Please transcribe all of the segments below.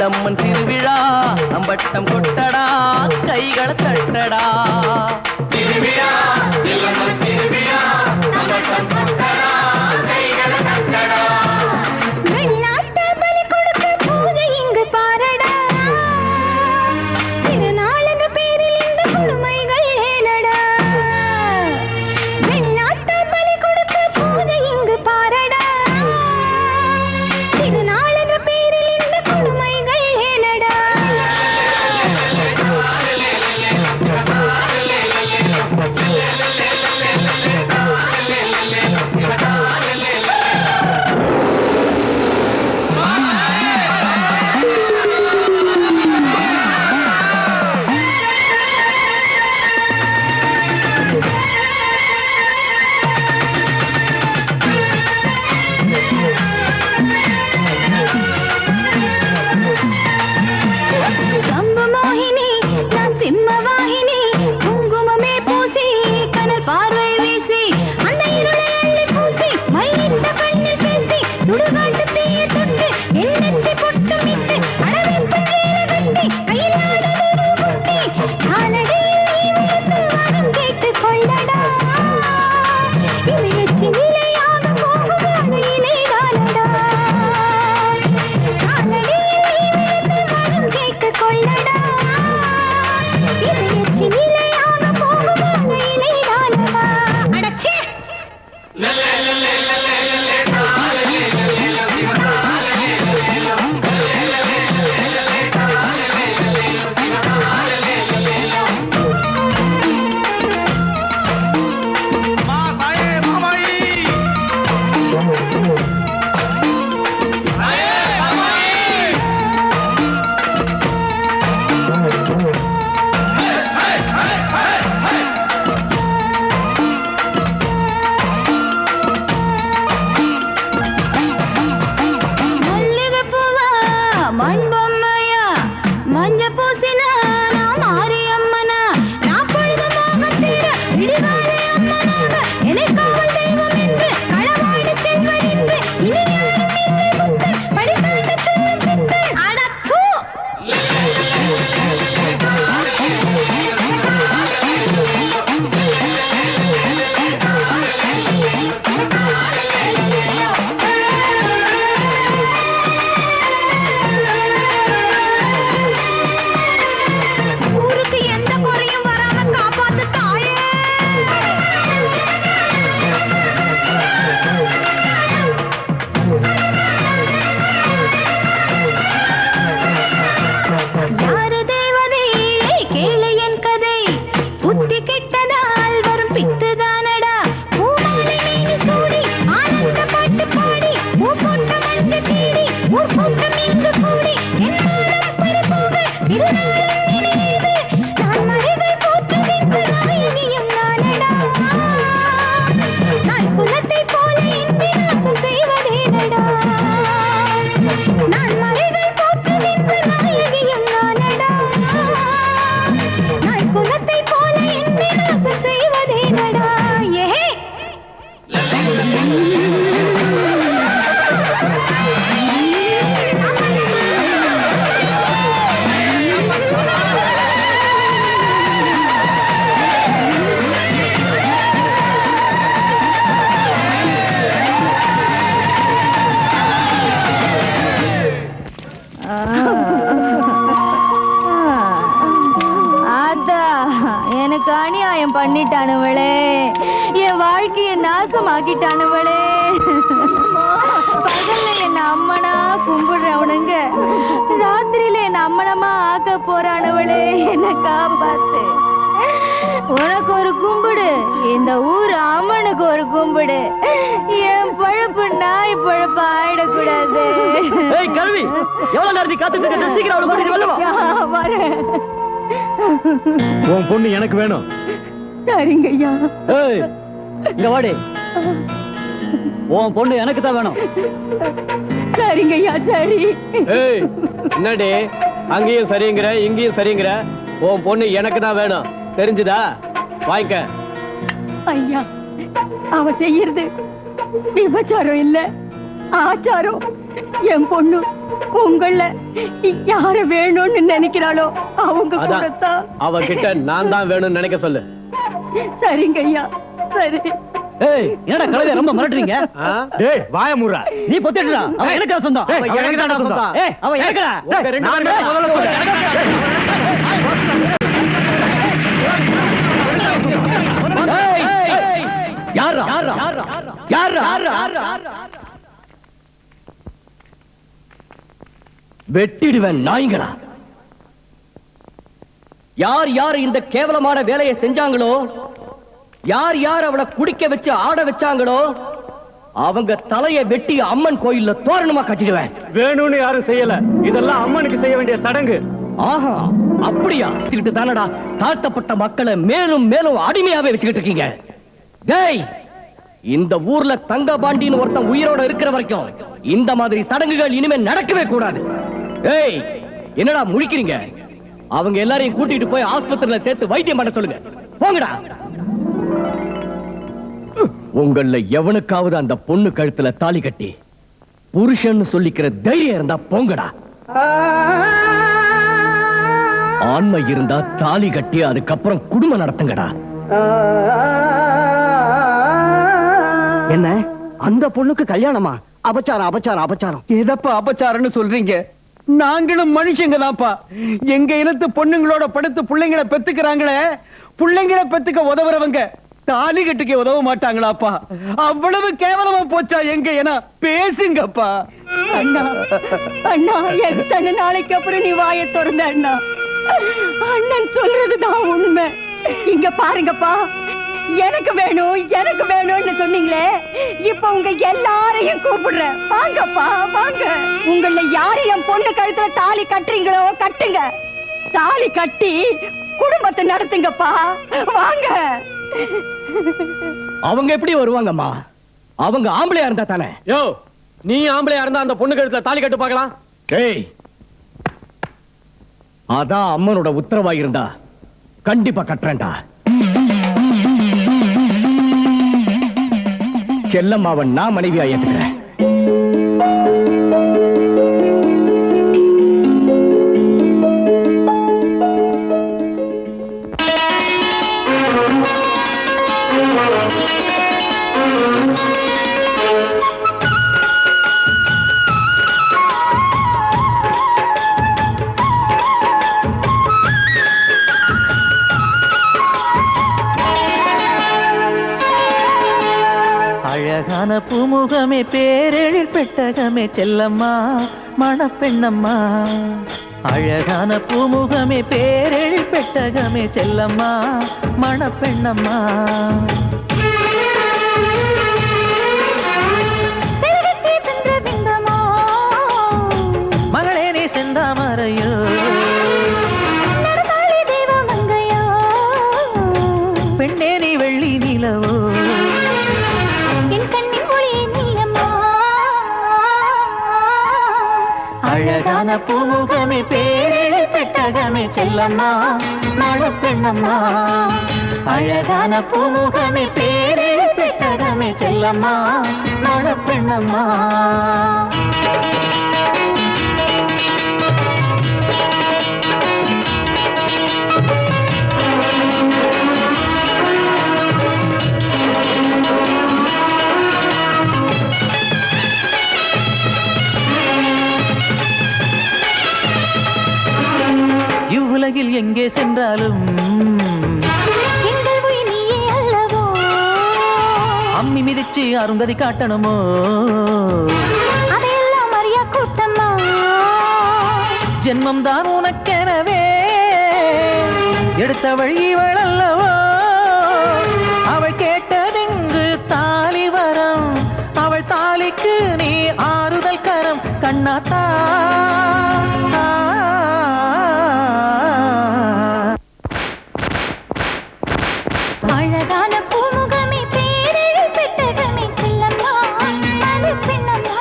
எல்லம்மன் திருவிழா அம்பட்டம் கொட்டடா கைகளை தட்டடா திருவிழா எல்லம்மன் திருவிழா அம்பட்டம் கொட்டடா கைகளை தட்டடா வெள்ளாட்ட பலி கொடுக்க பூஜை இங்கு பாரடா திருநாளன பேரில் இந்த கொடுமைகள் ஏனடா வெள்ளாட்ட பலி கொடுக்க பூஜை இங்கு பாரடா திருநாளன பேரில் இந்த கொடுமைகள் ஏனடா பண்ணிட்டானுவளே, என் வாழ்க்கைய நாசமாக்கிட்டானுவளே. பகல்ல என்ன அம்மனா கும்பிடுறவனுங்க ராத்திரியில என்ன அம்மனமா ஆக்க போறானுவளே. என்ன காப்பாத்து. உனக்கு ஒரு கும்பிடு, இந்த ஊர் அம்மனுக்கு ஒரு கும்பிடு. என் பழப்பு நாய் பழப்பு ஆயிடக்கூடாது. உன் பொண்ணு எனக்கு வேணும். சரிங்க ஐயா. இங்க வாடி. உன் பொண்ணு எனக்கு தான் வேணும். சரிங்க ஐயா. சரி. என்னடி அங்கேயும் சரிங்கிற இங்கேயும் சரிங்கிற? உன் பொண்ணு எனக்கு தான் வேணும், தெரிஞ்சுதா? வாய்க்க. ஐயா, அவ செய்யறது விபச்சாரம் இல்ல, ஆச்சாரம். என் பொண்ணு உங்கள யார வேணும்னு நினைக்கிறாளோ அவங்க அதான் கூடத்தான். அவகிட்ட நான் தான் வேணும்னு நினைக்க சொல்லு. சரிங்க ஐயா, சரி. ஏய், என்னடா கழுதை ரொம்ப மிரட்டுறீங்க? டேய் வாய மூடுடா. நீ பொத்திடுடா. அவன் எனக்கு சொந்தம். அவன் எனக்கு தான்டா சொந்தம். ஏய், அவன் எனக்குடா. உங்க ரெண்டு பேரும் முதல்ல போங்க. யாரா? வெட்டிடுவேன் நாய்களா. யார் யார் இந்த கேவலமான வேலையை செஞ்சாங்களோ, யார் யார் அவளை குடிக்க வச்சு ஆட வச்சாங்களோ, அவங்க தலையை வெட்டி அம்மன் கோயில்ல தோரணமா கட்டிடுவேன். வேணும்னு யாரும் செய்யல. இதெல்லாம் அம்மனுக்கு செய்ய வேண்டிய சடங்கு. ஆஹா, அப்படியா? வச்சுக்கிட்டு தானடா தாழ்த்தப்பட்ட மக்களை மேலும் மேலும் அடிமையாவே வச்சுக்கிட்டு இருக்கீங்க. டேய், இந்த ஊர்ல தங்க பாண்டின்னு ஒருத்தன் உயிரோட இருக்கிற வரைக்கும் இந்த மாதிரி சடங்குகள் இனிமே நடக்கவே கூடாது. ஏய், என்னடா முழிக்கிறீங்க? அவங்க எல்லாரையும் கூட்டிட்டு போய் ஆஸ்பத்திரியில சேர்த்து வைத்தியம் பண்ண சொல்லுங்க. போங்கடா. உங்கள எவனுக்காவது அந்த பொண்ணு கழுத்துல தாலி கட்டி புருஷன் சொல்லிக்கிற தைரியம் இருந்தா போங்கடா. ஆண்மை இருந்தா தாலி கட்டி அதுக்கப்புறம் குடும்பம் நடத்துங்கடா. என்ன, அந்த பொண்ணுக்கு கல்யாணமா? அபச்சாரம் அபச்சாரம் அபச்சாரம். எதப்பா அபச்சாரம்னு சொல்றீங்க? நாங்களும் மனுஷங்க தான்ப்பா. எங்க இனத்து பொண்ணுங்களோட படுத்து பிள்ளைங்களை பெத்துக்கிறாங்களே, பிள்ளைங்களை பெத்துக்க உதவுறவங்க தாலி கட்டுக்க உதவ மாட்டாங்களாப்பா? அவ்வளவு கேவலமா போச்சா எங்க இன? பேசுங்கப்பா. அண்ணா, அண்ணா, எத்தனை நாளைக்கு அப்புறம் நீ வாயை திறந்த அண்ணா? அண்ணன் சொல்றதுதான் உண்மை. இங்க பாருங்கப்பா, எனக்கு வேணும் எனக்கு வேணும்னு சொன்னீங்களே, இப்ப உங்க எல்லாரையும் கூப்பிடுறேன். வாங்கப்பா வாங்க. உங்கள யாரு என் பொண்ணு கழுத்துல தாலி கட்டுறீங்களோ கட்டுங்க. தாலி கட்டி குடும்பத்தை நடத்துங்கப்பா. வாங்க. அவங்க எப்படி வருவாங்கம்மா? அவங்க ஆம்பளையா இருந்தா தானே. யோ, நீ ஆம்பளையா இருந்தா அந்த பொண்ணு கழுத்துல தாலி கட்டு பார்க்கலாம். ஏய், அதான் அம்மனோட உத்தரவா இருந்தா கண்டிப்பா கட்டுறேன்டா. செல்லம்மாவன் நான் மனைவியா ஏத்துக்கிறேன். அழகான பூமுகமே, பேரெழில் பெட்டகமே, செல்லம்மா மணப்பெண்ணம்மா. அழகான பூமுகமே, பேரெழில் பெட்டகமே, செல்லம்மா மணப்பெண்ணம்மா. மகளே நீ செந்தாமரையோ, பெண்ணே நீ வெள்ளி நிலவோ, அழகான பூமுகமே, பேரெழில் பெட்டகமே, செல்லம்மா மணப்பெண்ணம்மா. அழகான பூமுகமே, பேரெழில் பெட்டகமே, செல்லம்மா மணப்பெண்ணம்மா. இவ்வுலகில் எங்கே சென்றாலும் அம்மி மிதிச்சு அருந்ததி காட்டணுமோ, ஜென்மம் தான் உனக்கெனவே எடுத்தவள் இவள் அல்லவோ. அவள் கேட்டதெங்கு தாலி வரம், அவள் தாலிக்கு நீ ஆறுதல் கரம். கண்ணாத்தா அழகான பூமுகமே, பேரெழில் பெட்டகமே, செல்லம்மா மணப்பெண்ணம்மா.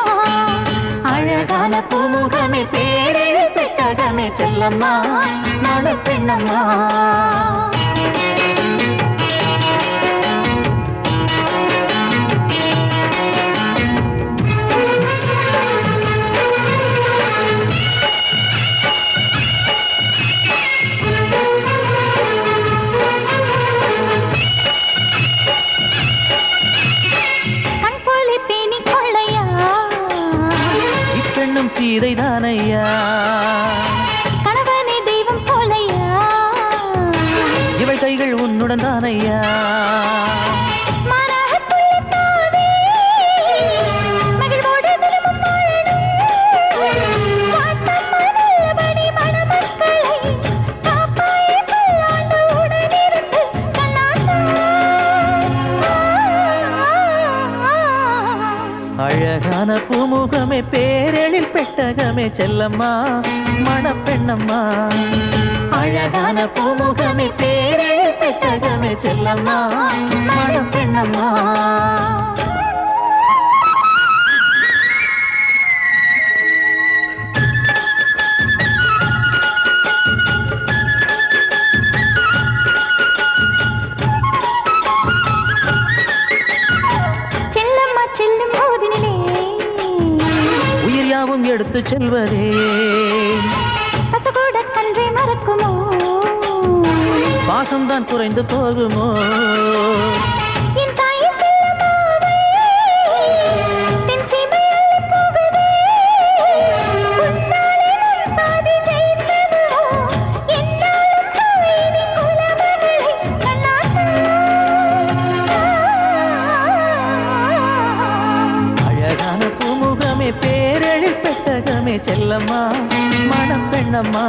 அழகான பூமுகமே, பேரெழில் பெட்டகமே, செல்லம்மா மணப்பெண்ணம்மா. தானையா, கணவனே தெய்வம் போலையா, இவள் கைகள் உன்னுடன் தானையா, அழகான பூமுகமே பேரெழில் பெட்டகமே செல்லம்மா மணப்பெண்ணம்மா, அழகான பூமுகமே பேரெழில் பெட்டகமே செல்லம்மா மணப்பெண்ணம்மா. எடுத்து செல்வதே கூட கன்றே மறக்குமோ, பாசம்தான் குறைந்து போகுமோ, என் தாயை செல்லமாவே தென் சீமையல்ல போகுதே, உன்னாலே நான் பாதி ஜெயித்ததோ, என்னாலும் தாயினி குலமகளை அழகான பூமுகமே பேரெழில் பெட்டகமே செல்லம்மா மணப்பெண்ணம்மா,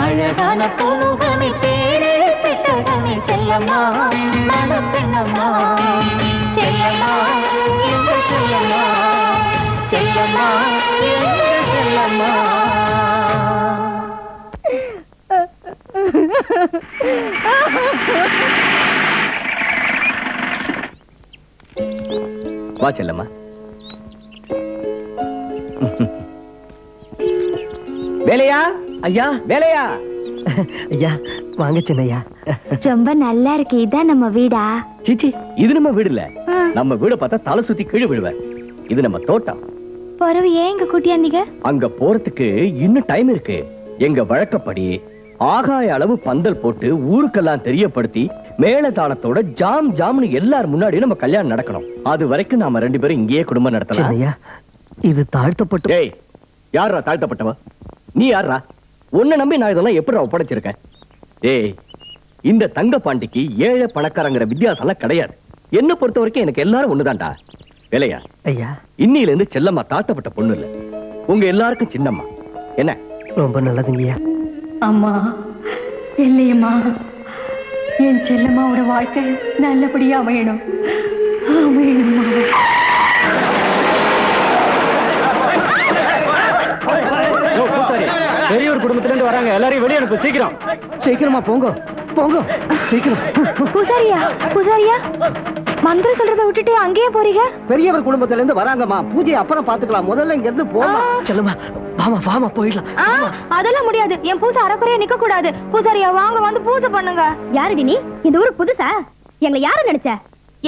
அழகான பூமுகமே பேரெழில் பெட்டகமே செல்லம்மா மணப்பெண்ணம்மா. செல்லம்மா எங்கள் செல்லம்மா, செல்லம்மா எங்கள் செல்லம்மா. வா செல்லம்மா. வேலையா ஐயா, வேலையா ஐயா வாங்க சின்னையா. ரொம்ப நல்லா இருக்கு. இதான் நம்ம வீடா? சீச்சி, இது நம்ம வீடு இல்ல. நம்ம வீட பார்த்தா தலை சுத்தி கீழே விழுவேன். இது நம்ம தோட்டம். பறவை ஏன் இங்க கூட்டியாந்தீங்க? அங்க போறதுக்கு இன்னும் டைம் இருக்கு. எங்க வழக்கப்படி ஆகாய அளவு பந்தல் போட்டு ஊருக்கெல்லாம் தெரியப்படுத்தி மேளதாளத்தோட ஜாம் ஜாம்னு எல்லார் முன்னாடி நம்ம கல்யாணம் நடக்கணும். அது வரைக்கும் நாம 2 பேரும் இங்கேயே குடும்பம் நடத்தலாம். இது தாழ்த்தப்பட்டு. ஏய், யாரா தாழ்த்தப்பட்டவ? நீ யாரா? உன்னை நம்பி நான் இதெல்லாம் எப்படி ஒப்படைச்சிருக்கேன்? ஏய், இந்த தங்க பாண்டிக்கு ஏழை பணக்காரங்கிற வித்தியாசம் கிடையாது. என்ன பொறுத்த வரைக்கும் எனக்கு எல்லாரும் ஒண்ணுதான்டா. வேலையா ஐயா, இன்னில இருந்து செல்லம்மா தாழ்த்தப்பட்ட பொண்ணு இல்ல, உங்க எல்லாருக்கும் சின்னம்மா. என்ன? ரொம்ப நல்லதுங்கய்யா. அம்மா இல்லையம்மா, என் செல்லம்மாவோட வாழ்க்கை நல்லபடியா அமையணும், அமையணும்மா. பெரியவர் குடும்பத்துல இருந்து வராங்க, எல்லாரையும் வெளியே அனுப்பு. சீக்கிரம் சீக்கிரமா போங்க போங்க, சீக்கிரம். பூசாரியா? பூசாரியா, மந்திரம் சொல்றத விட்டுட்டு அங்கேயே போறீங்க? பெரியவர் குடும்பத்துல இருந்து வராங்கம்மா, பூஜை அப்புறம் பாத்துக்கலாம், முதல்ல இங்க இருந்து போமா. செல்லுமா, வாமா வாமா போயிடலாம். அதெல்லாம் முடியாது. என் பூசை அறக்குறையா நிக்க கூடாது. பூசாரியா வாங்க, வந்து பூஜை பண்ணுங்க. யாருடி நீ? இந்த ஊருக்கு புதுசா? எங்களை யாரு நினைச்ச?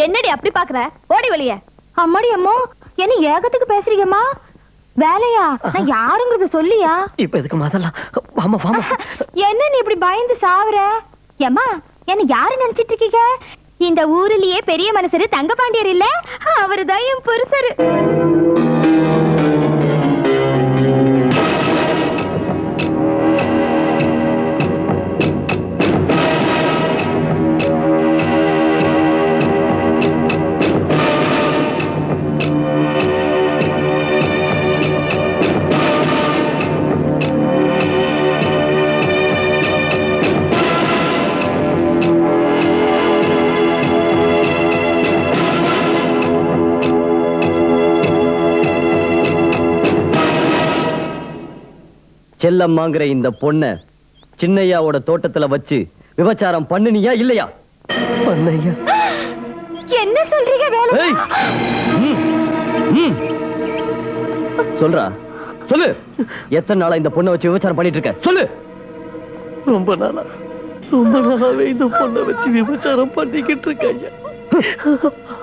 என்னடி அப்படி பாக்குற? ஓடி வெளியே. அம்மாடி அம்மா, என்ன ஏகத்துக்கு பேசுறீங்கம்மா? வேலையா? நான் யாருங்கிறது சொல்லியா? இப்ப எதுக்கு முதல்லாம்? வாமா வாமா. என்ன நீ இப்படி பயந்து சாவுற? ஏம்மா, என்ன யாரு நினைச்சிட்டு இருக்கீங்க? இந்த ஊரிலேயே பெரிய மனுஷரு தங்கபாண்டியர் இல்ல, அவருதான் என் புருஷரு. செல்லம்மாங்கிற இந்த பொண்ண சின்னையாவோட தோட்டத்துல வச்சு விபச்சாரம் பண்ணினியா இல்லையா? பண்ணையா. என்ன சொல்றீங்க? வேலை சொல்றா, சொல்லு. எத்தனை நாளா இந்த பொண்ணை வச்சு விபச்சாரம் பண்ணிட்டு இருக்க? சொல்லு. ரொம்ப நாளாவே இந்த பொண்ணை வச்சு விபச்சாரம் பண்ணிக்கிட்டு இருக்காங்க.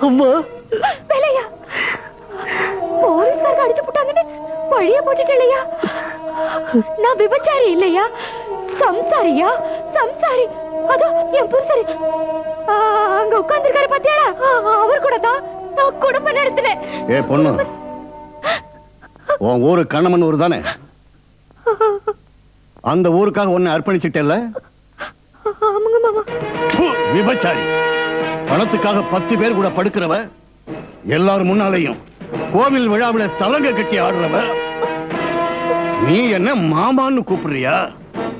அம்மா, வேலையா? போலீஸ்காரங்க அடிச்சு போட்டாங்கன்னு பழிய போட்டுட்டு இல்லையா? நான் விபச்சாரி இல்லையா, சம்சாரியா? சம்சாரி. அதோ என் புருஷரு அங்க உட்கார்ந்திருக்காரு பாத்தியாடா, அவர் கூட தான் நான் குடும்பம் நடத்தினேன். ஏ பொண்ணு, உன் ஊரு கண்ணமன் ஊரு தானே? அந்த ஊருக்காக உன்னை அர்ப்பணிச்சிட்டல? ஆமாங்க மாமா. விபச்சாரி, பணத்துக்காக 10 பேர் கூட படுக்கிறவ, எல்லாரும் முன்னாலேயும் கோவில் விழாவில சலங்க கட்டி ஆடுறவ, நீ என்ன மாமான்னு கூப்பிடுறியா?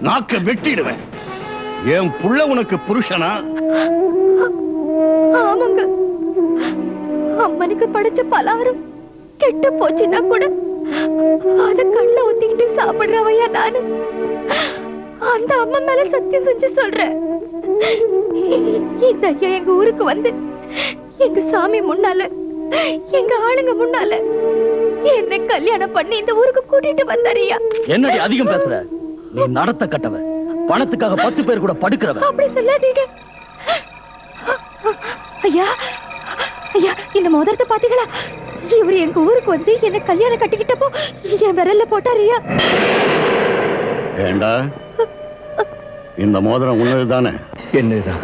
நாக்க வெட்டிடுவேன். என் புள்ள உனக்கு புருஷனா? ஆமாங்க. அம்மனுக்கு படைச்ச பலகாரம் கெட்டு போச்சுன்னா கூட அத கண்ண ஊத்திக்கிட்டு சாப்பிடுறவையா நானு. அந்த அம்மா மேல சத்தியம் செஞ்சு சொல்றேன், இந்த ஐயா எங்க ஊருக்கு வந்து எங்க சாமி முன்னால, எங்க ஆளுங்க முன்னால என்ன கல்யாணம் பண்ணி இந்த ஊருக்கு கூட்டிட்டு வந்தாரியா. என்னடி அதிகம் பேசுற? நீ நடத்த கட்டவ, பணத்துக்காக 10 பேர் கூட படுக்கிறவ. அப்படி சொல்லாதீங்க ஐயா. ஐயா, இந்த மோதிரத்தை பாத்தீங்களா? இவர் எங்க ஊருக்கு வந்து என்ன கல்யாணம் கட்டிக்கிட்டப்போ என் விரல்ல போட்டாரியா. ஏண்டா, இந்த மோதிரம் உன்னதுதானே? என்னதான்?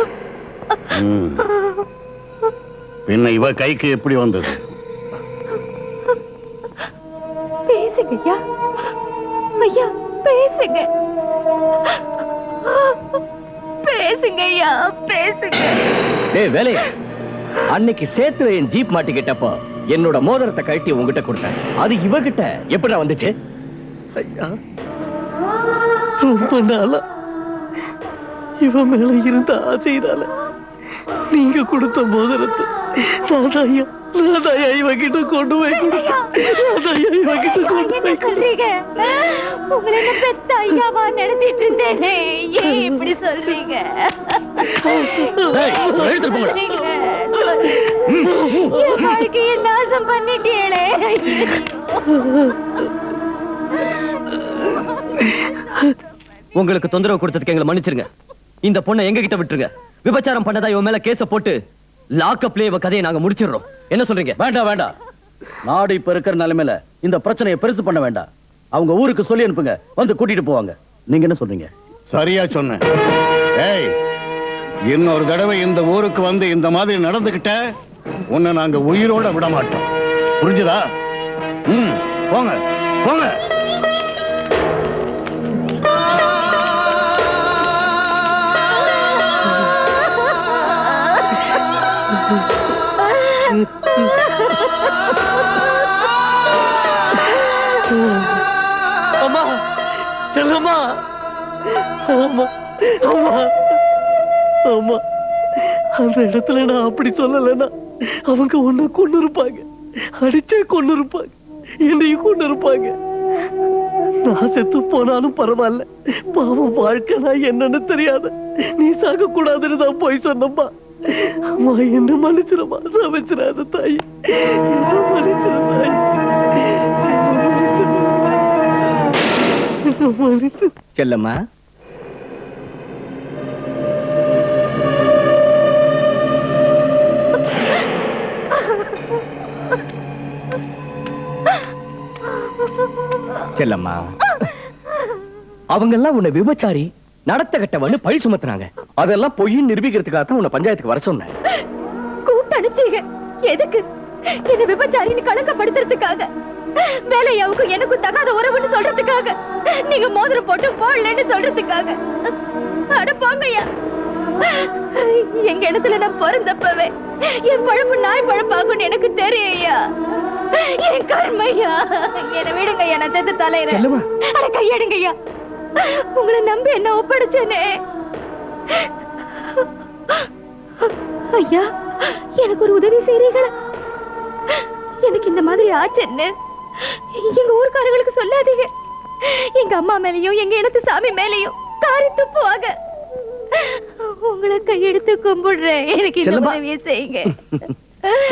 பின்ன இவ கைக்கு எப்படி வந்தது? பேசுங்க ஐயா. ஐயா பேசுங்க. பேசுங்க ஐயா, பேசுங்க. டேய் வேலையா, அன்னைக்கு சேத்துல என் ஜீப் மாட்டிக்கிட்டப்போ என்னோட மோதிரத்தை கழட்டி உங்ககிட்ட கொடுத்தேன். அது இவகிட்ட எப்படிடா வந்துச்சு? ஐயா, ரொம்ப நாளா இவ மேல இருந்த ஆசையினால நீங்க கொடுத்த மோதிரத்தை நாதாயா இவகிட்ட கொண்டு போய் சொல்றீங்க. உங்களை என்ன பெத்த ஐயாவா நினைச்சிட்டு இருந்தேனே, ஏன் இப்படி சொல்றீங்க? என் வாழ்க்கையை நாசம் பண்ணிட்டீங்களே. உங்களுக்கு தொந்தரவு கொடுத்ததுக்கு எங்களை மன்னிச்சிருங்க. இந்த பொண்ணை எங்க கிட்ட விட்டுருங்க. விபச்சாரம் பண்ணதா இவன் மேல கேஸ போட்டு லாக்அப்ல இவ கதையை நாங்க முடிச்சிடுறோம். என்ன சொல்றீங்க? வேண்டாம் வேண்டாம், நாடு இப்ப இருக்கிற நிலைமையில இந்த பிரச்சனையை பெருசு பண்ண வேண்டாம். அவங்க ஊருக்கு சொல்லி அனுப்புங்க, வந்து கூட்டிட்டு போவாங்க. நீங்க என்ன சொல்றீங்க? சரியா சொன்ன. ஏய், இன்னொரு தடவை இந்த ஊருக்கு வந்து இந்த மாதிரி நடந்துகிட்ட உன்னை நாங்க உயிரோட விட மாட்டோம். புரிஞ்சுதா? போங்க போங்க. அம்மா, செல்லம்மா, அம்மா, அம்மா, அம்மா, அந்த இடத்துல நான் அப்படி சொல்லலைன்னா அவங்க உன்னை கொண்டு இருப்பாங்க, அடிச்சே கொண்டு இருப்பாங்க, என்னையும் கொண்டு இருப்பாங்க. நான் செத்து போனாலும் பரவாயில்ல, பாவம் வாழ்க்கை நான் என்னன்னு தெரியாத நீ சாக கூடாதுன்னு தான் போய் சொன்னப்பா. அம்மா, என்ன மன்னிச்சிருமா, சமைச்சிடாத தாய், என்ன மன்னிச்சிரு தாய். செல்லம்மா, செல்லம்மா, அவங்க எல்லாம் உன்னை விபச்சாரி, நடத்த கட்டவன்னு பழி சுமத்துறாங்க. அதெல்லாம் பொய் நிரூபிக்கிறதுக்காக தான் உன்னை பஞ்சாயத்துக்கு வர சொன்னேன். கூப்பிட்டு அனுப்பிச்சீங்க எதுக்கு? என்ன விபச்சாரின்னு கணக்கப்படுத்துறதுக்காக, வேலையாவுக்கும் எனக்கும் தகாத உறவுன்னு சொல்றதுக்காக, நீங்க மோதிரம் போட்டு போடலன்னு சொல்றதுக்காக. அட போங்கய்யா. எங்க இடத்துல நான் பிறந்தப்பவே என் பழப்பு நாய் பழப்பாகும்னு எனக்கு தெரியும் ஐயா. என் கர்மையா. என்ன விடுங்க ஐயா, நான் செத்து தலையிறேன். அட கையெடுங்க ஐயா, உங்களை நம்பி என்ன ஒப்படைச்சேனே. ஐயா, எனக்கு ஒரு உதவி செய்றீங்களா? எனக்கு இந்த மாதிரி ஆச்சுன்னு எங்க ஊர்க்காரங்களுக்கு சொல்லாதீங்க. எங்க அம்மா மேலயும் எங்க இடத்து சாமி மேலயும் காரி துப்புவாங்க. உங்களை கையெடுத்து கும்பிடுறேன், எனக்கு இந்த உதவியை செய்யுங்க.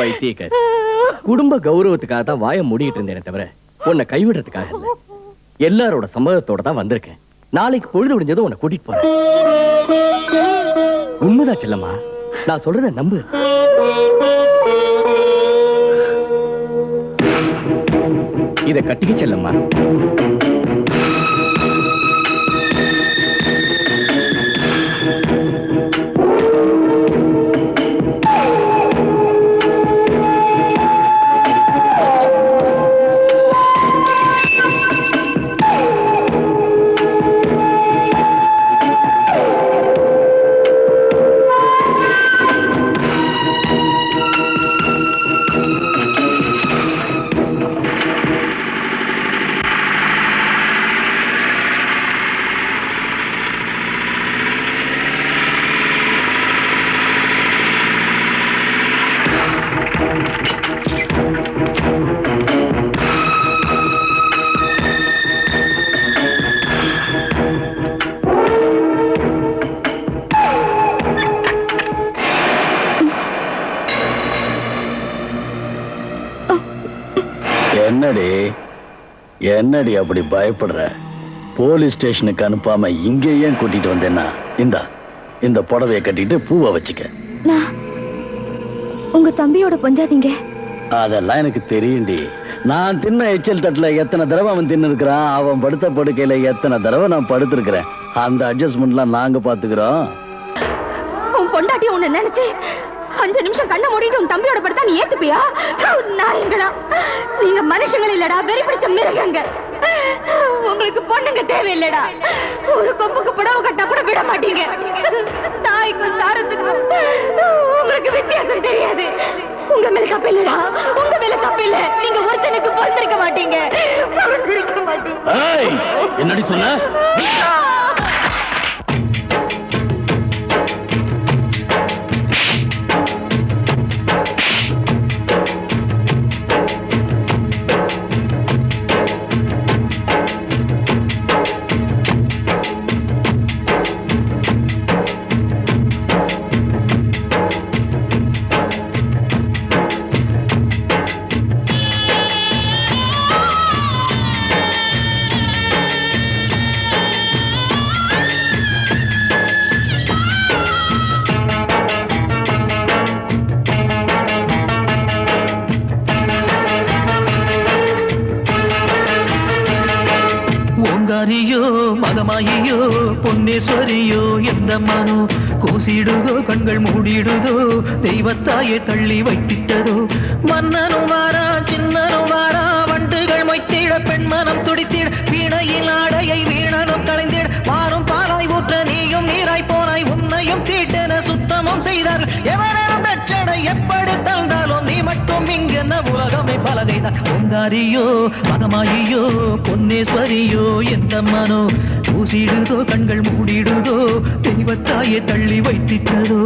பைத்தியக்காரி, குடும்ப கௌரவத்துக்காக தான் வாய மூடிட்டு இருந்தேனே தவிர உன்னை கைவிடுறதுக்காக இல்ல. எல்லாரோட சம்மதத்தோட தான் வந்திருக்கேன். நாளைக்கு பொழுது முடிஞ்சதும் உன்னை கூட்டிட்டு போறேன். உண்மைதான் செல்லம்மா, நான் சொல்றத நம்பு. இத கட்டிக்க செல்லம்மா. என்னடி அப்படி பயப்படுற? போலீஸ் ஸ்டேஷனுக்கு அனுப்பாம இங்க ஏன் கூட்டிட்டு வந்தேன்னா, இந்த புடவைய கட்டிட்டு பூவை வச்சுக்க. உங்க தம்பியோட பஞ்சாதீங்க. அதெல்லாம் எனக்கு தெரியும்டி. நான் தின்ன எச்சல் தட்டுல எத்தனை தடவை அவன் தின்னு இருக்கிறான், அவன் படுத்த படுக்கையில எத்தனை தடவை நான் படுத்திருக்கிறேன். அந்த அட்ஜஸ்ட்மெண்ட்லாம் நாங்க பாத்துக்கிறோம். உன் பொண்டாட்டி உன்னை நினைச்சு 5 நிமிஷம் கண்ணை மூடிட்டு உன் தம்பியோட படுத்தா நீ ஏத்துப்பியா? நாயங்களா, நீங்க மனுஷங்கள் இல்லடா, வெறி பிடிச்ச மிருகங்க. உங்களுக்கு பொண்ணுங்க தேவையில்லடா. ஒரு கொம்புக்கு புடவை கட்டா கூட விட மாட்டீங்க. தாய்க்கும் சாரத்துக்கும் உங்களுக்கு வித்தியாசம் தெரியாது. உங்க மேல தப்பு இல்லடா, உங்க மேல தப்பு இல்ல. நீங்க ஒருத்தனுக்கு பொறுத்திருக்க மாட்டீங்க. என்னடி சொன்ன? ஓங்காரியோ மகமாயியோ பொன்னேஸ்வரியோ எந்த மனோ கூசிடுதோ, கண்கள் மூடிடுதோ, தெய்வத்தாயே தள்ளி வைத்திட்டதோ. மன்னனும் வாரா சின்னனும் வாரா, வண்டுகள் மொய்த்திட பெண்மனம் துடித்திட, வீணையில் ஆடையை வீணனும் கலைந்திட, மாறும் பாலாய் ஊற்ற நீயும் நீராய் போனாய், உன்னையும் தீட்டென சுத்தமும் செய்தார்கள். எவரும் தட்சணை எப்படி தந்தாலும் நீ மட்டும் இங்கென்ன உலகமே பலகைதான். ஓங்காரியோ மகமாயியோ பொன்னேஸ்வரியோ எந்த மனோ ஊசிடுதோ, கண்கள் மூடிடுதோ, தெய்வத்தாயே தள்ளி வைத்திட்டதோ.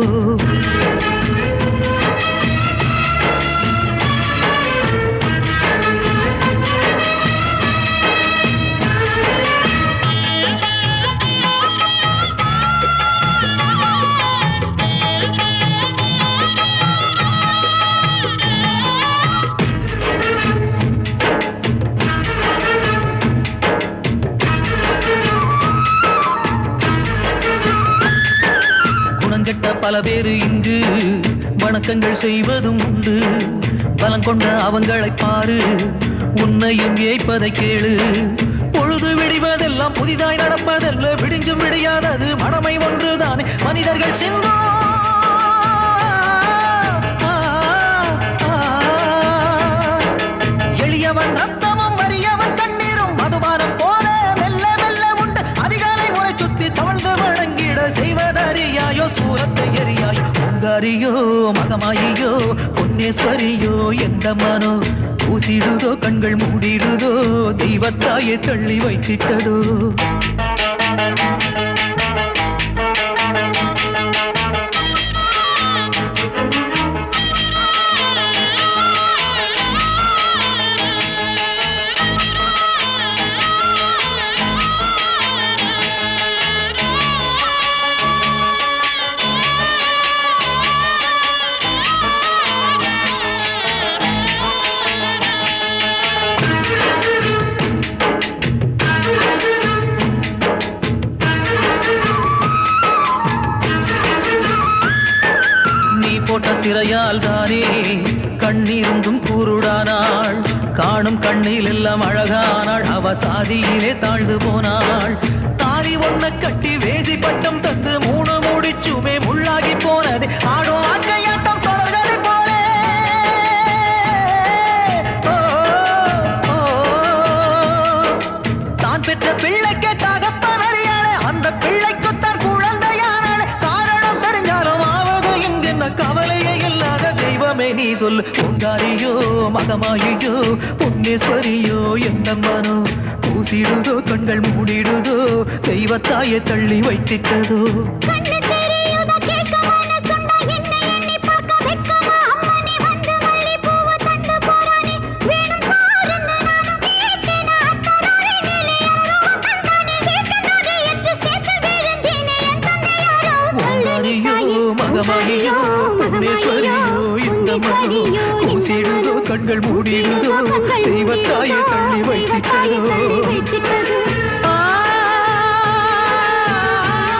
பல பேரு இங்கு வணக்கங்கள் செய்வதும் உண்டு. பலம் கொண்ட அவங்களை பாரு, உன்னையும் ஏய்ப்பதை கேளு. பொழுது விடிவதெல்லாம் புதிதாய் நடப்பதல்ல, விடிஞ்சும் விடியாதது மடமை ஒன்றுதானே மனிதர்கள் சிந்தோ. எளியவன் ரத்தமும் வறியவன் கண்ணீரும் மதுபானம் போல மெல்ல மெல்ல உண்டு. அதிகாலை முறை சுத்தி தவழ்ந்து வழங்கிட செய்வதறியாயோ சூரத்தை எரியாயோ. ஓங்காரியோ மகமாயியோ பொன்னேஸ்வரியோ எந்த மனோ ஊசிடுதோ, கண்கள் மூடிடுதோ, தெய்வத்தாயே தள்ளி வைத்திட்டதோ. போட்ட திரையால் தானே கண்ணீருந்தும் கூருடானாள். காணும் கண்ணில் எல்லாம் அழகானாள். அவ சாதியிலே தாழ்ந்து போனாள். தாலி ஒன்ன கட்டி வேசி பட்டம் தந்து 3 முடிச்சுமே முள்ளாகி போனது. ஆடும் ஆக்கையாட்டம் தொடர்களை போலே. தான் பெற்ற பிள்ளைக்கே தகப்பன் அறியாளே, அந்த பிள்ளைக்குத்தான் குழந்தையானாளே. காரணம் தெரிஞ்சாலும் ஆவது இங்கென்ன கவலையே இல்லாத தெய்வமே நீ சொல்லு. ஓங்காரியோ மகமாயியோ பொன்னேஸ்வரியோ எந்த மனோ ஊசிடுதோ, கண்கள் மூடிடுதோ, தெய்வத்தாயே தள்ளி வைத்திட்டதோ. மகமாயியோ பொன்னேஸ்வரியோ இந்த மனோ ஊசிடுதோ, கண்கள் மூடியிருந்தோ தெய்வத்தாயை தள்ளி வைத்திட்டதோ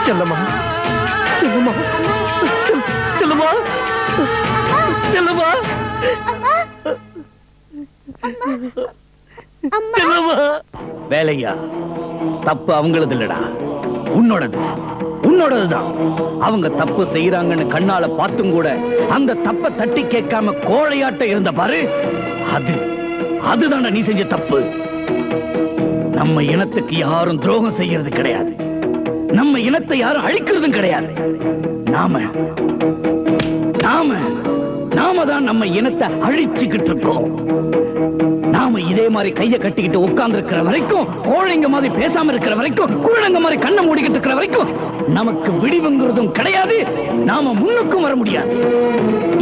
செல்லம்மா செல்லம்மா செல்லம்மா செல்லம்மா செல்லம்மா. வேலையா தப்பு அவங்களது இல்லடா, உன்னோடது. உன்னோடதுதான். அவங்க தப்பு செய்யறாங்கன்னு கண்ணால பார்த்தும் கூட அந்த தப்ப தட்டி கேட்காம கோழையாட்ட இருந்த பாரு, அதுதான நீ செஞ்ச தப்பு. நம்ம இனத்துக்கு யாரும் துரோகம் செய்யறது கிடையாது, நம்ம இனத்தை யாரும் அழிக்கிறதும் கிடையாது. நாம தான் நம்ம இனத்தை அழிச்சுக்கிட்டு இருக்கோம். நாம இதே மாதிரி கைய கட்டிக்கிட்டு உட்கார்ந்து இருக்கிற வரைக்கும், கோழைங்க மாதிரி பேசாம இருக்கிற வரைக்கும், குழந்தைங்க மாதிரி கண்ணை மூடிக்கிட்டு இருக்கிற வரைக்கும் நமக்கு விடிவுங்கிறதும் கிடையாது, நாம முன்னுக்கும் வர முடியாது.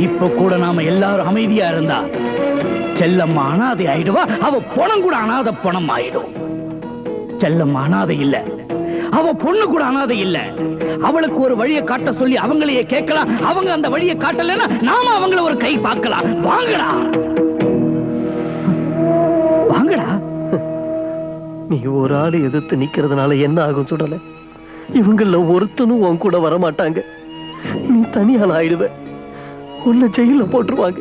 இப்ப கூட நாம எல்லாரும் அமைதியா இருந்தா செல்லம்மா அனாதை ஆயிடுவா, அவ பணம் கூட அனாதை பணம் ஆயிடும். செல்லம்மா அனாதை இல்ல, அவ பொண்ணு கூட அனாதை இல்ல. அவளுக்கு ஒரு வழியை காட்ட சொல்லி அவங்களையே கேட்கலாம். அவங்க அந்த வழியை காட்டலன்னா நாம அவங்கள ஒரு கை பார்க்கலாம். வாங்கடா வாங்கடா. நீ ஒரு ஆளு எதிர்த்து நிக்கிறதுனால என்ன ஆகும் சுடல? இவங்கள ஒருத்தனும் உன் கூட வர மாட்டாங்க. நீ தனியால் ஆயிடுவ. உன்னை ஜெயில போட்டுருவாங்க,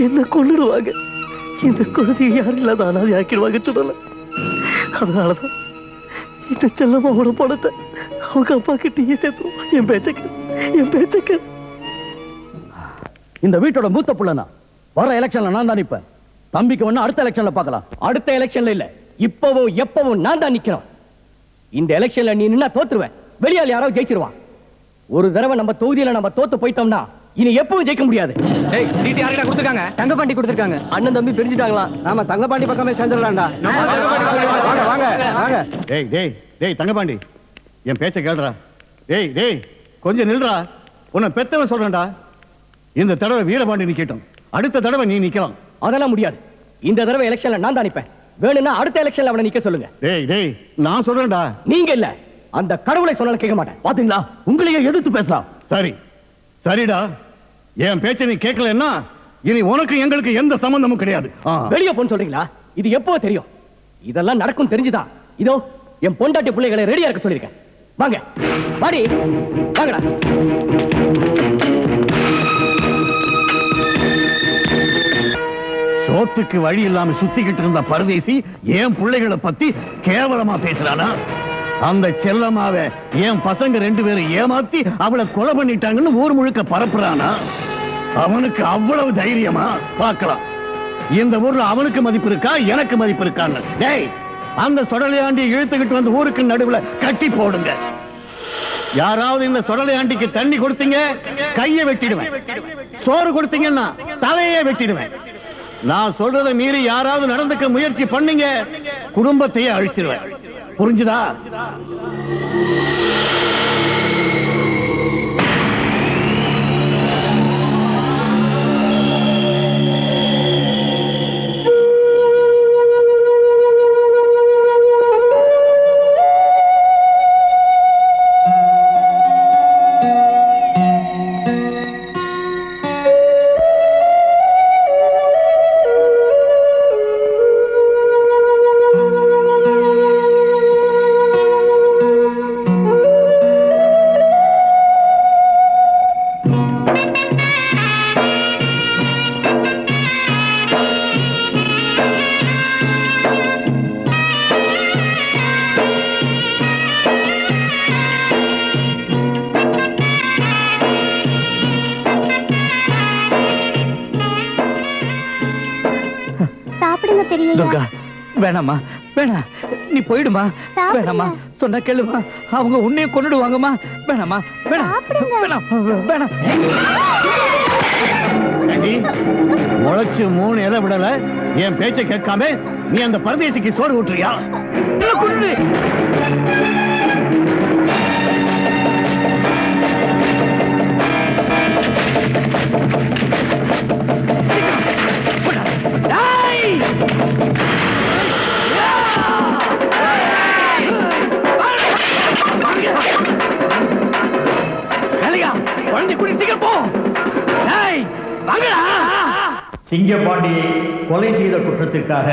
என்ன கொன்னுடுவாங்க. இந்த குழந்தைய யாரும் இல்லாத அனாதை ஆக்கிடுவாங்க சுடல. அதனாலதான் இந்த செல்லம்மாவோட பணத்தை அவங்க அப்பா கிட்டயே சேர்த்துருவோம். என் பேச்சக்க இந்த வீட்டோட மூத்த புள்ளனா வர எலெக்ஷன்ல நான் தான் நிப்பேன். தம்பிக்கு ஒண்ணு அடுத்த எலெக்ஷன்ல பார்க்கலாம். அடுத்த எலெக்ஷன்ல இல்ல, இப்பவோ எப்பவோ நான் தான் நிக்கிறோம். இந்த எலெக்ஷன்ல நீ நின்னா தோத்துருவேன், வெளியால் யாராவது ஜெயிச்சிருவான். ஒரு தடவை நம்ம தொகுதியில நம்ம தோத்து போயிட்டோம்னா இனி எப்பவும் ஜெயிக்க முடியாது. சீட்டு யாருக்கா கொடுத்துருக்காங்க? தங்கப்பாண்டி கொடுத்துருக்காங்க. அண்ணன் தம்பி பிரிஞ்சுட்டாங்களா? நாம தங்கப்பாண்டி பக்கமே சேர்ந்துடலாம்டா. வாங்க வாங்க வாங்க. டேய் டேய் டேய் தங்கபாண்டி, என் பேச்ச கேளுடா. டேய் டேய் கொஞ்சம் நில்றா. உன்னை பெத்தவன் சொல்றேன்டா. இந்த தடவை வீரபாண்டி நிக்கட்டும், அடுத்த தடவை நீ நிக்கலாம். அதெல்லாம் முடியாது. இந்த தடவை எலெக்ஷன்ல நான் தான் நிப்பேன். வேணும்னா அடுத்த எலெக்ஷன்ல அவனை நிக்க சொல்லுங்க. டேய் டேய் நான் சொல்றேன்டா. நீங்க இல்ல, அந்த கடவுளை சொன்னாலும் கேட்க மாட்டேன். பாத்தீங்களா, உங்களையே எதிர்த்து பேசலாம். சரி சரிடா, என் பேச்ச நீ கேட்கலன்னா இனி உனக்கு எங்களுக்கு எந்த சம்பந்தமும் கிடையாது. வெளிய போன்னு சொல்றீங்களா? இது எப்போ தெரியும்? இதெல்லாம் நடக்கும் தெரிஞ்சுதான் இதோ என் பொண்டாட்டி பிள்ளைகளை ரெடியா இருக்க சொல்லிருக்கேன். வாங்க வாடி, வாங்கடா. சோத்துக்கு வழி இல்லாம சுத்திக்கிட்டு இருந்த பரதேசி என் பிள்ளைகளை பத்தி கேவலமா பேசுறானா? அந்த செல்லம்மாவை என் பசங்க 2 பேரும் ஏமாத்தி அவளை கொலை பண்ணிட்டாங்கன்னு ஊர் முழுக்க பரப்புறானா? அவனுக்கு அவ்வளவு தைரியமா? பார்க்கலாம். இந்த ஊர்ல அவனுக்கு மதிப்பு இருக்கா, எனக்கு மதிப்பு இருக்கான்னு. டேய், அந்த சொடலையாண்டி இழுத்துக்கிட்டு வந்து ஊருக்கு நடுவுல கட்டி போடுங்க. யாராவது இந்த சொடலையாண்டிக்கு தண்ணி கொடுத்தீங்க கையை வெட்டிடுவேன். சோறு கொடுத்தீங்கன்னா தலையே வெட்டிடுவேன். நான் சொல்றதை மீறி யாராவது நடந்துக்க முயற்சி பண்ணீங்க, குடும்பத்தையே அழிச்சிருவேன். புரிஞ்சுதா? துர்கா, வேணாமா வேணாம், நீ போயிடுமா. வேணாமா, சொன்ன கேளுமா, அவங்க உன்னையும் கொன்னுடுவாங்கம்மா. வேணாமா வேணாம் வேணாம் வேணாம். முளைச்சு 3 இலை விடல, என் பேச்சை கேட்காம நீ அந்த பரதேசிக்கு சோறு ஊற்றுறியா? குழந்தை குடி சீக்கிரம் போ. வாங்கடா. சிங்கப்பாண்டியை கொலை செய்த குற்றத்திற்காக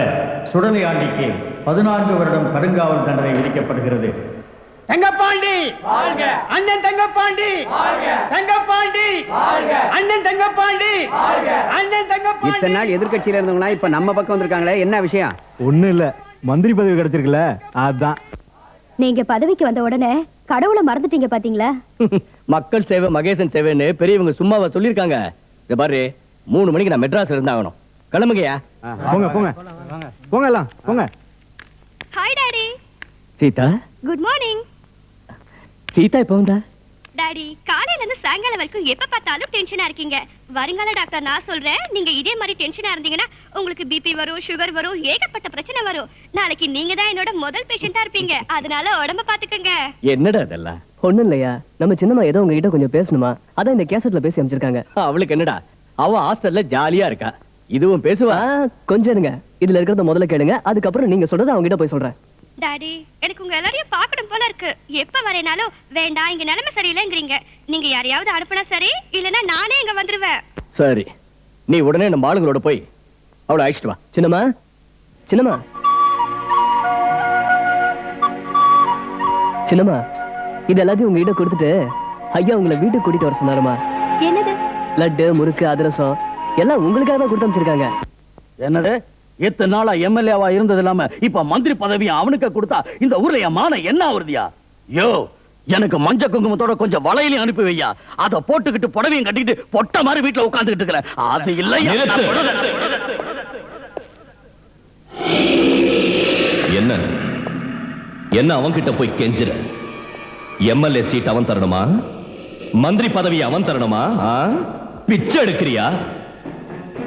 சுடலையாண்டிக்கு 14 வருடம் கடுங்காவல் தண்டனை விதிக்கப்படுகிறது. தங்கப்பாண்டி அண்ணன் தங்கப்பாண்டி தங்கப்பாண்டி அண்ணன் தங்கப்பாண்டி அண்ணன் தங்கப்பாண்டி. இத்தனை நாள் எதிர்கட்சியில இருந்தவங்களா இப்ப நம்ம பக்கம் வந்திருக்காங்களே, என்ன விஷயம்? ஒண்ணும் இல்ல, மந்திரி பதவி கிடைச்சிருக்குல்ல அதான். நீங்க பதவிக்கு வந்த உடனே கடவுளை மறந்துட்டீங்க பாத்தீங்களா? மக்கள் சேவை மகேசன் சேவைன்னு பெரியவங்க சும்மாவா சொல்லிருக்காங்க. இத பாரு, 3 மணிக்கு நான் மெட்ராஸ்ல இருந்தாகணும். கிளம்புங்கயா. போங்க போங்க போங்க எல்லாம் போங்க. Hi daddy. Sita. Good morning. Sita இப்ப வந்தா? டாடி, காலையில இருந்து சாயங்காலம் வரைக்கும் எப்ப பார்த்தாலும் டென்ஷனா இருக்கீங்க. வருங்கால டாக்டர் நான் சொல்றேன், நீங்க இதே மாதிரி டென்ஷனா இருந்தீங்கன்னா உங்களுக்கு பிபி வரும், சுகர் வரும், ஏகப்பட்ட பிரச்சனை வரும். நாளைக்கு நீங்க தான் என்னோட முதல் பேஷண்டா இருப்பீங்க. அதனால உடம்ப பாத்துக்கங்க. என்னடா இதெல்லாம்? ஒண்ணும் இல்லையா, நம்ம சின்னம்மா ஏதோ உங்ககிட்ட கொஞ்சம் பேசணுமா, அதான் இந்த கேசட்ல பேசி அமைச்சிருக்காங்க. அவளுக்கு என்னடா, அவ ஹாஸ்டல்ல ஜாலியா இருக்கா. இதுவும் பேசுவா. கொஞ்சம் இருங்க, இதுல இருக்கிறத முதல்ல கேளுங்க, அதுக்கப்புறம் நீங்க சொல்றத அவங்க கிட்ட போய் சொல்றேன். டாடி, எனக்கு உங்க எல்லாரையும் பார்க்கணும் போல இருக்கு. எப்ப வரேனாலும் வேண்டாம், இங்க நிலைமை சரியில்லைங்கிறீங்க. நீங்க யாரையாவது அனுப்புனா சரி, இல்லனா நானே இங்க வந்துருவேன். சரி, நீ உடனே நம்ம ஆளுங்களோட போய் அவளை அழைச்சிட்டு வா. சின்னம்மா, சின்னம்மா, சின்னம்மா, இது எல்லாத்தையும் உங்ககிட்ட கொடுத்துட்டு ஐயா உங்களை வீட்டுக்கு கூட்டிட்டு வர சொன்னாருமா. என்னது? லட்டு, முறுக்கு, அதிரசம் எல்லாம் உங்களுக்காக தான் கொடுத்து அமைச்சிருக்காங்க. என்னது, எத்தனை நாளா எம்எல்ஏவா இருந்தது இல்லாம இப்ப மந்திரி பதவி அவனுக்கு கொடுத்தா இந்த ஊர்ல என் மான என்ன ஆகுறதியா? யோ, எனக்கு மஞ்ச குங்குமத்தோட கொஞ்சம் வளையலையும் அனுப்பி வையா. அத போட்டுக்கிட்டு புடவையும் கட்டிக்கிட்டு பொட்ட மாதிரி வீட்டுல உட்கார்ந்துகிட்டு இருக்கிறேன். அது இல்லை. என்ன என்ன அவன்கிட்ட போய் கெஞ்சுற? எம்எல்ஏ சீட் அவன் தரணுமா? மந்திரி பதவி அவன் தரணுமா? பிச்சை எடுக்கிறியா?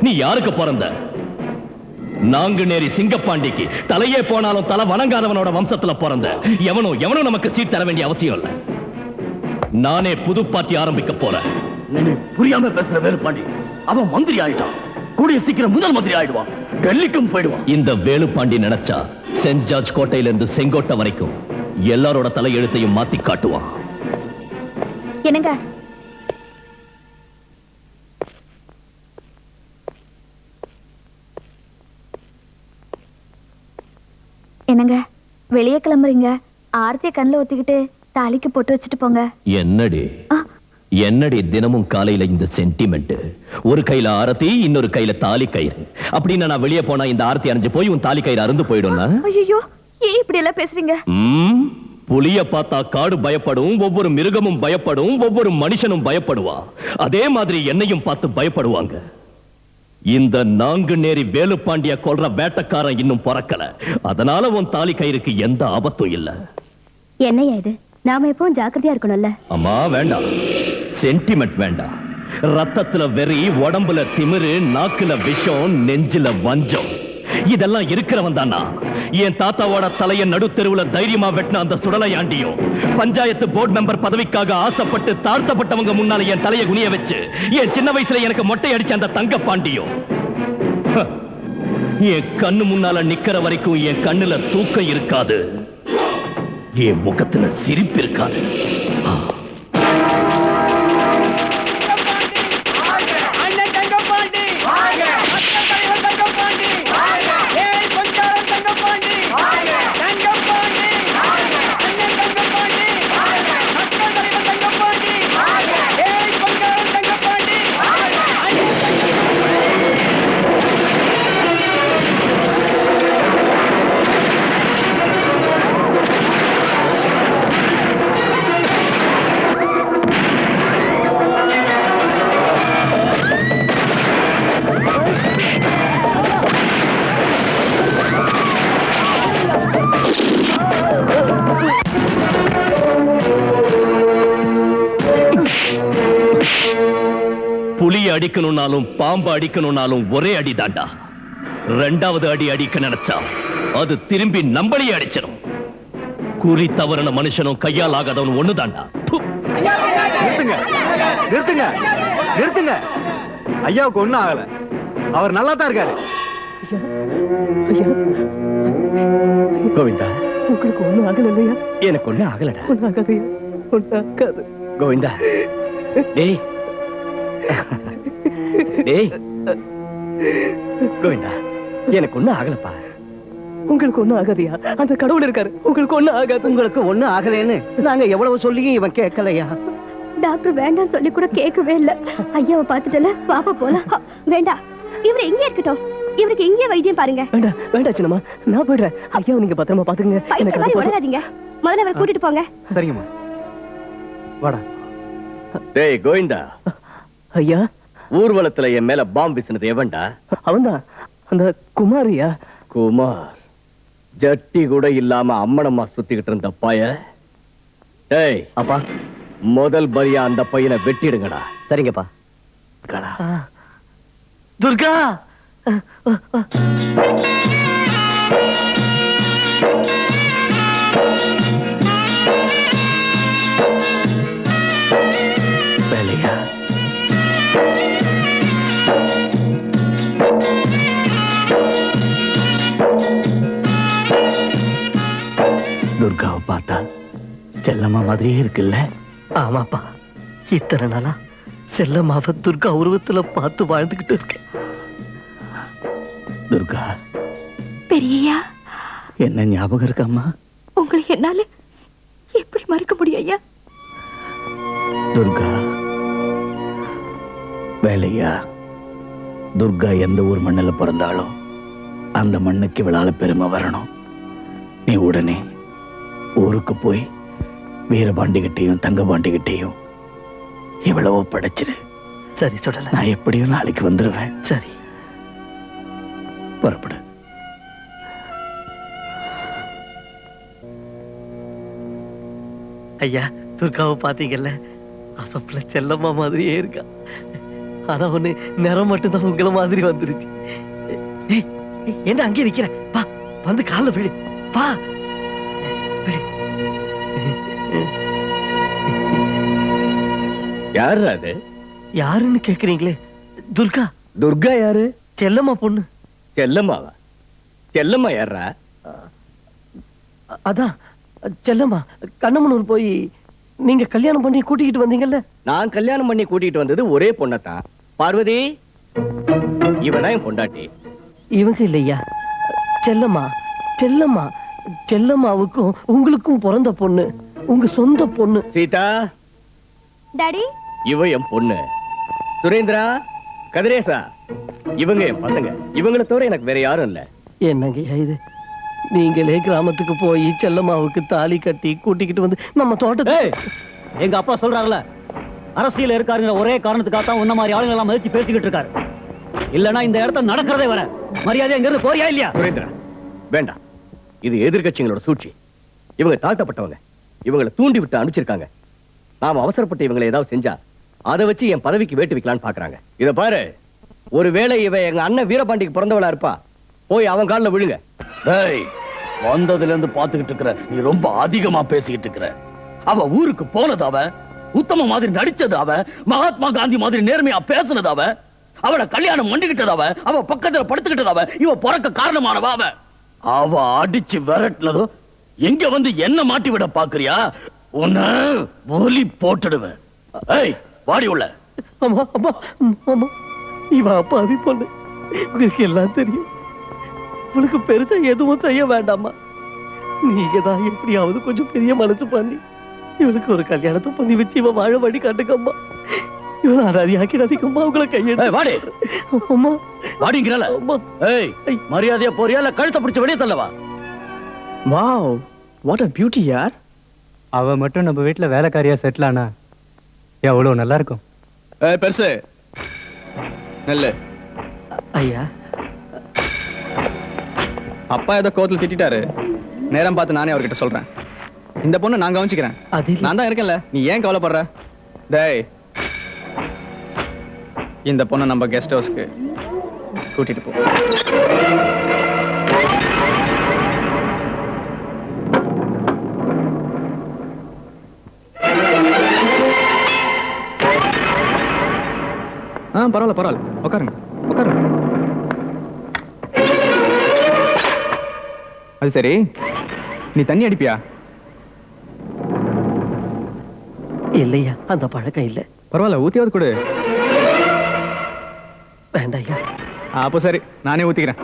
நீ யாருக்கு பிறந்த? நாங்குநேரி சிங்கப்பாண்டிக்கு தலையே போனாலும் தலை வணங்காதவனோட வம்சத்துல பிறந்த. எவனோ நமக்கு சீட் தர வேண்டிய அவசியம் இல்ல. நானே புது பார்ட்டி ஆரம்பிக்க போறேன். புரியாம பேசுற வேலுப்பாண்டி, அவன் மந்திரி ஆயிட்டான். கூடிய சீக்கிரம் முதல் மந்திரி ஆயிடுவான். டெல்லிக்கும் போயிடுவான். இந்த வேலுப்பாண்டி நினைச்சா சென்ட் ஜார்ஜ் கோட்டையில இருந்து செங்கோட்டை வரைக்கும் எல்லாரோட தலையெழுத்தையும் மாத்தி காட்டுவான். என்னங்க? என்னங்க வெளியே கிளம்புறீங்க? ஆர்த்திய கண்ணில் ஒத்திக்கிட்டு தாலிக்கு போட்டு வச்சுட்டு போங்க. என்னடி தினமும் காலையில இந்த சென்டிமெண்ட்? ஒரு கையில ஆரத்தி, இன்னொரு கையில தாலி கயிறு. அப்படின்னு நான் வெளியே போனா இந்த ஆரத்தி அரைஞ்சு போய் உன் தாலி கயிறு அருந்து போயிடும். ஐயோ, ஏன் இப்படி எல்லாம் பேசுறீங்க? புலிய பார்த்தா காடு பயப்படும், ஒவ்வொரு மிருகமும் பயப்படும், ஒவ்வொரு மனுஷனும் பயப்படுவா. அதே மாதிரி என்னையும் பார்த்து பயப்படுவாங்க. இந்த நாங்குநேரி வேலுப்பாண்டிய கொல்ற வேட்டக்காரன் இன்னும் பிறக்கல. அதனால உன் தாலி கயிறுக்கு எந்த ஆபத்தும் இல்ல. என்னையா இது? நாம எப்பவும் ஜாக்கிரதையா இருக்கணும்ல. அம்மா வேண்டாம், சென்டிமெண்ட் வேண்டாம். ரத்தத்துல வெறி, உடம்புல திமிரு, நாக்குல விஷம், நெஞ்சில வஞ்சம், இதெல்லாம் இருக்கிறவன் தானா? என் தாத்தாவோட தலைய நடுத்தெருவுல தைரியமா வெட்டின அந்த சுடலையாண்டியும், பஞ்சாயத்து போர்டு மெம்பர் பதவிக்காக ஆசைப்பட்டு தாழ்த்தப்பட்டவங்க முன்னால என் தலைய குனிய வச்சு என் சின்ன வயசுல எனக்கு மொட்டை அடிச்ச அந்த தங்கப்பாண்டியும், என் கண்ணு முன்னால நிக்கிற வரைக்கும் என் கண்ணுல தூக்கம் இருக்காது, என் முகத்துல சிரிப்பு இருக்காது. புலியை அடிக்கணும்னாலும் பாம்பு அடிக்கணும்னாலும் ஒரே அடி தாண்டா. ரெண்டாவது அடி அடிக்க நினைச்சா அது திரும்பி நம்மளையே அடிச்சிடும். குறி தவறின மனுஷனும் கையால் ஆகாதவன் ஒண்ணுதாண்டா. நிறுத்துங்க, நிறுத்துங்க. ஐயாவுக்கு ஒண்ணும் ஆகல, அவர் நல்லா தான் இருக்காரு. கோவிந்தா, உங்களுக்கு ஒண்ணும் ஆகல இல்லையா? எனக்கு ஒண்ணும் ஆகலடா. கோவிந்தா, டேய் டேய், கோவிந்தா எனக்கு ஒண்ணும் ஆகலப்பா. உங்களுக்கு ஒண்ணும் ஆகாதியா? அந்த கடவுள் இருக்காரு, உங்களுக்கு ஒண்ணும் ஆகாது. உங்களுக்கு ஒண்ணும் ஆகலைன்னு நாங்க எவ்வளவு சொல்லியும் இவன் கேட்கலையா? டாக்டர் வேண்டாம் சொல்லி கூட கேட்கவே இல்ல. ஐயாவை பாத்துட்டல, பாப்பா போலாம். வேண்டாம், இவரு எங்கே இருக்கட்டும். இவருக்கு எங்கே வைத்தியம் பாருங்க. வேண்டாம் வேண்டாம் சின்னம்மா, நான் போயிடுறேன். ஐயாவை நீங்க பத்திரமா பாத்துங்க. பைத்தியம் மாதிரி வளராதீங்க. முதல்ல அவரை கூட்டிட்டு போங்க. சரிங்கம்மா, வாடா. டேய் கோவிந்தா, ஐயா ஊர்வலத்துல என் மேல பாம்பு வீசினது எவன்டா? அவன்தான் அந்த குமாரியா. குமார் ஜட்டி கூட இல்லாம அம்மனம்மா சுத்திக்கிட்டு இருந்த பைய. டேய் அப்பா, முதல் பலியா அந்த பையனை வெட்டிடுங்கடா. சரிங்கப்பா. துர்கா, வேலையா? துர்காவை பார்த்தா செல்லம்மா மாதிரியே இருக்குல்ல? ஆமாப்பா, இத்தனை நாளா செல்லம்மாவை துர்கா உருவத்துல பார்த்து வாழ்ந்துகிட்டு இருக்கேன். துர்கா, பெரியய்யா, என்ன ஞாபகம் இருக்காம்மா? உங்களை என்னால எப்படி மறக்க முடியும் ஐயா? துர்கா, வேலையா? துர்கா எந்த ஊர் மண்ணில பிறந்தாலும் அந்த மண்ணுக்கு இவளால பெருமை வரணும். நீ உடனே ஊருக்கு போய் வீரபாண்டி கிட்டையும் தங்கபாண்டி கிட்டையும் இவ்வளவோ படைச்சிரு. சரி சொல்லல. நான் எப்படியும் நாளைக்கு வந்துருவேன். சரி, புறப்படு. ஐயா, துர்காவை பாத்தீங்கல்ல, அசப்புல செல்லம்மா மாதிரியே இருக்கா. ஆனா ஒண்ணு, நிறம் மட்டும்தான் உங்களை மாதிரி வந்துருச்சு. என்ன அங்கே நிக்கிற? பா, வந்து காலில் விடு. பா, யாரு அது? யாருன்னு கேக்குறீங்களே? துர்கா. துர்கா யாரு? செல்லம்மா பொண்ணு. செல்லம்மாவா? செல்லம்மா யாரா? அதான் செல்லம்மா. கண்ணமனூர் போய் நீங்க கல்யாணம் பண்ணி கூட்டிக்கிட்டு வந்தீங்கல்ல. நான் கல்யாணம் பண்ணி கூட்டிட்டு வந்தது ஒரே பொண்ணத்தான். பார்வதி, இவதான் என் பொண்டாட்டி. இவங்க இல்லையா, செல்லம்மா. செல்லம்மா, செல்லம்மாவுக்கும் உங்களுக்கும் பிறந்த பொண்ணு, உங்க சொந்த பொண்ணு. சீதா, டாடி, இவ என் பொண்ணு. சுரேந்திரா, கதிரேசா, இவங்க என் பசங்க. இவங்களை தவிர எனக்கு வேற யாரும் இல்ல. என்னங்க இது? நீங்களே கிராமத்துக்கு போய் செல்லம்மாவுக்கு தாலி கட்டி கூட்டிக்கிட்டு வந்து நம்ம தோட்டத்தை. எங்க அப்பா சொல்றாங்கல்ல, அரசியல் இருக்காருங்கிற ஒரே காரணத்துக்காக தான் உன்ன மாதிரி ஆளுங்க எல்லாம் மதிச்சு பேசிக்கிட்டு இருக்காரு. இல்லனா இந்த இடத்துல நடக்கிறதே வர. மரியாதை எங்க இருந்து போறியா இல்லையா? சுரேந்திரா, வேண்டாம். இது எதிர்க்கட்சிகளோட சூழ்ச்சி. இவங்க தாழ்த்தப்பட்டவங்க. இவங்களை தூண்டி விட்டு அனுப்பிச்சிருக்காங்க. நாம அவசரப்பட்டு இவங்களை ஏதாவது செஞ்சா அதை வச்சு என் பதவிக்கு வேட்டு வைக்கலான்னு பாக்குறாங்க. இத பாரு, ஒருவேளை இவ எங்க அண்ணன் வீரபாண்டிக்கு பிறந்தவளா இருப்பா. போய் அவன் காலில் விழுங்க. வந்ததுல இருந்து பாத்துக்கிட்டு இருக்கிற நீ ரொம்ப அதிகமா பேசிக்கிட்டு இருக்கிற. அவ ஊருக்கு போனது அவ, உத்தம மாதிரி நடிச்சது அவ, மகாத்மா காந்தி மாதிரி நேர்மையா பேசுனது அவ, அவளை கல்யாணம் பண்ணிக்கிட்டது அவ, அவ பக்கத்துல படுத்துக்கிட்டது அவ, இவ பிறக்க காரணமானவ அவ. அவ அடிச்சு விரட்டினதோ எங்க வந்து என்ன மாட்டி விட பாக்குறியா? உன்ன ஒலி போட்டுடுவேன். ஏய், வாடி உள்ள. அம்மா, அம்மா, அம்மா, இவ அப்பாவி பொண்ணு. உங்களுக்கு எல்லாம் தெரியும். உங்களுக்கு பெருசா எதுவும் செய்ய வேண்டாமா. நீங்க தான் எப்படியாவது கொஞ்சம் பெரிய மனசு பண்ணி இவளுக்கு ஒரு கல்யாணத்தை பண்ணி வச்சு இவ வாழ வழி காட்டுக்கம்மா. இவள அராதியாக்கிடாதீங்கம்மா. உங்களை கையெடு. வாடி. அம்மா, வாடிங்கறல. ஏய், மரியாதையா போறியா இல்ல கழுத்தை பிடிச்சு வெளியே தள்ளவா? வாவ், வாட் a பியூட்டி யார். அவ மட்டும் நம்ம வீட்டுல வேலைக்காரியா செட்டில் ஆனா எவ்வளவு நல்லா இருக்கும். பெருசு நல்ல ஐயா, அப்பா ஏதோ கோவத்துல திட்டாரு. நேரம் பார்த்து நானே அவர்கிட்ட சொல்றேன். இந்த பொண்ணு நான் கவனிச்சுக்கிறேன். நான் தான் இருக்கேன்ல, நீ ஏன் கவலைப்படுற? டேய், இந்த பொண்ணை நம்ம கெஸ்ட் ஹவுஸ்க்கு கூட்டிட்டு போ. பரவாயில்ல பரவாயில்ல, உட்காருங்க உட்காருங்க. அது சரி, நீ தண்ணி அடிப்பியா? இல்லையா, அந்த பழக்கம் இல்ல. பரவாயில்ல, ஊத்தியாவது கொடு. வேண்டாம் ஐயா. அப்போ சரி, நானே ஊத்திக்கிறேன்.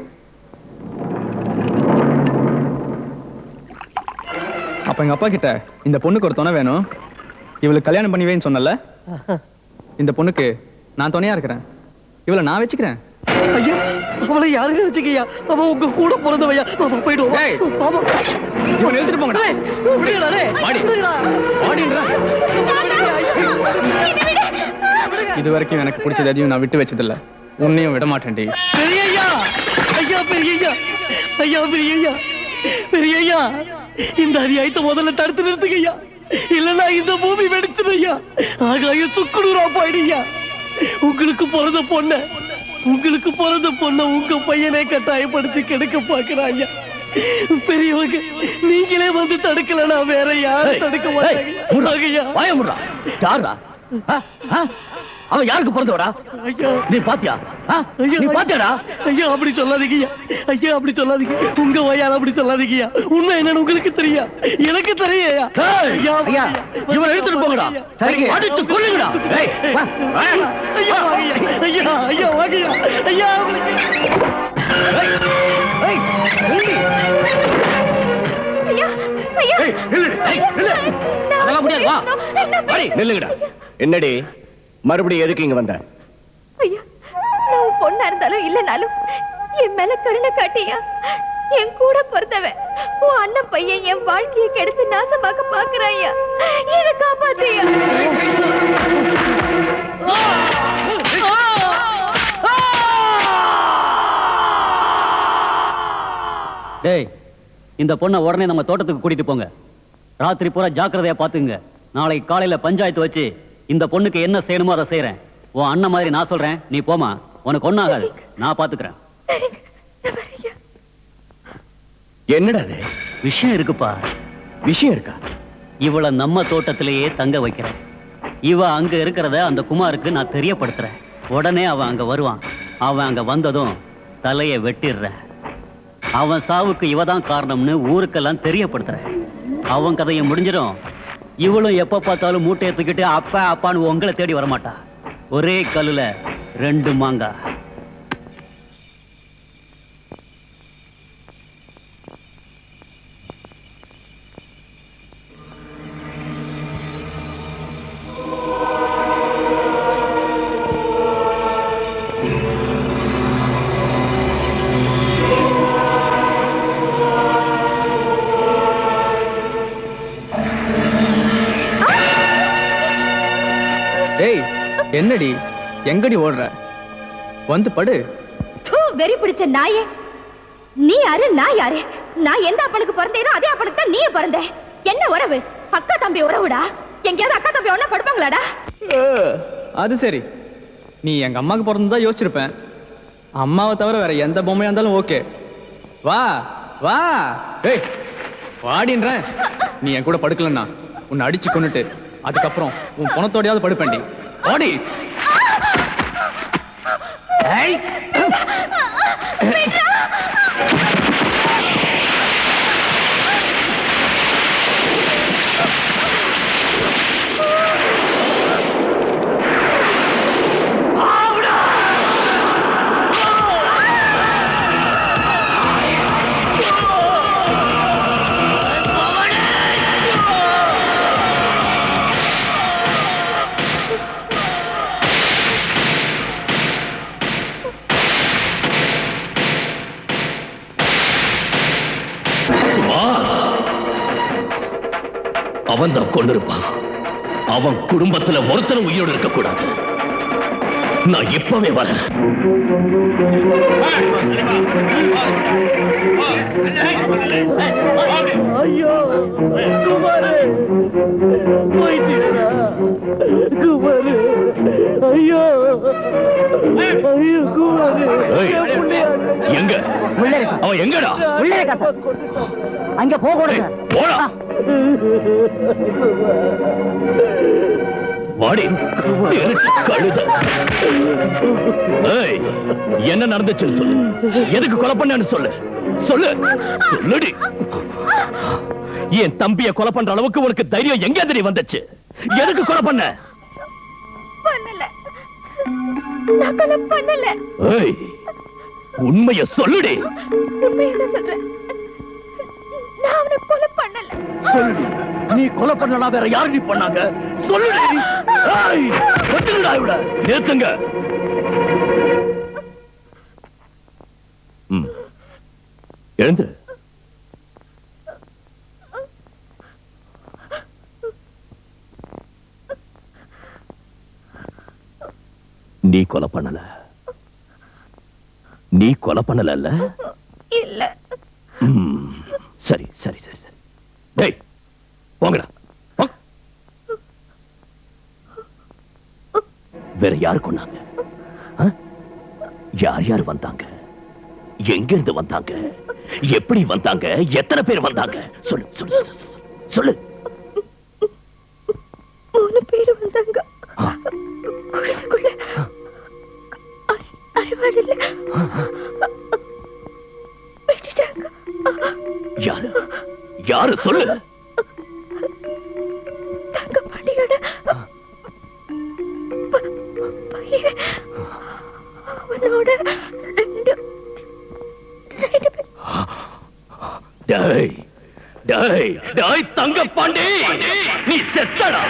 அப்ப எங்க அப்பா கிட்ட இந்த பொண்ணுக்கு ஒரு துணை வேணும், இவளுக்கு கல்யாணம் பண்ணிவேன்னு சொன்னல, இந்த பொண்ணுக்கு நான் துணையா இருக்கிறேன், இவளை நான் வச்சுக்கிறேன். ஐயா, அவளை யாருங்க வச்சுக்கய்யா? அவன் உங்க கூட பிறந்தவையா? அவன் போயிடுவோம். இவன் எழுதிட்டு போங்கடா. இது வரைக்கும் எனக்கு பிடிச்சது எதையும் நான் விட்டு வச்சதில்ல, உன்னையும் விட மாட்டேன்டி. பெரியய்யா, ஐயா பெரியய்யா, ஐயா பெரியய்யா, பெரியய்யா, இந்த அநியாயத்தை முதல்ல தடுத்து நிறுத்துங்கய்யா, இல்லன்னா இந்த பூமி வெடிச்சிருய்யா, ஆகாயம் சுக்குநூறா போயிடுய்யா. உங்களுக்கு பிறந்த பொண்ண உங்க பையனை கட்டாயப்படுத்தி கெடுக்க பாக்குறாங்க. பெரியவங்க நீங்களே வந்து தடுக்கலனா வேற யாரும் தடுக்க மாட்டாங்க. அவன் யாருக்கு பிறந்தவடா? நீ பாத்தியா? நீ பாத்தியாடா? ஐயா அப்படி சொல்லாதீங்கய்யா, ஐயா அப்படி சொல்லாதீங்க, உங்க வயால அப்படி சொல்லாதீங்கய்யா. உண்மை என்னன்னு உங்களுக்கு தெரியா? எனக்கு தெரியா? ஐயா இவனை எடுத்துட்டு போங்கடா, அடிச்சு கொல்லுங்கடா. ஐயா ஐயா ஐயா வாங்கய்யா, ஐயா அதெல்லாம் முடியாது. வா நில்லுங்கடா. என்னடி மறுபடியும் எதுக்கு இங்க வந்த? ஐயா, நான் பொண்ணா இருந்தாலும் இல்லனாலும் என் மேல கருணை காட்டியா. என் கூட பிறந்தவன் உன் அண்ணன் பையன் என் வாழ்க்கையை கெடுத்து நாசமாக்க பாக்குறாயா. என்னை காப்பாத்தியா. டேய், இந்த பொண்ணை உடனே நம்ம தோட்டத்துக்கு கூட்டிட்டு போங்க. ராத்திரி பூரா ஜாக்கிரதையா பாத்துங்க. நாளைக்கு காலையில பஞ்சாயத்து வச்சு இந்த பொண்ணுக்கு என்ன செய்யணுமோ அதை செய்யறேன். உன் அண்ணன் மாதிரி நான் சொல்றேன், நீ போமா, உனக்கு ஒண்ணாகாது, நான் பாத்துக்கிறேன். என்னடா விஷயம் இருக்குப்பா. விஷயம் இருக்கா? இவளை நம்ம தோட்டத்திலேயே தங்க வைக்கிறேன். இவ அங்க இருக்கிறத அந்த குமாருக்கு நான் தெரியப்படுத்துறேன். உடனே அவன் அங்க வருவான். அவன் அங்க வந்ததும் தலையை வெட்டிடுறேன். அவன் சாவுக்கு இவதான் காரணம்னு ஊருக்கெல்லாம் தெரியப்படுத்துறேன். அவன் கதையை முடிஞ்சிடும். இவளும் எப்ப பார்த்தாலும் மூட்டையை தூக்கிட்டு அப்பா அப்பான்னு உங்களை தேடி வரமாட்டா. ஒரே கல்லுல 2 மாங்காய். என்னடி எங்கடி ஓடுற? வந்து படு. வெறி பிடிச்ச நாயே, நீ யாரு நான் யாரு? நான் எந்த அப்பனுக்கு பிறந்தேனோ அதே அப்பனுக்கு தான் நீ பிறந்த. என்ன உறவு? அக்கா தம்பி உறவுடா. எங்கேயாவது அக்கா தம்பி ஒண்ணா படுப்பாங்களாடா? அது சரி, நீ எங்க அம்மாக்கு பிறந்ததா யோசிச்சிருப்பேன். அம்மாவை தவிர வேற எந்த பொம்மையா இருந்தாலும் ஓகே. வா வா. ஏய் வாடின்ற. நீ என் கூட படுக்கலன்னா உன்னை அடிச்சு கொன்னுட்டு அதுக்கப்புறம் உன் பணத்தோடையாவது படுப்பேன்டி. ஓடி. அவன் தான் கொண்டிருப்பான். அவன் குடும்பத்துல ஒருத்தரும் உயிரோடு இருக்க கூடாது. நான் இப்பவே வரேன். ஐயோ குமாரு போயிட்டீங்களா? குமாரு ஐயோ ஐயோ குமாரு எங்க அவன் எங்கடா? அங்க போக கூடாது. போடா வாடி கழுத. என்ன நடந்துச்சுன்னு சொல்லு. எதுக்கு கொலை பண்ணு சொல்லு. சொல்லு சொல்லுடி. என் தம்பிய கொலை பண்ற அளவுக்கு உனக்கு தைரியம் எங்க தெரிய வந்துச்சு? எதுக்கு கொலை பண்ண? பண்ணல, நான் கொலை பண்ணல. உண்மைய சொல்லுடி. உண்மையதான் சொல்றேன். நான் அவனை கொலை பண்ணல. சொல்லுடி. நீ கொலை பண்ணனா வேற யாரு நீ பண்ணாங்க? சொல்லுடி. ஏய், கொன்னுடா இவள. நிறுத்துங்க. எழுந்து. நீ கொலை பண்ணல. நீ கொலை பண்ணல. இல்ல. சரி சரி சரி சரி. டேய் போங்கடா. வேற யாரு கொன்னாங்க? யார் யார் வந்தாங்க? எங்கிருந்து வந்தாங்க? எப்படி வந்தாங்க? எத்தனை பேர் வந்தாங்க? சொல்லு சொல்லு சொல்லு. 3 பேர் வந்தாங்க. குடிசைக்குள்ள அறுவாடில வெட்டிட்டாங்க. யாரு? யாரு சொல்லு. தங்கப்பாண்டியோட பையன். அவனோட 2 பேர். டேய் டேய் டேய் தங்கப்பாண்டி, நீ செத்தடா.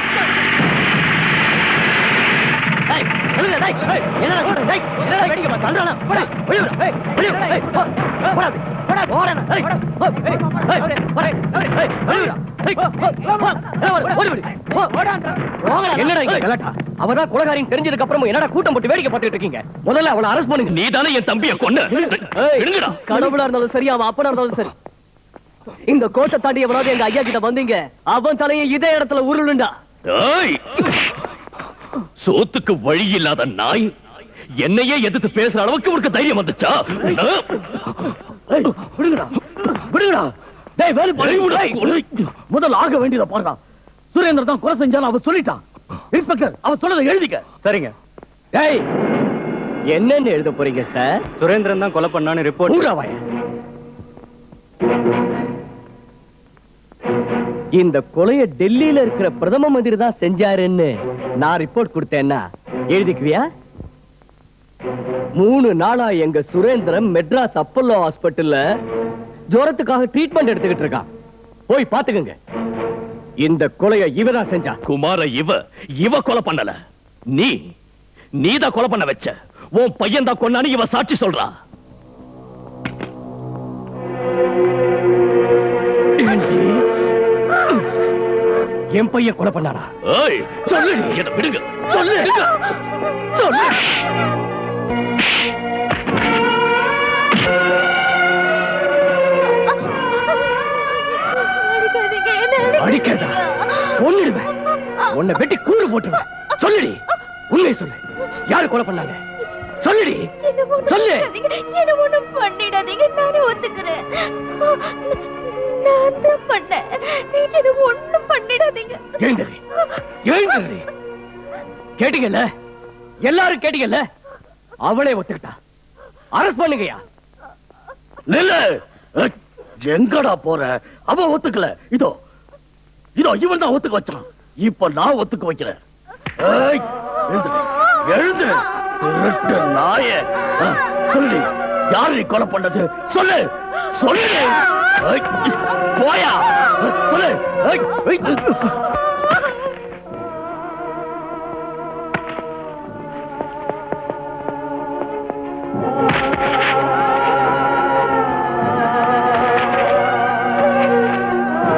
டேய் சொல்லுங்க. டேய் டேய் என்னடா சொல்ற? டேய் என்னடா வெடிக்க மாட்டானடா? போடா வெளிய வா. ஏய் வெளிய வா. ஏய் போடா போடா போடா. ஏய் ஏய் என்னடா இங்க கலாட்டா? அவதான் கொலைகாரின்னு தெரிஞ்சதுக்கு அப்புறம் என்னடா கூட்டம் போட்டு வேடிக்கை பார்த்துட்டு இருக்கீங்க? முதல்ல அவளை அரெஸ்ட் பண்ணுங்க. நீ தானே என் தம்பியை கொன்ன. எடுங்கடா. கடவுளா இருந்தாலும் சரி, அவன் அப்பனா இருந்தாலும் சரி, இந்த கோட்டை தாண்டி எவனாவது எங்க ஐயா கிட்ட வந்தீங்க, அவன் தலையை இதே இடத்துல உருளுண்டா. ஏய், சோத்துக்கு வழி இல்லாத நாய் என்னையே எதிர்த்து பேசுற அளவுக்கு உனக்கு தைரியம் வந்துச்சா? விடுங்கடா விடுங்கடா. டேய் வேலை பண்ணி முதல்ல ஆக வேண்டியதை பாருடா. சுரேந்திர தான் கொலை செஞ்சாலும் அவ சொல்லிட்டான். இன்ஸ்பெக்டர் அவ சொன்னதை எழுதிக்க. சரிங்க. டேய் என்னன்னு எழுத போறீங்க சார்? சுரேந்திரன் தான் கொலை பண்ணான்னு ரிப்போர்ட். இந்த கொலையை டெல்லியில இருக்கிற பிரதம மந்திரி தான் செஞ்சாருன்னு நான் ரிப்போர்ட் கொடுத்தேன்னா எழுதிக்குவியா? 3 நாளா எங்க சுரேந்திரன் மெட்ராஸ் அப்பல்லோ ஹாஸ்பிட்டல்ல ஜுரத்துக்காக ட்ரீட்மெண்ட் எடுத்துக்கிட்டு இருக்கான். போய் பாத்துக்கங்க. இந்த கொலையை இவதான் செஞ்சா. குமார இவ கொலை பண்ணல. நீதான் கொலை பண்ண வச்ச. உன் பையன் தான் கொன்னான்னு இவ சாட்சி சொல்றா. என் பையன் கொலை பண்ணாரா? ஏய் சொல்லு. என்ன விடுங்க. சொல்லு சொல்லு. அடிக்கிறதா? ஒண்ணுடுவேன். உன்னை வெட்டி கூறு போட்டுவேன். சொல்லுடி. உண்மையை சொல்லு. யாரு கொலை பண்ணாங்க? சொல்லுடி. சொல்லு. என்ன ஒண்ணும் பண்ணிடாதீங்க. நானே ஒத்துக்கிறேன். நான் தான் பண்ணேன். நீங்க என்ன ஒண்ணும் பண்ணிடாதீங்க. எழுந்துரு. எழுந்துரு. கேட்டீங்கல்ல? எல்லாரும் கேட்டீங்கல்ல? அவளே ஒத்துக்கிட்டா. அரெஸ்ட் பண்ணுங்கயா. நில்லு. எங்கடா போற? அவ ஒத்துக்கல. இதோ இவன் தான் ஒத்துக்க வச்சான். இப்ப நான் ஒத்துக்க வைக்கிறேன். எழுந்து திருட்டு நாயே. சொல்லு. யாரு நீ கொலை பண்ணது? சொல்லு சொல்லு. போயா சொல்லு.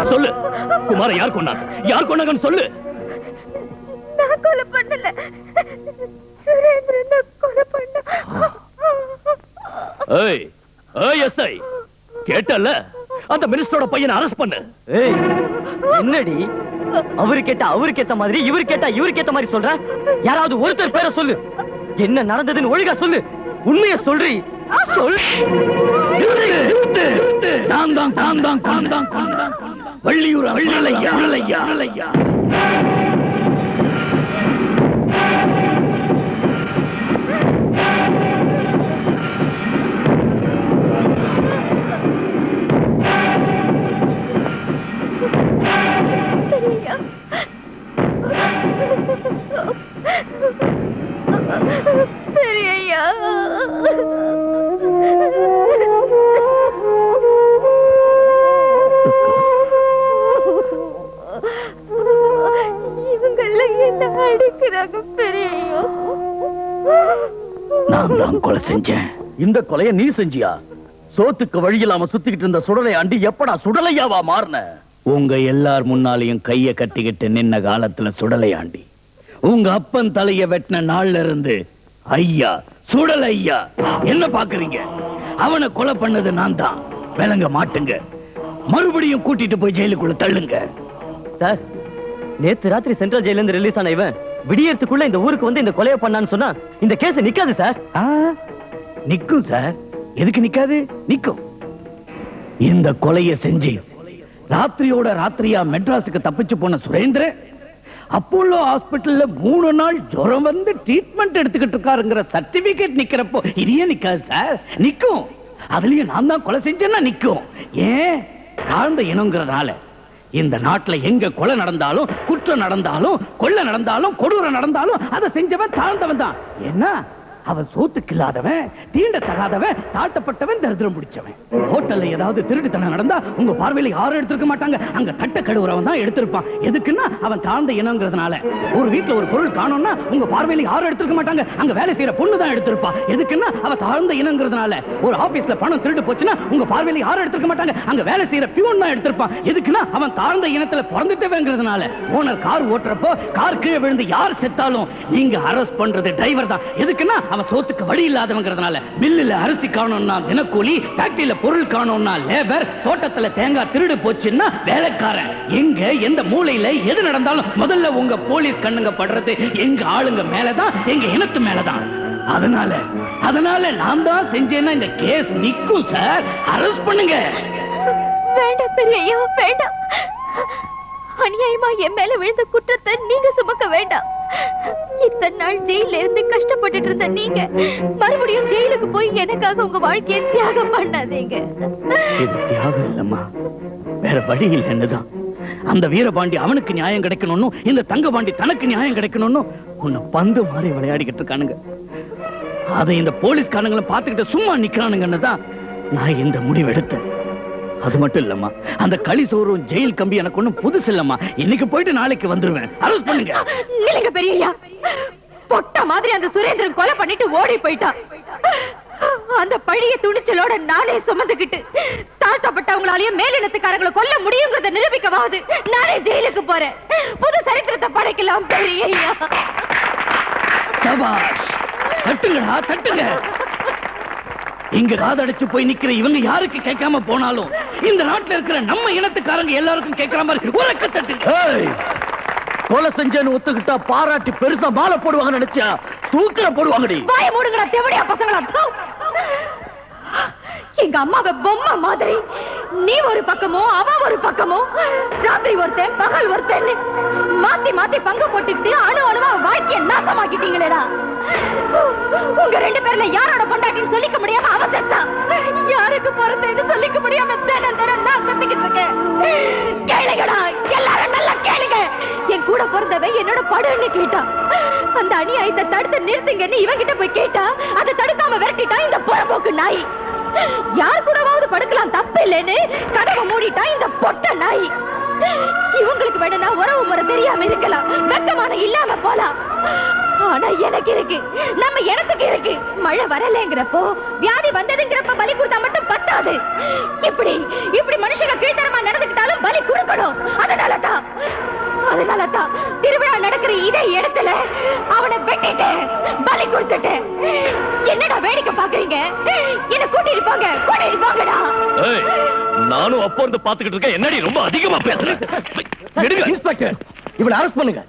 சொல்லு. குமார யார் கொண்டாங்க? யார் கொண்டாங்கன்னு சொல்லு. நான் கொலை பண்ணல. சுரேந்திரன் தான் கொலை பண்ண. ஏய் ஏய் எஸ்ஐ, கேட்டல? அந்த மினிஸ்டரோட பையனை அரெஸ்ட் பண்ணு. ஏய் என்னடி அவரு கேட்டா அவருக்கு ஏத்த மாதிரி, இவரு கேட்டா இவருக்கு ஏத்த மாதிரி சொல்ற? யாராவது ஒருத்தர் பேரை சொல்லு. என்ன நடந்ததுன்னு ஒழுங்கா சொல்லு. உண்மையை சொல்றி. சொல். வள்ளியூர் வள்ளிலையா. சரி ஐயா. எல்லாம் என்ன அடிக்கிறாங்க பெரியய்யா. நான் தான் கொலை செஞ்சேன். இந்த கொலையை நீ செஞ்சியா? சோத்துக்கு வழி இல்லாம சுத்திக்கிட்டு இருந்த சுடலை ஆண்டி எப்படா சுடலையாவா மாறின? உங்க எல்லார் முன்னாலையும் கைய கட்டிக்கிட்டு நின்ன காலத்துல சுடலை ஆண்டி. உங்க அப்பன் தலைய வெட்டின நாள்ல இருந்து ஐயா சுடலை ஐயா என்ன பாக்குறீங்க? அவனை கொலை பண்ணது நான் தான். விளங்க மாட்டுங்க. மறுபடியும் கூட்டிட்டு போய் ஜெயிலுக்குள்ள தள்ளுங்க. சார், நேத்து ராத்திரி சென்ட்ரல் ஜெயில இருந்து ரிலீஸ் ஆன இவன் விடியறதுக்குள்ள இந்த ஊருக்கு வந்து இந்த கொலையை பண்ணான்னு சொன்னா இந்த கேஸ் நிக்காது சார். நிக்கும் சார். எதுக்கு நிக்காது? நிக்கும். இந்த கொலையை செஞ்சு ராத்திரியோட ராத்திரியா மெட்ராஸுக்கு தப்பிச்சு போன சுரேந்திரன் அப்போலோ ஹாஸ்பிட்டல்ல 3 நாள் ஜுரம் வந்து ட்ரீட்மெண்ட் எடுத்துக்கிட்டு இருக்காருங்கிற சர்டிபிகேட் நிக்கிறப்போ இது ஏன் நிக்காது சார்? நிக்கும். அதுலயும் நான் தான் கொலை செஞ்சேன்னா நிக்கும். ஏன்? தாழ்ந்த இனங்கிறதுனால. இந்த நாட்டுல எங்க கொலை நடந்தாலும், குற்றம் நடந்தாலும், கொள்ளை நடந்தாலும், கொடூரம் நடந்தாலும் அதை செஞ்சவன் தாழ்ந்தவன் தான். என்ன? அவன் சோத்துக்கு இல்லாதவன், தீண்ட தகாதவன், தாழ்த்தப்பட்டவன், தரித்திரம் பிடிச்சவன். ஹோட்டல்ல ஏதாவது திருட்டுத்தனம் நடந்தா உங்க பார்வையில யாரும் எடுத்திருக்க மாட்டாங்க. அங்க தட்ட கழுவுறவன் தான் எடுத்திருப்பான். எதுக்குன்னா அவன் தாழ்ந்த இனங்கிறதுனால. ஒரு வீட்டுல ஒரு பொருள் காணோம்னா உங்க பார்வையில யாரும் எடுத்திருக்க மாட்டாங்க. அங்க வேலை செய்யற பொண்ணு தான் எடுத்திருப்பா. எதுக்குன்னா அவ தாழ்ந்த இனங்கிறதுனால. ஒரு ஆபீஸ்ல பணம் திருட்டு போச்சுன்னா உங்க பார்வையில யாரும் எடுத்திருக்க மாட்டாங்க. அங்க வேலை செய்யற பியூன் தான் எடுத்திருப்பான். எதுக்குன்னா அவன் தாழ்ந்த இனத்துல பிறந்துட்டவங்கிறதுனால. ஓனர் கார் ஓட்டுறப்போ கார் கீழே விழுந்து யார் செத்தாலும் நீங்க அரெஸ்ட் பண்றது டிரைவர் தான். எதுக்குன்னா அவன் சோத்துக்கு வழி இல்லாதவங்கிறதுனால. மில்லுல அரிசி காணோம்னா தினக்கூலி, ஃபேக்டரியில பொருள் காணோம்னா லேபர், தோட்டத்துல தேங்காய் திருடு போச்சுன்னா வேலைக்காரன். எங்க எந்த மூலையில எது நடந்தாலும் முதல்ல உங்க போலீஸ் கண்ணுங்க படுறது எங்க ஆளுங்க மேலதான், எங்க இனத்து மேலதான். அதனால நான் தான் செஞ்சேன்னா இந்த கேஸ் நிக்கும் சார். அரெஸ்ட் பண்ணுங்க. வேண்டாம் பெரியய்யா, வேண்டாம். அநியாயமா என் மேல விழுந்த குற்றத்தை நீங்க சுமக்க வேண்டாம். இத்தனை நாள் ஜெயில இருந்து கஷ்டப்பட்டுட்டு இருந்த நீங்க மறுபடியும் ஜெயிலுக்கு போய் எனக்காக உங்க வாழ்க்கையை தியாகம் பண்ணாதீங்க. இது தியாகம் இல்லம்மா, வேற வழி இல்லை. என்னதான் அந்த வீரபாண்டி அவனுக்கு நியாயம் கிடைக்கணும்னு, இந்த தங்கபாண்டி தனக்கு நியாயம் கிடைக்கணும்னு உன்னை பந்து மாதிரி விளையாடிக்கிட்டு இருக்கானுங்க. அதை இந்த போலீஸ்காரங்களும் பார்த்துக்கிட்டு சும்மா நிக்கிறானுங்கன்னு தான் நான் இந்த முடிவு எடுத்தேன். அது மட்டும் இல்லம்மா, அந்த களி சோறும் ஜெயில் கம்பி எனக்கு ஒண்ணும் புதுசு இல்லம்மா. இன்னைக்கு போயிட்டு நாளைக்கு வந்துருவேன். அரெஸ்ட் பண்ணுங்க. நில்லுங்க பெரியய்யா. பொட்ட மாதிரி அந்த சுரேந்திரன் கொலை பண்ணிட்டு ஓடி போயிட்டான். அந்த பழிய துணிச்சலோட நானே சுமந்துக்கிட்டு தாழ்த்தப்பட்டவங்களாலையும் மேலினத்துக்காரங்களை கொல்ல முடியுங்கிறத நிரூபிக்கவாது நானே ஜெயிலுக்கு போறேன். புது சரித்திரத்தை படைக்கலாம் பெரியய்யா. சபாஷ். தட்டுங்கடா, தட்டுங்க. இங்க காதடிச்சு போய் நிக்கிற இவங்க யாருக்கு கேட்காம போனாலும் இந்த நாட்டுல இருக்கிற நம்ம இனத்துக்காரங்க எல்லாருக்கும் கேட்கிற மாதிரி உரக்க தட்டுங்க. கொலை செஞ்சேன்னு ஒத்துக்கிட்டா பாராட்டி பெருசா மாலை போடுவாங்க நினைச்சா தூக்கில போடுவாங்கடி. வாய மூடுங்கடா தேவடியா பசங்களா. எங்க அம்மாவை பொம்மை மாதிரி நீ ஒரு பக்கமோ அவ ஒரு பக்கமோ, ராத்திரி ஒருத்தன் பகல் ஒருத்தன் மாத்தி மாத்தி பங்கு போட்டுக்கிட்டு அணு அணுவா வாழ்க்கைய நாசமாக்கிட்டீங்களேடா. உங்க 2 பேர்ல யாரோட பொண்டாட்டின்னு சொல்லிக்க முடியாம அவ செத்தா, யாருக்கு பிறந்தேன்னு சொல்லிக்க முடியாம தினம் தினம் நான் செத்துக்கிட்டு இருக்கேன். கேளுங்கடா, எல்லாரும் நல்லா கேளுங்க. என் கூட பிறந்தவன் என்னோட படுன்னு கேட்டா. அந்த அநியாயத்தை தடுத்து நிறுத்துங்கன்னு இவன் கிட்ட போய் கேட்டா அதை தடுக்காம விரட்டிட்டா இந்த புறம்போக்கு நாய். யார் கூடவாவது படுக்கலாம் தப்பு இல்லைன்னு கதவை மூடிட்டா இந்த பொட்ட நாய். இவங்களுக்கு வேணும்னா உறவு முறை தெரியாம இருக்கலாம், வெக்கமான இல்லாம போலாம். ஆனா எனக்கு இருக்கு, நம்ம இடத்துக்கு இருக்கு. மழை வரலங்கிறப்போ, வியாதி வந்ததுங்கிறப்ப பலி கொடுத்தா மட்டும் பத்தாது. இப்படி மனுஷங்க கீழ்த்தரமா நடந்துக்கிட்டாலும் பலி கொடுக்கணும். அதனாலதான் திருவிழா நடக்கிற இதே இடத்துல அவனை வெட்டிட்டு பலி கொடுத்துட்டு. என்னடா வேடிக்கை பாக்குறீங்க? என்ன கூட்டிட்டு போங்கடா. நானும் அப்போ இருந்து பாத்துக்கிட்டு இருக்கேன். என்னடி ரொம்ப அதிகமா பேசுறேன். இன்ஸ்பெக்டர், இவனை அரெஸ்ட் பண்ணுங்க.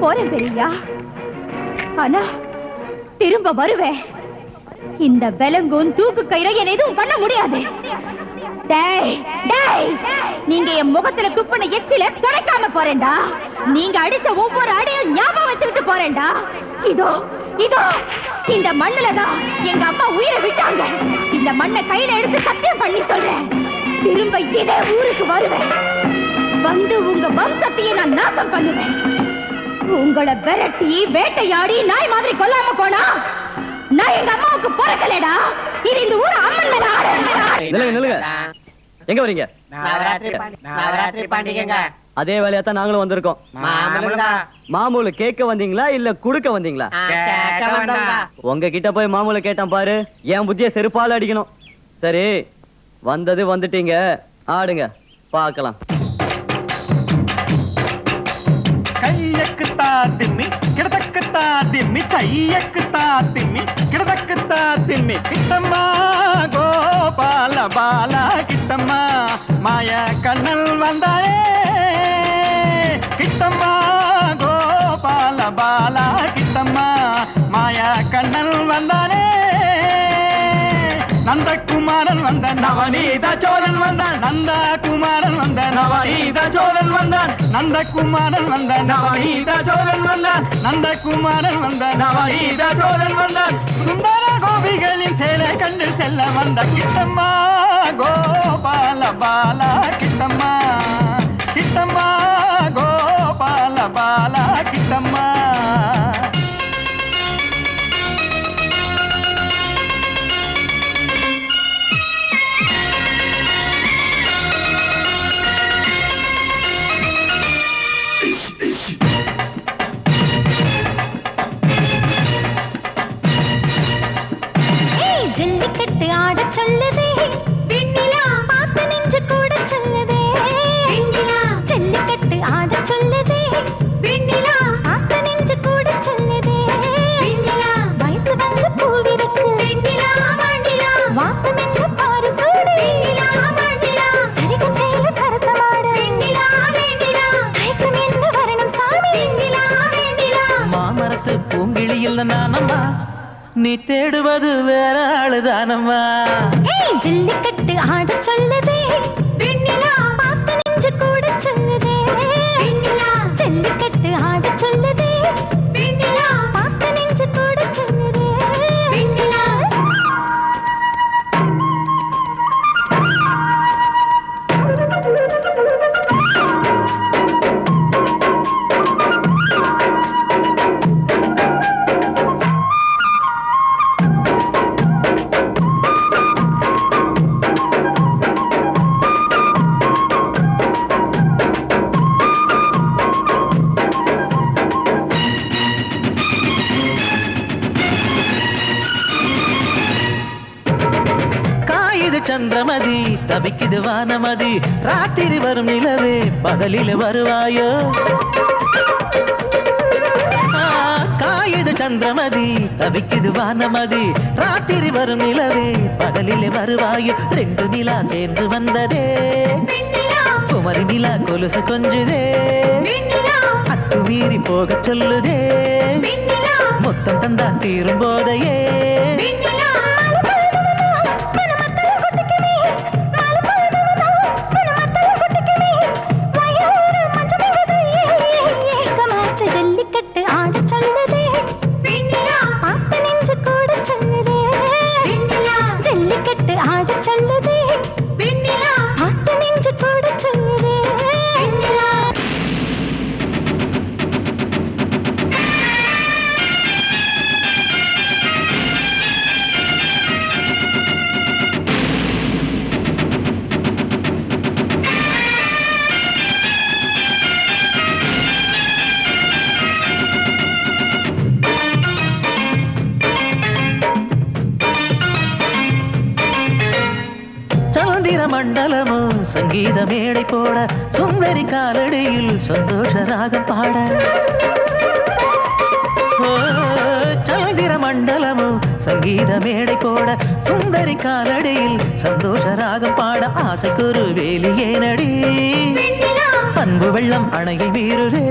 போறேன் பெரியா, ஆனா திரும்ப வருவேன். இந்த விலங்கும் தூக்கு கயிறை என்ன எதுவும் பண்ண முடியாது. நீங்க என் முகத்துல துப்புன எச்சில துடைக்காம போறேன்டா. நீங்க அடிச்ச ஒவ்வொரு அடையும் ஞாபகம் வச்சுக்கிட்டு போறேன்டா. இதோ இந்த மண்ணுலதான் எங்க அம்மா உயிரை விட்டாங்க. இந்த மண்ணை கையில எடுத்து சத்தியம் பண்ணி சொல்றேன், திரும்ப இதே ஊருக்கு வருவேன். வந்து உங்க வம்சத்தையே நான் நாசம் பண்ணுவேன். உங்களை விரட்டி வேட்டையாடி நாய் மாதிரி கொல்லாம போனா நான் எங்க அம்மாவுக்கு பிறக்கலடா. இது இந்த ஊர் அம்மன் மேல. எங்க வரீங்க? நவராத்திரி பண்டிகைங்க. அதே வேலையா தான் நாங்களும் வந்திருக்கோம். மாமூலு கேட்க வந்தீங்களா இல்ல குடுக்க வந்தீங்களா? உங்ககிட்ட போய் மாமூல கேட்டான் பாரு, என் புத்திய செருப்பால அடிக்கணும். சரி, வந்தது வந்துட்டீங்க, ஆடுங்க பார்க்கலாம். கையக்கு தாத்திம்மி கிடதக்கு தாத்திம்மி கையக்கு தாத்திம்மி கிடதக்கு தாத்திம்மி கிட்டம்மா கோபால பாலா கிட்டம்மா மாய கண்ணல் வந்தாயே கிட்டம்மா கோபால பாலா கிட்டம்மா மாய கண்ணல் வந்தானே நந்தகுமாரன் வந்த நவநீத சோழன் வந்தான் நந்தகுமாரன் வந்த நவநீத சோழன் வந்தான் நந்தகுமாரன் வந்த நவநீத சோழன் வந்தான் நந்தகுமாரன் வந்த நவநீத சோழன் வந்தான் சுந்தர கோபிகளின் சேலை கண்டு செல்ல வந்த கிட்டம்மா கோபால பாலா கிட்டம்மா கிட்டம்மா கோபால பாலா கிட்டம்மா. ஜல்லிக்கட்டு ஆட சொல்லுதே வெண்ணிலா பார்த்து நின்று கூட சொல்லுதே வெண்ணிலா ஜல்லிக்கட்டு ஆட சொல்லுதே வெண்ணிலா பார்த்து நின்று கூட சொல்லுதே வெண்ணிலா வயசு வந்து பூவிருக்கு வெண்ணிலா மண்ணிலா வாசம் என்று பாரு சூடு வெண்ணிலா மண்ணிலா சரிக செயல கரசமாடு வெண்ணிலா வெண்ணிலா தயக்கம் என்ன வரணும் சாமி வெண்ணிலா வெண்ணிலா. மாமரத்து பூங்கிழி இல்ல நானம்மா, நீ தேடுவது வேற ஆளுதானம்மா. ஜல்லிக்கட்டு ஆட சொல்லுதே வெண்ணிலா பார்த்து நின்று கூட சொல்லுதே வெண்ணிலா ஜல்லிக்கட்டு ஆட சொல்லுதே வெண்ணிலா பார்த்து நின்று கூட சொல்லுதே வெண்ணிலா. சந்திரமதி தவிக்குது வானமதி, ராத்திரி வரும் நிலவே பகலில் வருவாயோ. காயுது சந்திரமதி தவிக்குது வானமதி, ராத்திரி வரும் நிலவே பகலில் வருவாயோ. ரெண்டு நிலா சேர்ந்து வந்ததே குமரி நிலா கொலுசு கொஞ்சுதே அத்து மீறி போக சொல்லுதே மொத்தம் தந்தா தீரும் போதையே. ஜல்லிக்கட்டு ஆட சொல்லுதே வெண்ணிலா பார்த்து நின்று கூட சொல்லுதே வெண்ணிலா ஜல்லிக்கட்டு ஆட சொல்லுதே வெண்ணிலா பார்த்து நின்று கூட சொல்லுதே வெண்ணிலா. மண்டலமும் சங்கீத மேடை போட சுந்தரி காலடியில் சந்தோஷ ராகம் பாட. சந்திர மண்டலமும் சங்கீத மேடை போட சுந்தரி காலடியில் சந்தோஷ ராகம் பாட. ஆசைக்கு ஒரு வேலியே நடி அன்பு வெள்ளம் அணையை மீறுதே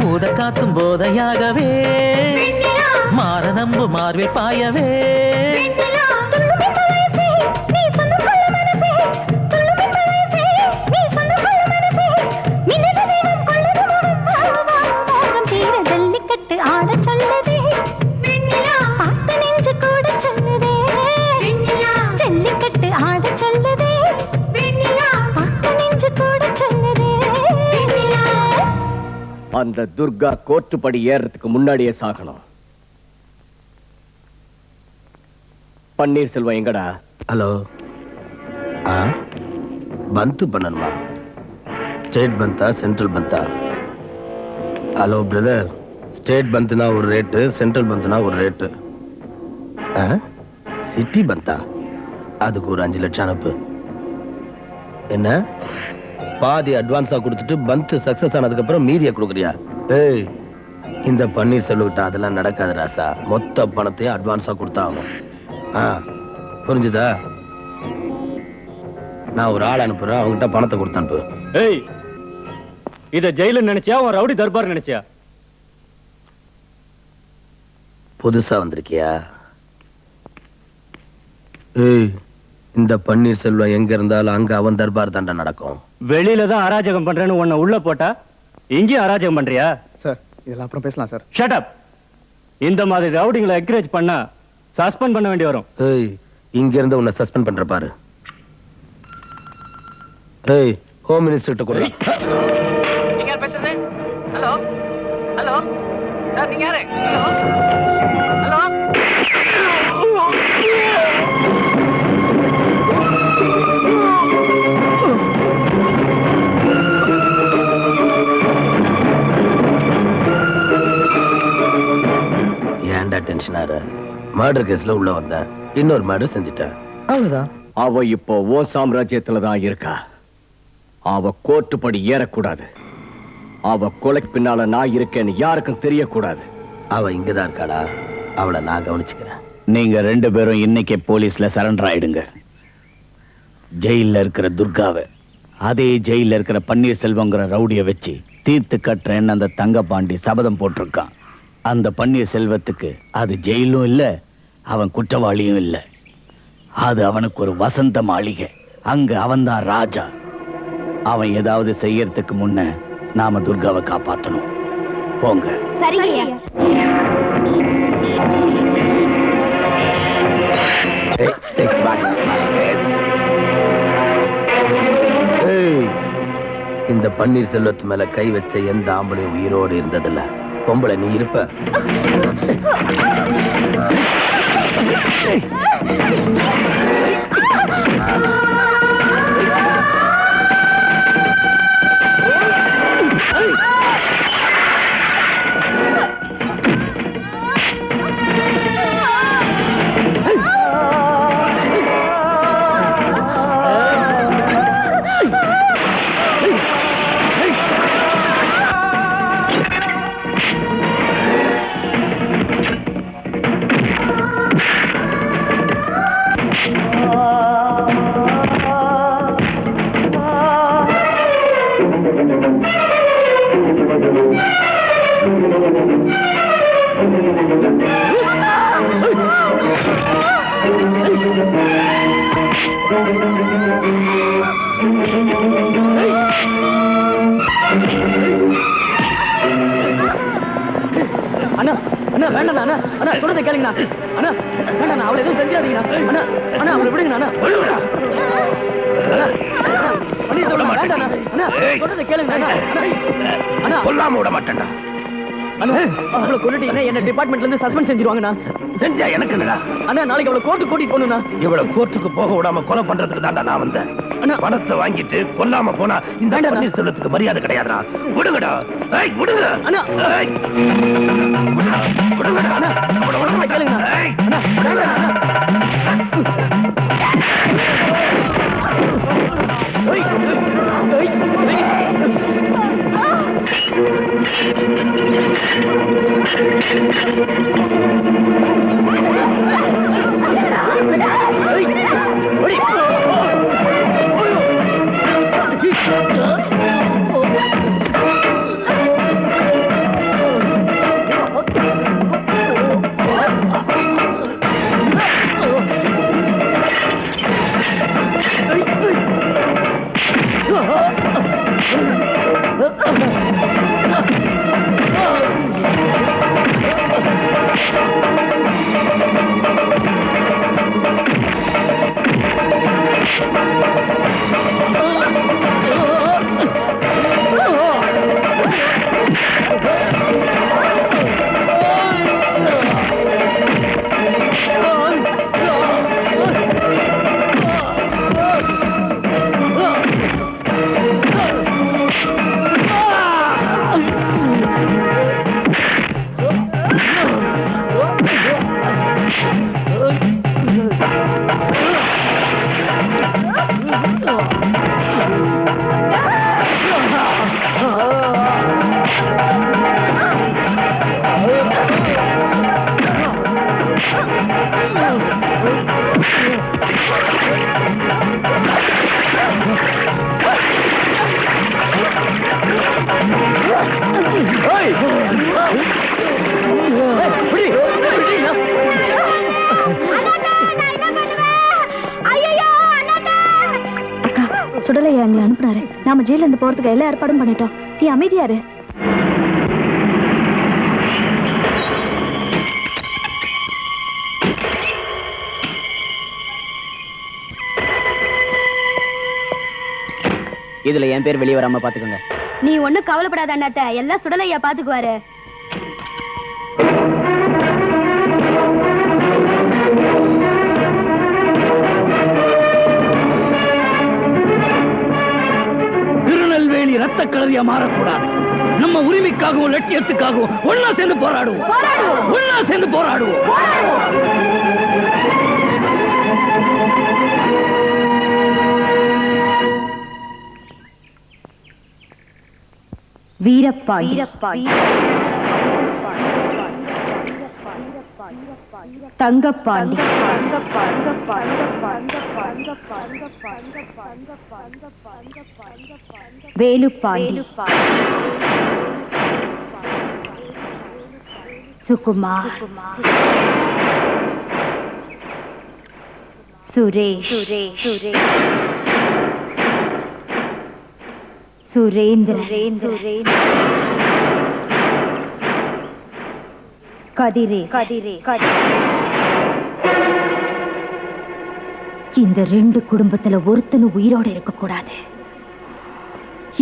ஊத காத்தும் போதையாகவே மாற நம்பு மார்பில் பாயவே. ஜல்லிக்கட்டு ஆட சொல்லுதே வெண்ணிலா பார்த்து நின்று கூட சொல்லுதே வெண்ணிலா ஜல்லிக்கட்டு ஆட சொல்லுதே வெண்ணிலா பார்த்து நின்று கூட சொல்லுதே வெண்ணிலா. அந்த துர்கா கோர்ட்டு படி ஏறதுக்கு முன்னாடியே சாகணும். பன்னீர்செல்வம் எங்கடா? ஹலோ, பந்து பண்ணணுமா? ஸ்டேட் பந்தா சென்ட்ரல் பந்தா? ஹலோ பிரதர், ஸ்டேட் பந்துனா ஒரு ரேட்டு, சென்ட்ரல் பந்துனா ஒரு ரேட்டு. சிட்டி பந்தா அதுக்கு ஒரு 5 லட்சம் அனுப்பு. என்ன பாதி அட்வான்ஸா கொடுத்துட்டு பந்து சக்சஸ் ஆனதுக்கு அப்புறம் மீதியை கொடுக்குறியா? ஏய், இந்த பன்னீர்செல்வம் அதெல்லாம் நடக்காது ராசா. மொத்த பணத்தையும் அட்வான்ஸா கொடுத்தாகணும். புரிஞ்சுதா? நான் ஒரு ஆள் அனுப்புறேன், அவங்ககிட்ட பணத்தை கொடுத்து அனுப்பு. ஏய், இத ஜெயில நினைச்சியா உன் ரவுடி தர்பார் நினைச்சியா? புதுசா வந்திருக்கியா? ஏய், இந்த பன்னீர்செல்வம் எங்க இருந்தாலும் அங்க அவன் தர்பார் தாண்டா நடக்கும். வெளியில தான் அராஜகம் பண்றேன்னு உன்னை உள்ள போட்டா இங்கேயும் அராஜகம் பண்றியா? சார், இதெல்லாம் அப்புறம் பேசலாம் சார். Shut up. இந்த மாதிரி ரவுடிங்களை என்கரேஜ் பண்ணா சஸ்பெண்ட் பண்ண வேண்டி வரும். ஏய், இங்க இருந்து உன்னை சஸ்பெண்ட் பண்ற பாரு. ஏய், ஹோம் மினிஸ்டர் கூட. நீங்க யார் பேசுறது? ஹலோ ஹலோ சார், நீங்க யாரு? Hello hello. ஏன்டா டென்ஷன் ஆற? மர்டர் கேஸ்ல உள்ள வந்த, இன்னொரு மர்டர் செஞ்சுட்டேன், அவ்வளவுதான். அவ இப்போ ஓ சாம்ராஜ்யத்துல தான் இருக்கா. அவ கோர்ட்டு படி ஏறக்கூடாது. அவ கொலைக்கு பின்னால நான் இருக்கேன்னு யாருக்கும் தெரியக்கூடாது. அவ இங்கதான் இருக்காடா, அவளை நான் கவனிச்சுக்கிறேன். நீங்க 2 பேரும் இன்னைக்கே போலீஸ்ல சரண்டர் ஆயிடுங்க. ஜெயில இருக்கிற துர்காவை அதே ஜெயில இருக்கிற பன்னீர்செல்வங்கிற ரவுடிய வச்சு தீர்த்து கட்டுறேன்னு அந்த தங்கபாண்டி சபதம் போட்டிருக்கான். அந்த பன்னீர்செல்வத்துக்கு அது ஜெயிலும் இல்ல, அவன் குற்றவாளியும் இல்ல. அது அவனுக்கு ஒரு வசந்த மாளிகை. அங்க அவன் தான் ராஜா. அவன் ஏதாவது செய்யறதுக்கு முன்ன நாம துர்காவை காப்பாத்தணும். போங்க. இந்த பன்னீர்செல்வத்து மேல கை வச்ச எந்த ஆம்பளையும் உயிரோடு இருந்ததில்ல. பொம்பளை நீ இருப்ப. அண்ணா அண்ணா வேண்டாம் அண்ணா, அண்ணா சொல்றதை கேளுங்கண்ணா. அண்ணா வேண்டாம், அவளை எதுவும் செஞ்சாதீங்கண்ணா. அண்ணா அண்ணா அவளை விடுங்கண்ணா. சொல்றதை கேளுங்க. அண்ணா கொல்லாம விட மாட்டேன்டா. அவளை கொண்டுட்டீங்கன்னா என்ன டிபார்ட்மெண்ட்ல இருந்து சஸ்பெண்ட் செஞ்சிருவாங்கண்ணா. செஞ்சா எனக்கு என்னடா? அண்ணா நாளைக்கு அவளை கோர்ட்டு கூட்டிட்டு போகணும்ண்ணா. இவ்வளவு கோர்ட்டுக்கு போக விடாம கொலை பண்றதுக்கு தாண்டா நான் வந்தேன். பணத்தை வாங்கிட்டு கொல்லாம போனா இந்த பன்னீர்செல்வத்துக்கு மரியாதை கிடையாதுடா. விடுங்கடா. ஏய் விடுங்க. அண்ணா விடுங்கடா. அண்ணா கேளுங்கண்ணா. அண்ணா அக்கா, சுடலையா எங்களை அனுப்புனாரு. நாம ஜெயில இருந்து போறதுக்கு எல்லா ஏற்பாடும் பண்ணிட்டோம். நீ அமைதியாரு. இதுல என் பேர் வெளியே வராம பாத்துக்கோங்க. நீ ஒண்ணும் கவலைப்படாத அண்ணாத்த, எல்லாம் சுடலையா பாத்துக்குவாரு. திருநெல்வேலி ரத்த கலரியா மாறக்கூடாது. நம்ம உரிமைக்காகவும் லட்சியத்துக்காகவும் ஒன்னா சேர்ந்து போராடுவோம். ஒன்னா சேர்ந்து போராடுவோம். வீரப்பாண்டி, தங்கப்பாண்டி, வேலுப்பாண்டி, சுகுமார், சுரேஷ், சுரேந்திர, கதிரே, இந்த 2 குடும்பத்துல ஒருத்தனும் உயிரோட இருக்க கூடாது.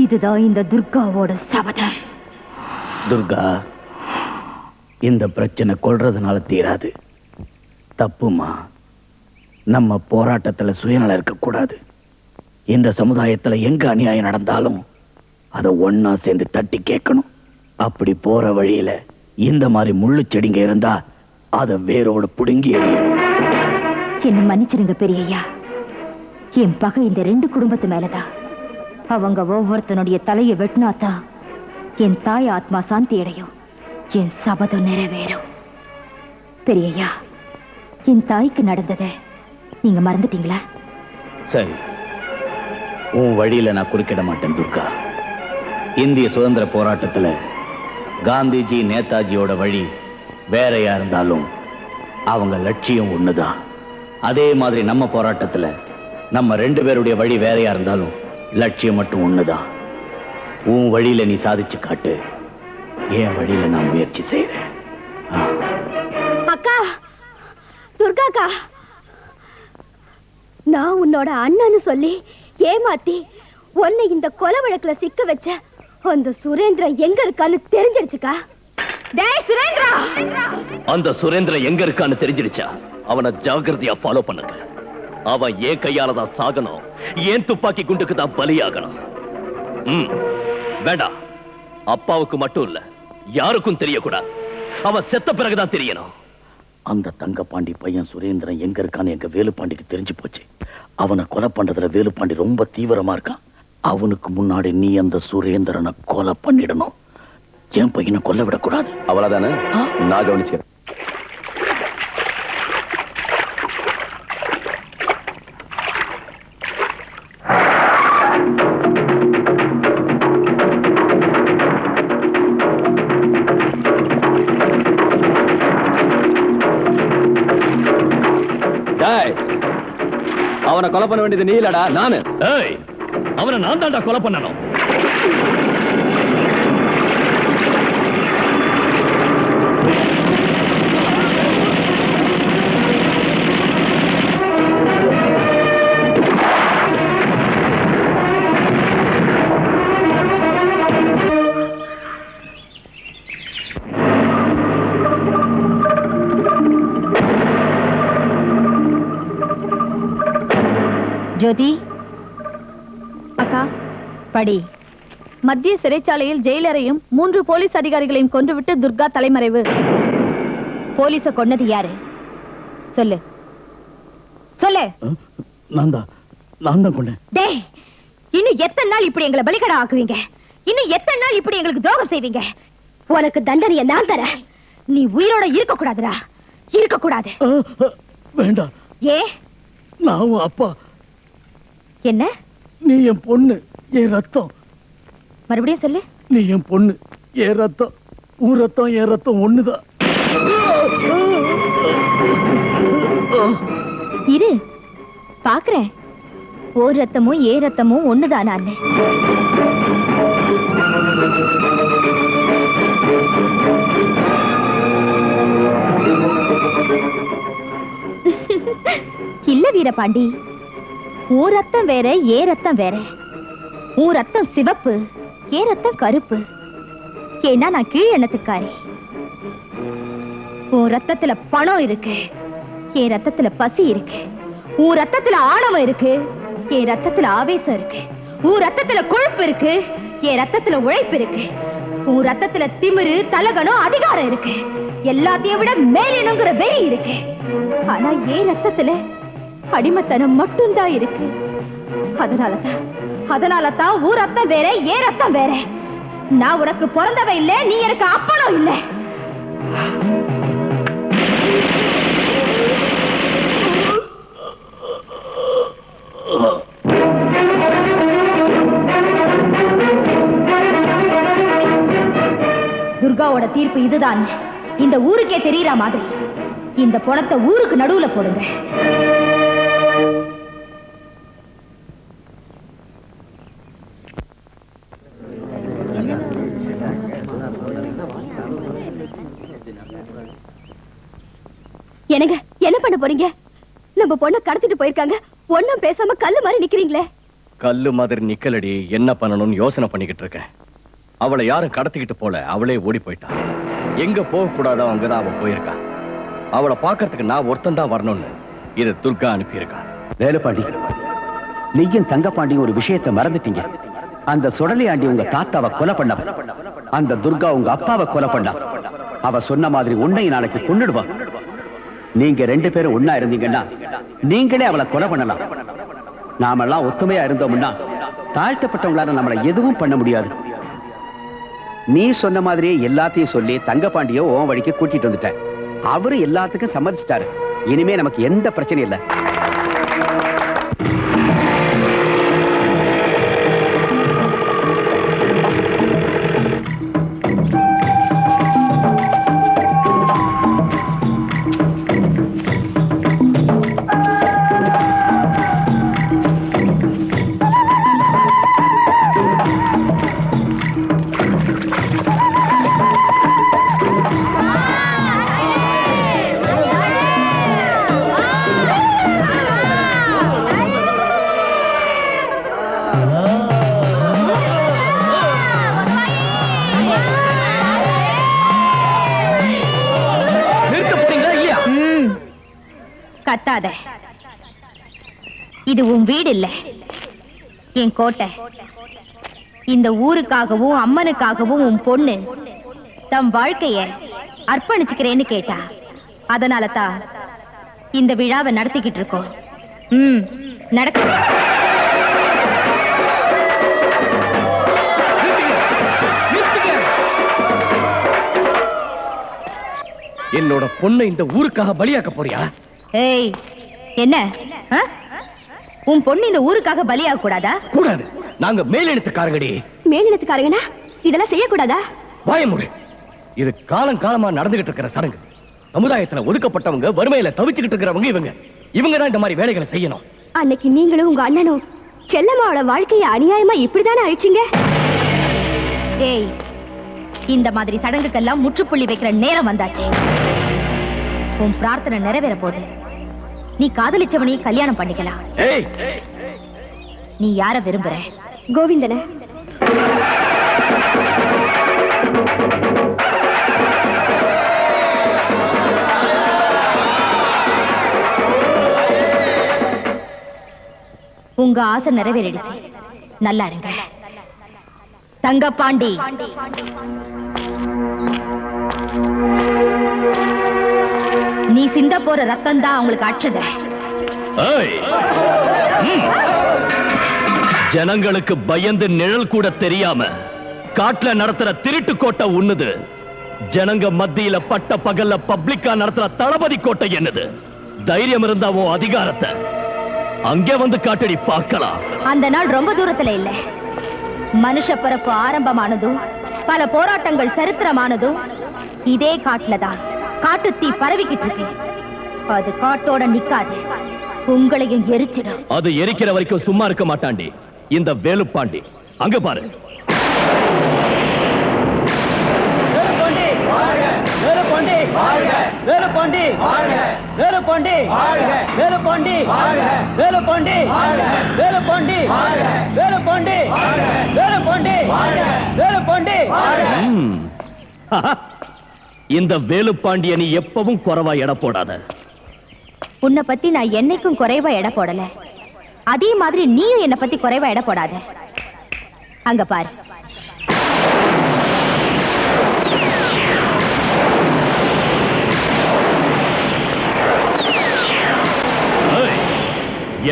இதுதான் இந்த துர்காவோட சபதம். துர்கா, இந்த பிரச்சனை கொல்றதுனால தீராது. தப்புமா. நம்ம போராட்டத்துல சுயநலம் இருக்கக்கூடாது. இந்த சமுதாயத்துல எங்க அநியாயம் நடந்தாலும் அதை ஒன்னா சேர்ந்து தட்டி கேட்கணும். அப்படி போற வழியில இந்த மாதிரி முள்ளு செடிங்க இருந்தா அதை வேரோட புடுங்கி எறியணும். என்ன மன்னிச்சிருங்க பெரியய்யா. என் பகை இந்த 2 குடும்பத்து மேலதான். அவங்க ஒவ்வொருத்தனுடைய தலையை வெட்டினாதான் என் தாய் ஆத்மா சாந்தி அடையும், என் சபதம் நிறைவேறும். பெரியய்யா, என் தாய்க்கு நடந்ததை நீங்க மறந்துட்டீங்களா? சரி, உன் வழியில நான் குறுக்கிட மாட்டேன் துர்கா. இந்திய சுதந்திர போராட்டத்துல காந்திஜி நேதாஜியோட வழி வேறையா இருந்தாலும் அவங்க லட்சியம் ஒண்ணுதான். அதே மாதிரி நம்ம போராட்டத்துல நம்ம 2 பேருடைய வழி வேறையா இருந்தாலும் லட்சியம் மட்டும் ஒண்ணுதான். உன் வழியில நீ சாதிச்சு காட்டு, என் வழியில நான் முயற்சி செய்றேன். அக்கா, துர்காக்கா, நான் உன்னோட அண்ணன்னு சொல்லி ஏமாத்தி உன்னை இந்த கொலை வழக்குல சிக்க வச்ச அந்த சுரேந்திரன் எங்க இருக்கான்னு தெரிஞ்சிடுச்சுக்கா. டேய் சுரேந்திரா! அந்த சுரேந்திரன் எங்க இருக்கான்னு தெரிஞ்சிடுச்சா? அவனை ஜாகிரதையா ஃபாலோ பண்ணுங்க. அவன் ஏன் கையால தான் சாகணும், ஏன் துப்பாக்கி குண்டுக்கு தான் பலியாகணும். வேண்டாம், அப்பாவுக்கு மட்டும் இல்ல, யாருக்கும் தெரியக்கூடாது. அவன் செத்த பிறகுதான் தெரியணும். அந்த தங்கப்பாண்டி பையன் சுரேந்திரன் எங்க இருக்கான்னு எங்க வேலுப்பாண்டிக்கு தெரிஞ்சு போச்சு. அவனை கொலை பண்றதுல வேலுப்பாண்டி ரொம்ப தீவிரமா இருக்கான். அவனுக்கு முன்னாடி நீ அந்த சுரேந்திரனை கொலை பண்ணிடணும். என் பையனை கொல்ல விடக்கூடாது. அவ்வளவுதானே? நான் கவனிச்சேன். அவனை கொலை பண்ண வேண்டியது நீ இல்லடா, நானு. அவனை நான் தான்டா கொலை பண்ணணும். ஜோதி அக்கா, படி. மத்திய சிறைச்சாலையில் ஜெயிலரையும் 3 போலீஸ் அதிகாரிகளையும் கொன்றுவிட்டு துர்கா தலைமறைவு. போலீஸ கொன்னது யாரு? சொல்லு சொல்லு. நான் தான் கொண்டேன். டேய், இன்னும் எத்தனை நாள் இப்படி எங்களை பலிகடா ஆக்குவீங்க? இன்னும் எத்தனை நாள் இப்படி எங்களுக்கு துரோகம் செய்வீங்க? உனக்கு தண்டனையை நான் தரேன். நீ உயிரோட இருக்க கூடாதுடா, இருக்க கூடாது. வேண்டாம். ஏ? நான் அப்பா. என்ன? நீ என் பொண்ணு, என் ரத்தம். மறுபடியும் சொல்லு. நீ என் பொண்ணு, என் ரத்தம். உன் ரத்தம் என் ரத்தம் ஒண்ணுதான். இரு பாக்குறேன். ஓ ரத்தமும் ஏ ரத்தமும் ஒண்ணுதான். நான் இல்ல வீரபாண்டி, உன் ரத்தம் வேற ஏ ரத்தம் வேற. உன் ரத்தம் சிவப்பு, ஏ ரத்தம் கருப்பு. ஏன்னா நான் கீழ் எண்ணத்துக்காரி. உன் ரத்தத்துல பணம் இருக்கு, என் ரத்தத்துல பசி இருக்கு. உன் ரத்தத்துல ஆணவம் இருக்கு, என் ரத்தத்துல ஆவேசம் இருக்கு. உன் ரத்தத்துல கொழுப்பு இருக்கு, என் ரத்தத்துல உழைப்பு இருக்கு. உன் ரத்தத்துல திமிரு, தலகணம், அதிகாரம் இருக்கு. எல்லாத்தையும் விட மேலினுங்கிற வெறி இருக்கு. ஆனா என் ரத்தத்துல அடிமைத்தனம் மட்டும்தான் இருக்கு. அதனாலதான் உன் ரத்தம் வேற, ஏன் ரத்தம் வேற. நான் உனக்கு பிறந்தவ இல்ல, நீ எனக்கு அப்பனும் இல்ல. துர்காவோட தீர்ப்பு இதுதான். இந்த ஊருக்கே தெரியற மாதிரி இந்த பணத்தை ஊருக்கு நடுவுல போடுங்க. எனக்கு என்ன பண்ண போறீங்க? நம்ம பொண்ணை கடத்திட்டு போயிருக்காங்க, ஒண்ணும் பேசாம கல்லு மாதிரி நிக்கிறீங்களே. கல்லு மாதிரி நிக்கலடி, என்ன பண்ணணும்னு யோசனை பண்ணிக்கிட்டு இருக்கேன். அவளை யாரும் கடத்திக்கிட்டு போல, அவளே ஓடி போயிட்டா. எங்க போக கூடாதோ அங்கதான் அவ போயிருக்கா. அவளை பாக்கிறதுக்கு நான் ஒருத்தன் தான் வரணும்னு இதை துர்கா அனுப்பியிருக்கா. வேலுப்பாண்டி, நீயும் தங்கப்பாண்டியும் ஒரு விஷயத்தை மறந்துட்டீங்க. அந்த சுடலை ஆண்டி உங்க தாத்தாவை கொலை பண்ண, அந்த துர்கா உங்க அப்பாவை கொலை பண்ணா. அவ சொன்ன மாதிரி உன்னை நாளைக்கு கொன்னுடுவா. நீங்க 2 பேரும் ஒன்னா இருந்தீங்கன்னா நீங்களே அவளை கொலை பண்ணலாம். நாமெல்லாம் ஒத்துமையா இருந்தோம்னா தாழ்த்தப்பட்டவங்களால நம்மளை எதுவும் பண்ண முடியாது. நீ சொன்ன மாதிரியே எல்லாத்தையும் சொல்லி தங்கப்பாண்டியோ உன் வழிக்கு கூட்டிட்டு வந்துட்டேன். அவரு எல்லாத்துக்கும் சம்மதிச்சிட்டாரு. இனிமே நமக்கு எந்த பிரச்சனையும் இல்லை. கத்தாத. இது உன் வீடு இல்ல, என் கோட்டை. இந்த ஊருக்காகவும் அம்மனுக்காகவும் உன் பொண்ணு தம் வாழ்க்கைய அர்ப்பணிச்சுக்கிறேன்னு கேட்டா. அதனால தான் இந்த விழாவை நடத்திக்கிட்டு இருக்கோம். நடக்க என்னோட பொண்ணை இந்த ஊருக்காக பலியாக்க போறியா? ஏய், என்ன உன் பொண்ணு இந்த ஊருக்காக பலியாக கூடாதா? கூடாது. நாங்க மேலினத்துக்காரங்கடி. மேலினத்துக்காரங்கனா இதெல்லாம் செய்யக்கூடாதா? பயமுடு. இது காலம் காலமா நடந்துகிட்டு இருக்கிற சடங்கு. சமுதாயத்துல ஒதுக்கப்பட்டவங்க, வறுமையில தவிச்சுக்கிட்டு இருக்கிறவங்க இவங்க தான் இந்த மாதிரி வேலைகளை செய்யணும். அன்னைக்கு நீங்களும் உங்க அண்ணனும் செல்லம்மாவோட வாழ்க்கையை அநியாயமா இப்படிதானே அழிச்சிங்க. ஏய், இந்த மாதிரி சடங்குக்கெல்லாம் முற்றுப்புள்ளி வைக்கிற நேரம் வந்தாச்சு. உன் பிரார்த்தனை நிறைவேற போது. நீ காதலிச்சவனையும் கல்யாணம் பண்ணிக்கலாம். நீ யார விரும்புற? கோவிந்தன. உங்க ஆசை நிறைவேறிடுச்சு. நல்லா இருங்க. தங்கப்பாண்டி, நீ சிந்த போற ரத்தம் தான் அவங்களுக்கு அச்சத. ஜனங்களுக்கு பயந்து நிழல் கூட தெரியாம காட்டுல நடத்துற திருட்டு கோட்டை உண்ணுது. ஜனங்க மத்தியில பட்ட பகல்ல பப்ளிக்கா நடத்துற தளபதி கோட்டை என்னது? தைரியம் இருந்தா உன் அதிகாரத்தை அங்கே வந்து காட்டடி பார்க்கலாம். அந்த நாள் ரொம்ப தூரத்துல இல்ல. மனுஷ பிறப்பு ஆரம்பமானதும் பல போராட்டங்கள் சரித்திரமானதும் இதே காட்டுலதான். காட்டுத்தீ பரவிக்கிட்டு இருக்கு. அது காட்டோட நிக்காது, உங்களையும் எரிச்சிடும். அது எரிக்கிற வரைக்கும் சும்மா இருக்க மாட்டாண்டி இந்த வேலுப்பாண்டி. அங்க பாரு. இந்த வேலுப்பாண்டிய நீ எப்பவும் குறைவா எடை போடாத. உன்னை பத்தி நான் என்னைக்கும் குறைவா எடை போடல. அதே மாதிரி நீயும் என்னை பத்தி குறைவா எடை போடாத. அங்க பாரு.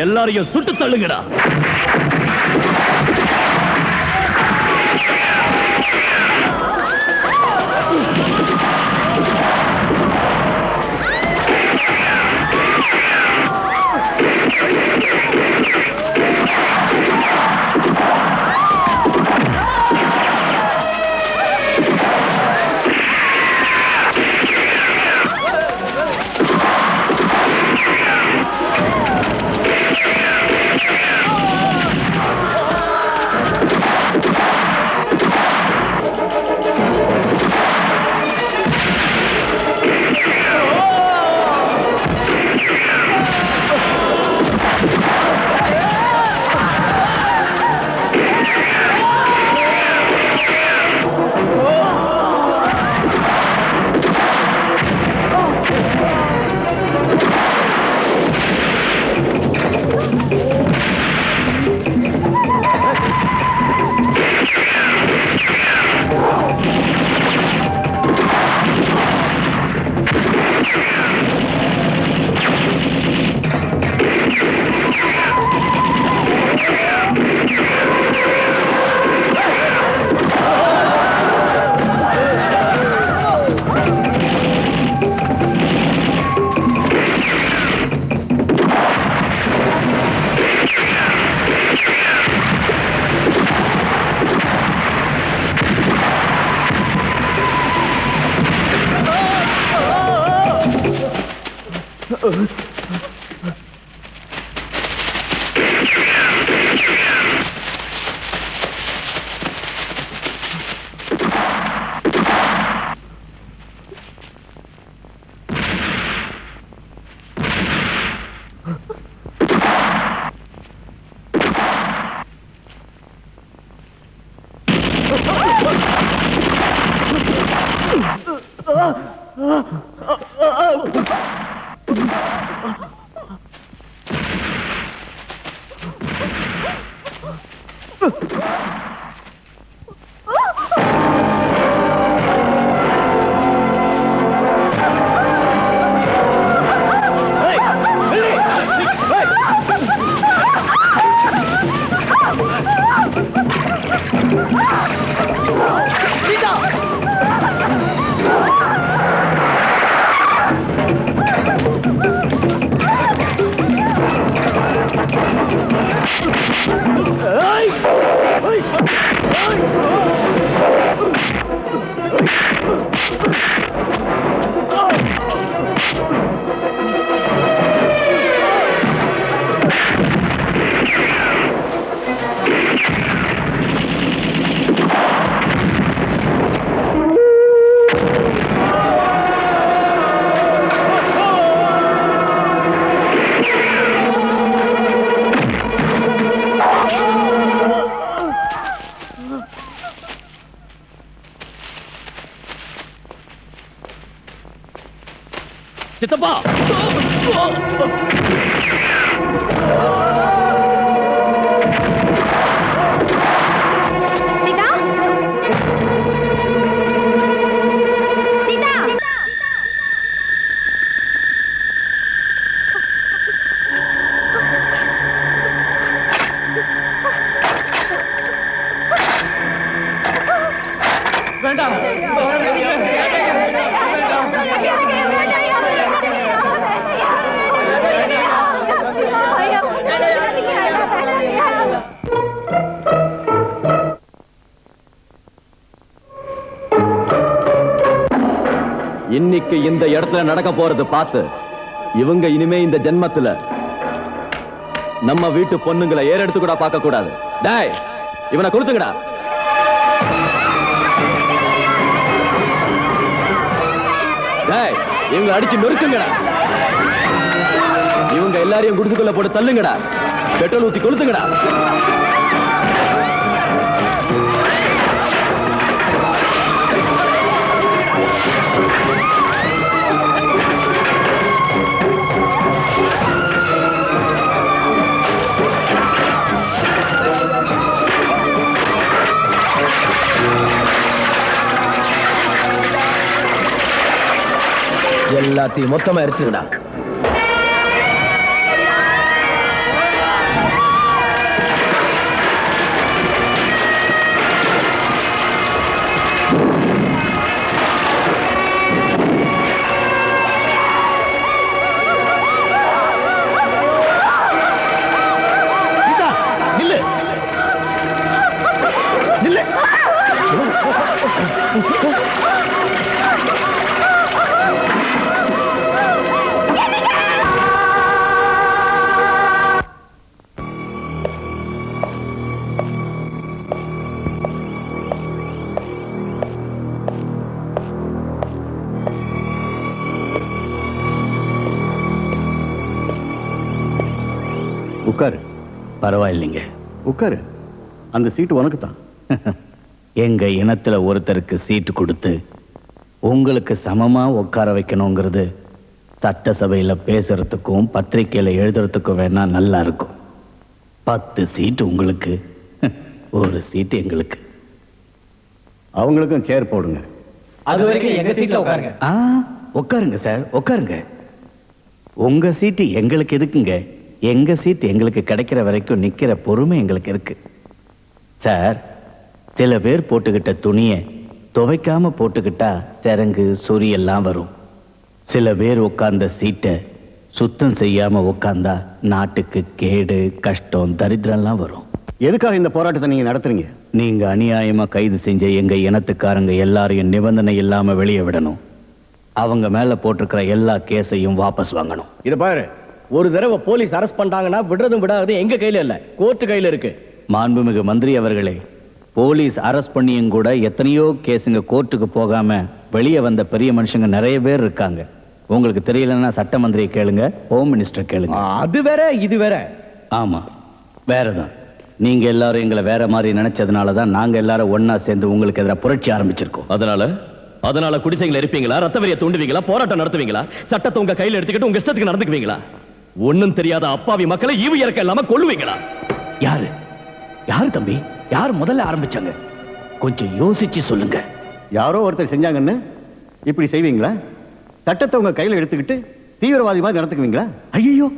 எல்லாரையும் சுட்டு தள்ளுங்கடா. சித்தப்பா, இன்னைக்கு இந்த இடத்துல நடக்க போறது பார்த்து இவங்க இனிமே இந்த ஜென்மத்துல நம்ம வீட்டு பொண்ணுங்களை ஏறெடுத்து கூட பார்க்க கூடாது. டேய், இவனை கொடுத்துங்கடா. டேய், இவங்க அடிச்சு நொறுக்குங்கடா. இவங்க எல்லாரையும் குடுத்துக்குள்ள போட்டு தள்ளுங்கடா. பெட்ரோல் ஊத்தி கொளுத்துங்கடா. எல்லாத்தையும் மொத்தமா எரிச்சுடா. நில்லு நில்லு. உட்காரு. பரவாயில்லைங்க, உட்காரு. அந்த சீட்டு உனக்கு தான். எங்க இனத்துல ஒருத்தருக்கு சீட்டு கொடுத்து உங்களுக்கு சமமா உட்கார வைக்கணுங்கிறது சட்டசபையில பேசுறதுக்கும் பத்திரிக்கையில எழுதுறதுக்கும் வேணா நல்லா இருக்கும். 10 சீட்டு உங்களுக்கு, ஒரு சீட்டு எங்களுக்கு. அவங்களுக்கும் சேர் போடுங்க. அது வரைக்கும் எங்க சீட்ல உட்காருங்க. உட்காருங்க சார், உட்காருங்க. உங்க சீட்டு எங்களுக்கு எதுக்குங்க? எங்க சீட்டு எங்களுக்கு கிடைக்கிற வரைக்கும் நிக்கிற பொறுமை எங்களுக்கு இருக்கு சார். சில பேர் போட்டுக்கிட்ட துணிய துவைக்காம போட்டுக்கிட்டா சிறங்கு சொறி எல்லாம் வரும். சில பேர் உட்கார்ந்த சீட்டை சுத்தம் செய்யாம உட்கார்ந்தா நாட்டுக்கு கேடு, கஷ்டம், தரித்திரம்லாம் வரும். எதுக்காக இந்த போராட்டத்தை நீங்க நடத்துறீங்க? நீங்க அநியாயமா கைது செஞ்ச எங்க இனத்துக்காரங்க எல்லாரையும் நிபந்தனை இல்லாம வெளியே விடணும். அவங்க மேல போட்டிருக்கிற எல்லா கேஸையும் வாபஸ் வாங்கணும். இது பாரு, ஒரு தடவை போலீஸ் அரெஸ்ட் பண்றாங்கன்னா விடுறதும் விடாது எங்க கையில இல்ல, கோர்ட்டு கையில இருக்கு. மாண்புமிகு மந்திரி அவர்களே, போலீஸ் அரெஸ்ட் பண்ணியும் கூட எத்தனையோ கேஸுங்க கோர்ட்டுக்கு போகாம வெளியே வந்த பெரிய மனுஷங்க நிறைய பேர் இருக்காங்க. உங்களுக்கு தெரியலன்னா சட்ட மந்திரியை கேளுங்க, ஹோம் மினிஸ்டர் கேளுங்க. அது வேற இது வேற. ஆமா, வேறதான். நீங்க எல்லாரும் எங்களை வேற மாதிரி நினைச்சதுனாலதான் நாங்க எல்லாரும் ஒன்னா சேர்ந்து உங்களுக்கு எதிராக புரட்சி ஆரம்பிச்சிருக்கோம். அதனால குடிசைகளை இருப்பீங்களா, ரத்த வெறியை தூண்டுவீங்களா, போராட்டம் நடத்துவீங்களா, சட்டத்தை உங்க கையில எடுத்துக்கிட்டு உங்க இஷ்டத்துக்கு நடந்துக்குவீங்களா? ஒண்ணும் தெரியாத அப்பாவி மக்களை ஈவு இறக்க இல்லாம கொள்ளுவீங்களா? யாரு யாரு தம்பி, யார் முதல்ல ஆரம்பிச்சாங்க? கொஞ்சம் யோசிச்சு சொல்லுங்க. யாரோ ஒருத்தர் செஞ்சாங்கன்னு இப்படி செய்வீங்களா? சட்டத்தை உங்க கையில எடுத்துக்கிட்டு தீவிரவாதி மாதிரி நடத்துக்குவீங்களா? ஐயோ,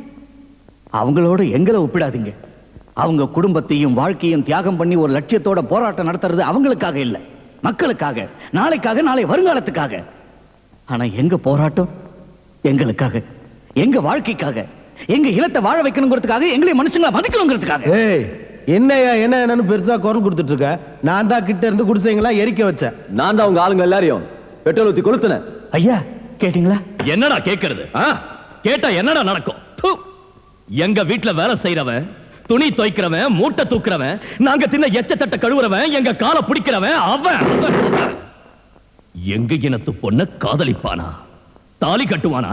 அவங்களோட எங்களை ஒப்பிடாதீங்க. அவங்க குடும்பத்தையும் வாழ்க்கையும் தியாகம் பண்ணி ஒரு லட்சியத்தோட போராட்டம் நடத்துறது அவங்களுக்காக இல்ல, மக்களுக்காக, நாளைக்காக, நாளை வருங்காலத்துக்காக. ஆனா எங்க போராட்டம் எங்களுக்காக, எங்க வாழ்க்கைக்காக, எங்க இனத்தை வாழ வைக்கணுங்கிறதுக்காக, எங்களை மனுஷங்களை மதிக்கணுங்கிறதுக்காக. என்னையா என்னன்னு பெருசா குரல் கொடுத்துட்டு இருக்க? நான் தான் கிட்ட இருந்து குடிசைங்களா எரிக்க வச்சேன். நான் தான் உங்க ஆளுங்க எல்லாரையும் பெட்ரோல் ஊத்தி கொளுத்துனேன். ஐயா கேட்டீங்களா? என்னடா கேட்கறது? கேட்டா என்னடா நடக்கும்? எங்க வீட்டுல வேலை செய்யறவன், துணி துவைக்கிறவன், மூட்டை தூக்குறவன், நாங்க தின்ன எச்சத்தட்ட கழுவுறவன், எங்க காலை பிடிக்கிறவன், அவன் எங்க இனத்து பொண்ண காதலிப்பானா, தாலி கட்டுவானா?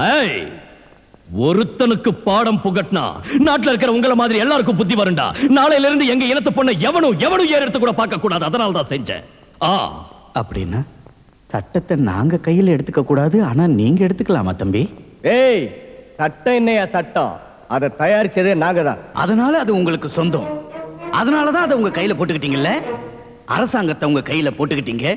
ஒருத்தனுக்கு பாடம் புகட்டினா நாட்டுல இருக்கிற உங்கள மாதிரி எல்லாருக்கும் புத்தி வருண்டா. நாளையில இருந்து எங்க இனத்து பொண்ண எவனும் ஏறெடுத்து கூட பார்க்க கூடாது. அதனால தான் செஞ்சேன். அப்படின்னா சட்டத்தை நாங்க கையில எடுத்துக்க கூடாது, ஆனா நீங்க எடுத்துக்கலாமா தம்பி? ஏய், சட்டம் என்னையா சட்டம்? அதை தயாரிச்சதே நாங்க தான். அதனால அது உங்களுக்கு சொந்தம். அதனாலதான் அதை உங்க கையில போட்டுக்கிட்டீங்கல்ல. அரசாங்கத்தை உங்க கையில போட்டுக்கிட்டீங்க,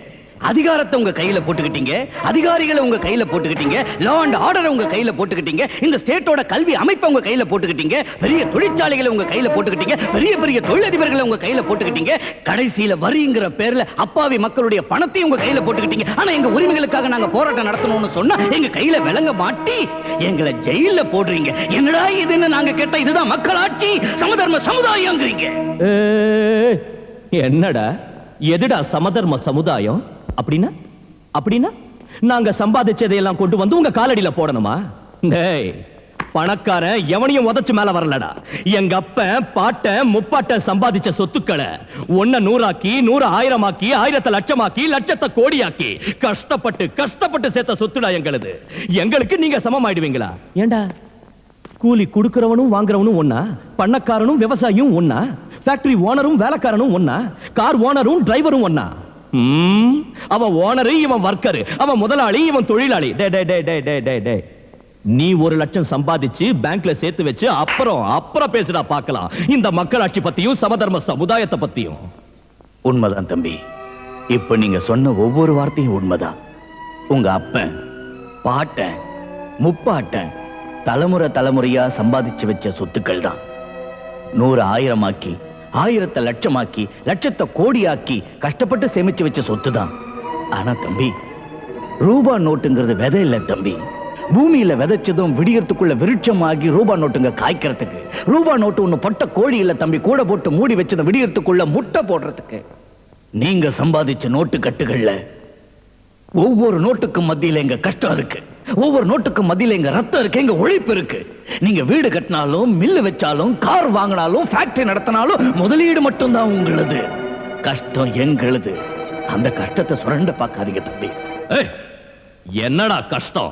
அதிகாரத்தை உங்க கையில போட்டுக்கிட்டீங்க, அதிகாரிகளை உங்க கையில போட்டுக்கிட்டீங்க, லா அண்ட் ஆர்டரை உங்க கையில போட்டுக்கிட்டீங்க, இந்த ஸ்டேட்டோட கல்வி அமைப்பை உங்க கையில போட்டுக்கிட்டீங்க, பெரிய தொழிற்சாலைகளை உங்க கையில போட்டுக்கிட்டீங்க, பெரிய பெரிய தொழிலதிபர்களை உங்க கையில போட்டுக்கிட்டீங்க, கடைசியில வரிங்கிற பேர்ல அப்பாவி மக்களுடைய பணத்தை உங்க கையில போட்டுக்கிட்டீங்க. ஆனா எங்க உரிமைகளுக்காக நாங்க போராட்டம் நடத்தணும்னு சொன்னா எங்க கையில விலங்க மாட்டி எங்களை ஜெயில போடுறீங்க. என்னடா இதுன்னு நாங்க கேட்டா இதுதான் மக்களாட்சி, சமதர்ம சமுதாயம்ங்கிறீங்க. என்னடா, எதுடா சமதர்ம சமுதாயம்? அப்படின்னா அப்படின்னா நாங்க சம்பாதிச்சதையெல்லாம் கொண்டு வந்து உங்க காலடியில போடணுமா? டேய், பணக்காரன் எவனையும் உதச்சு மேல வரலடா. எங்க அப்ப பாட்ட முப்பாட்ட சம்பாதிச்ச சொத்துக்களை 1 100ஆக்கி 100 1000ஆக்கி 1000 லட்சமாக்கி லட்சத்தை கோடியாக்கி கஷ்டப்பட்டு சேர்த்த சொத்துடா எங்களுது. எங்களுக்கு நீங்க சமமாயிடுவீங்களா? ஏண்டா கூலி குடுக்கிறவனும் வாங்குறவனும் ஒண்ணா? பண்ணக்காரனும் விவசாயியும் ஒண்ணா? ஃபேக்டரி ஓனரும் வேலைக்காரனும் ஒண்ணா? கார் ஓனரும் டிரைவரும் ஒண்ணா? அவன் ஓனரு, இவன் வர்க்கரு, அவன் முதலாளி, இவன் தொழிலாளி. நீ 1 லட்சம் சம்பாதிச்சு பேங்க்ல சேர்த்து வச்சு அப்புறம் பேசுடா பார்க்கலாம் இந்த மக்களாட்சி பத்தியும் சமதர்ம சமுதாயத்தை பத்தியும். உண்மைதான் தம்பி. இப்ப நீங்க சொன்ன ஒவ்வொரு வார்த்தையும் உண்மைதான். உங்க அப்பன் பாட்டன் முப்பாட்டன் தலைமுறையா சம்பாதிச்சு வச்ச சொத்துக்கள் தான் 100 1000ஆக்கி 1000 லட்சமாக்கி லட்சத்தை கோடியாக்கி கஷ்டப்பட்டு சேமிச்சு வச்ச சொத்து தான். ஆனா தம்பி, ரூபா நோட்டுங்கிறது விதை இல்ல தம்பி. பூமியில விதைச்சதும் விடியறதுக்குள்ள விருட்சமாகி ரூபா நோட்டுங்க காய்க்கிறதுக்கு. ரூபா நோட்டு ஒண்ணு பொட்ட கோழி இல்ல தம்பி, கூட போட்டு மூடி வச்சது விடியறதுக்குள்ள முட்டை போடுறதுக்கு. நீங்க சம்பாதிச்ச நோட்டு கட்டுகள்ல ஒவ்வொரு நோட்டுக்கும் மத்தியில எங்க கஷ்டம் இருக்கு, ஒவ்வொரு நோட்டுக்கும் மத்தியில எங்க ரத்தம் இருக்கு, எங்க உழைப்பு இருக்கு. நீங்க வீடு கட்டினாலும் மில்லு வச்சாலும் கார் வாங்கினாலும் ஃபேக்டரி நடத்தினாலும் முதலீடு மட்டும்தான் உங்களது, கஷ்டம் எங்களது. அந்த கஷ்டத்தை சுரண்ட பார்க்காதீங்க தம்பி. என்னடா கஷ்டம்?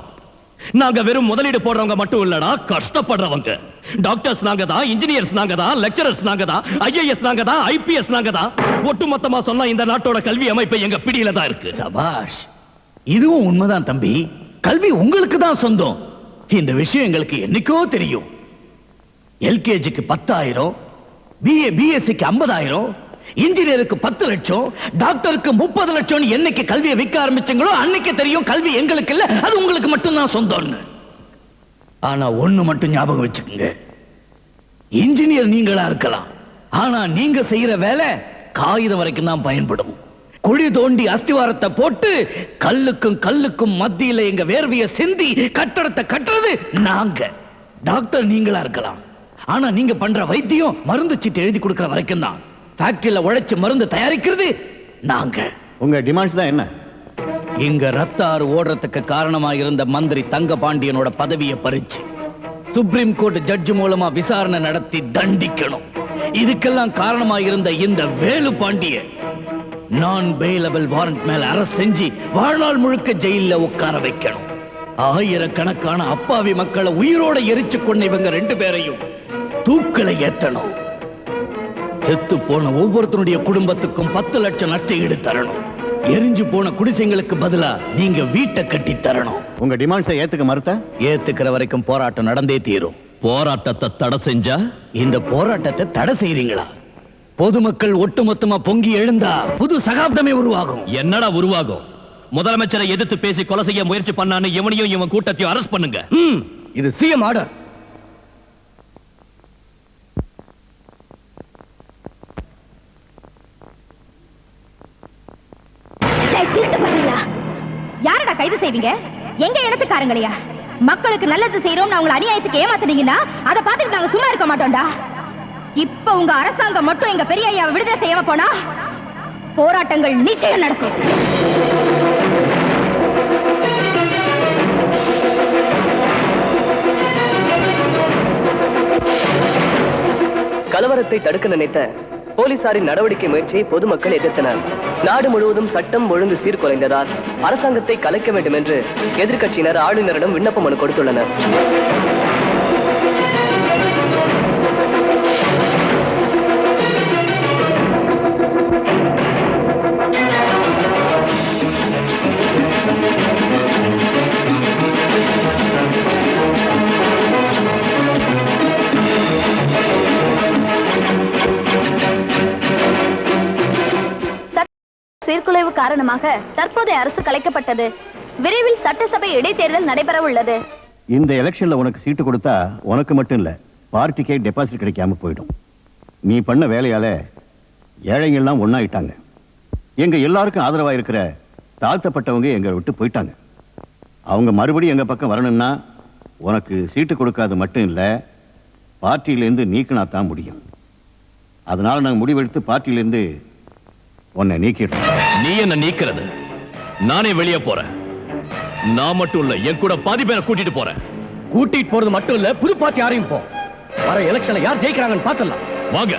நாங்க வெறும் முதலீடு போடுறவங்க மட்டும் இல்லடா, கஷ்டப்படுறவங்க. டாக்டர்ஸ் நாங்க தான், இன்ஜினியர்ஸ் நாங்க தான், லெக்சரர்ஸ் நாங்க தான், ஐஏஎஸ் நாங்க தான், ஐபிஎஸ் நாங்க தான். ஒட்டுமொத்தமா சொன்னா இந்த நாட்டோட கல்வி அமைப்பு எங்க பிடியில தான் இருக்கு. சபாஷ், இதுவும் உண்மைதான் தம்பி. கல்வி உங்களுக்கு தான் சொந்தம். இந்த விஷயம் எங்களுக்கு என்னைக்கோ தெரியும். எல்கேஜிக்கு 10,000, பிஏ பிஎஸ்சிக்கு 50,000, இன்ஜினியருக்கு 10 லட்சம், டாக்டருக்கு 30 லட்சம். என்னைக்கு கல்வியை விற்க ஆரம்பிச்சீங்களோ அன்னைக்கு தெரியும் கல்வி எங்களுக்கு இல்ல, அது உங்களுக்கு மட்டும்தான் சொந்தம்னு. ஆனா ஒண்ணு மட்டும் ஞாபகம் வச்சுக்கோங்க, இன்ஜினியர் நீங்களா இருக்கலாம், ஆனா நீங்க செய்யற வேலை காகிதம் வரைக்கும் தான் பயன்படும். குழி தோண்டி அஸ்திவாரத்தை போட்டு கல்லுக்கும் மத்தியில எங்க வேர்வைய சிந்தி கட்டடத்தை கட்டுறது நாங்க. டாக்டர் நீங்களா இருக்கலாம், ஆனா நீங்க பண்ற வைத்தியம் மருந்து சீட்டு எழுதி கொடுக்கிற வரைக்கும் தான். ஃபேக்டரியில உழைச்சு மருந்து தயாரிக்கிறது நாங்க. உங்க டிமாண்ட்ஸ் தான் என்ன? இங்க ரத்த ஆறு ஓடுறதுக்கு காரணமா இருந்த மந்திரி தங்கபாண்டியனோட பதவியை பறிச்சு சுப்ரீம் கோர்ட் ஜட்ஜ் மூலமா விசாரணை நடத்தி தண்டிக்கணும். இதுக்கெல்லாம் காரணமா இருந்த இந்த வேலு பாண்டிய நான் பெயிலபிள் வாரண்ட் மேல அரசு செஞ்சு வாழ்நாள் முழுக்க ஜெயில உட்கார வைக்கணும். ஆயிரக்கணக்கான அப்பாவி மக்களை உயிரோட எரிச்சு கொண்ட இவங்க 2 பேரையும் தூக்கலை ஏத்தணும். செத்து போன ஒவ்வொருத்தருடைய குடும்பத்துக்கும் 10 லட்சம் நஷ்ட ஈடு தரணும். எரிஞ்சு போன குடிசைங்களுக்கு பதிலா நீங்க வீட்டை கட்டி தரணும். உங்க டிமாண்ட்ஸை ஏத்துக்க மறுத்தா? ஏத்துக்கிற வரைக்கும் போராட்டம் நடந்தே தீரும். போராட்டத்தை தடை செஞ்சா? இந்த போராட்டத்தை தடை செய்றீங்களா? பொதுமக்கள் ஒட்டுமொத்தமா பொங்கி எழுந்தா புது சகாப்தமே உருவாகும். என்னடா உருவாகும்? முதலமைச்சரை எதிர்த்து பேசி கொலை செய்ய முயற்சி பண்ணான்னு இவனையும் இவன் கூட்டத்தையும் அரெஸ்ட் பண்ணுங்க. இது சிஎம் ஆர்டர். யாரடா கைது செய்வீங்க? எங்க இடத்துக்காரங்களையா? மக்களுக்கு நல்லது செய்யறோம் அவங்களை அநியாயத்துக்கு ஏமாத்துனீங்கன்னா அதை பார்த்துட்டு நாங்க சும்மா இருக்க மாட்டோம்டா. இப்ப உங்க அரசாங்கம் மட்டும் எங்க பெரிய ஐயாவை விடுதலை செய்யாம போனா போராட்டங்கள் நிச்சயம் நடக்கும். கலவரத்தை தடுக்க நினைத்த போலீசாரின் நடவடிக்கை முயற்சியை பொதுமக்கள் எதிர்த்தனர். நாடு முழுவதும் சட்டம் ஒழுங்கு சீர்குலைந்ததால் அரசாங்கத்தை கலைக்க வேண்டும் என்று எதிர்க்கட்சியினர் ஆளுநரிடம் விண்ணப்ப மனு கொடுத்துள்ளனர். சீர்குலைவு காரணமாக தற்போதைய அரசு கலைக்கப்பட்டது. விரைவில் சட்டசபை இடைத்தேர்தல் நடைபெற உள்ளது. இந்த எலெக்ஷன்ல உனக்கு சீட்டு கொடுத்தா உனக்கு மட்டும் இல்ல, பார்ட்டிக்கே டெபாசிட் கிடைக்காம போயிடும். நீ பண்ண வேலையால ஏழைகள்லாம் ஒண்ணாயிட்டாங்க. எங்க எல்லாருக்கும் ஆதரவா இருக்கிற தாழ்த்தப்பட்டவங்க எங்க விட்டு போயிட்டாங்க. அவங்க மறுபடியும் எங்க பக்கம் வரணும்னா உனக்கு சீட்டு கொடுக்காது மட்டும் இல்ல, பார்ட்டியிலிருந்து நீக்கினா தான் முடியும். அதனால நாங்க முடிவெடுத்து பார்ட்டியிலிருந்து உன்னை நீக்கிடுறோம். நீ என்ன நீக்கிறது? நானே வெளியே போறேன். நான் மட்டும் இல்ல, என் கூட பாதி பேரை கூட்டிட்டு போறேன். கூட்டிட்டு போறது மட்டும் இல்ல, புது பார்ட்டி ஆரம்பிப்போம். வர எலெக்ஷன்ல யார் ஜெயிக்கிறாங்கன்னு பாத்துடலாம். வாங்க.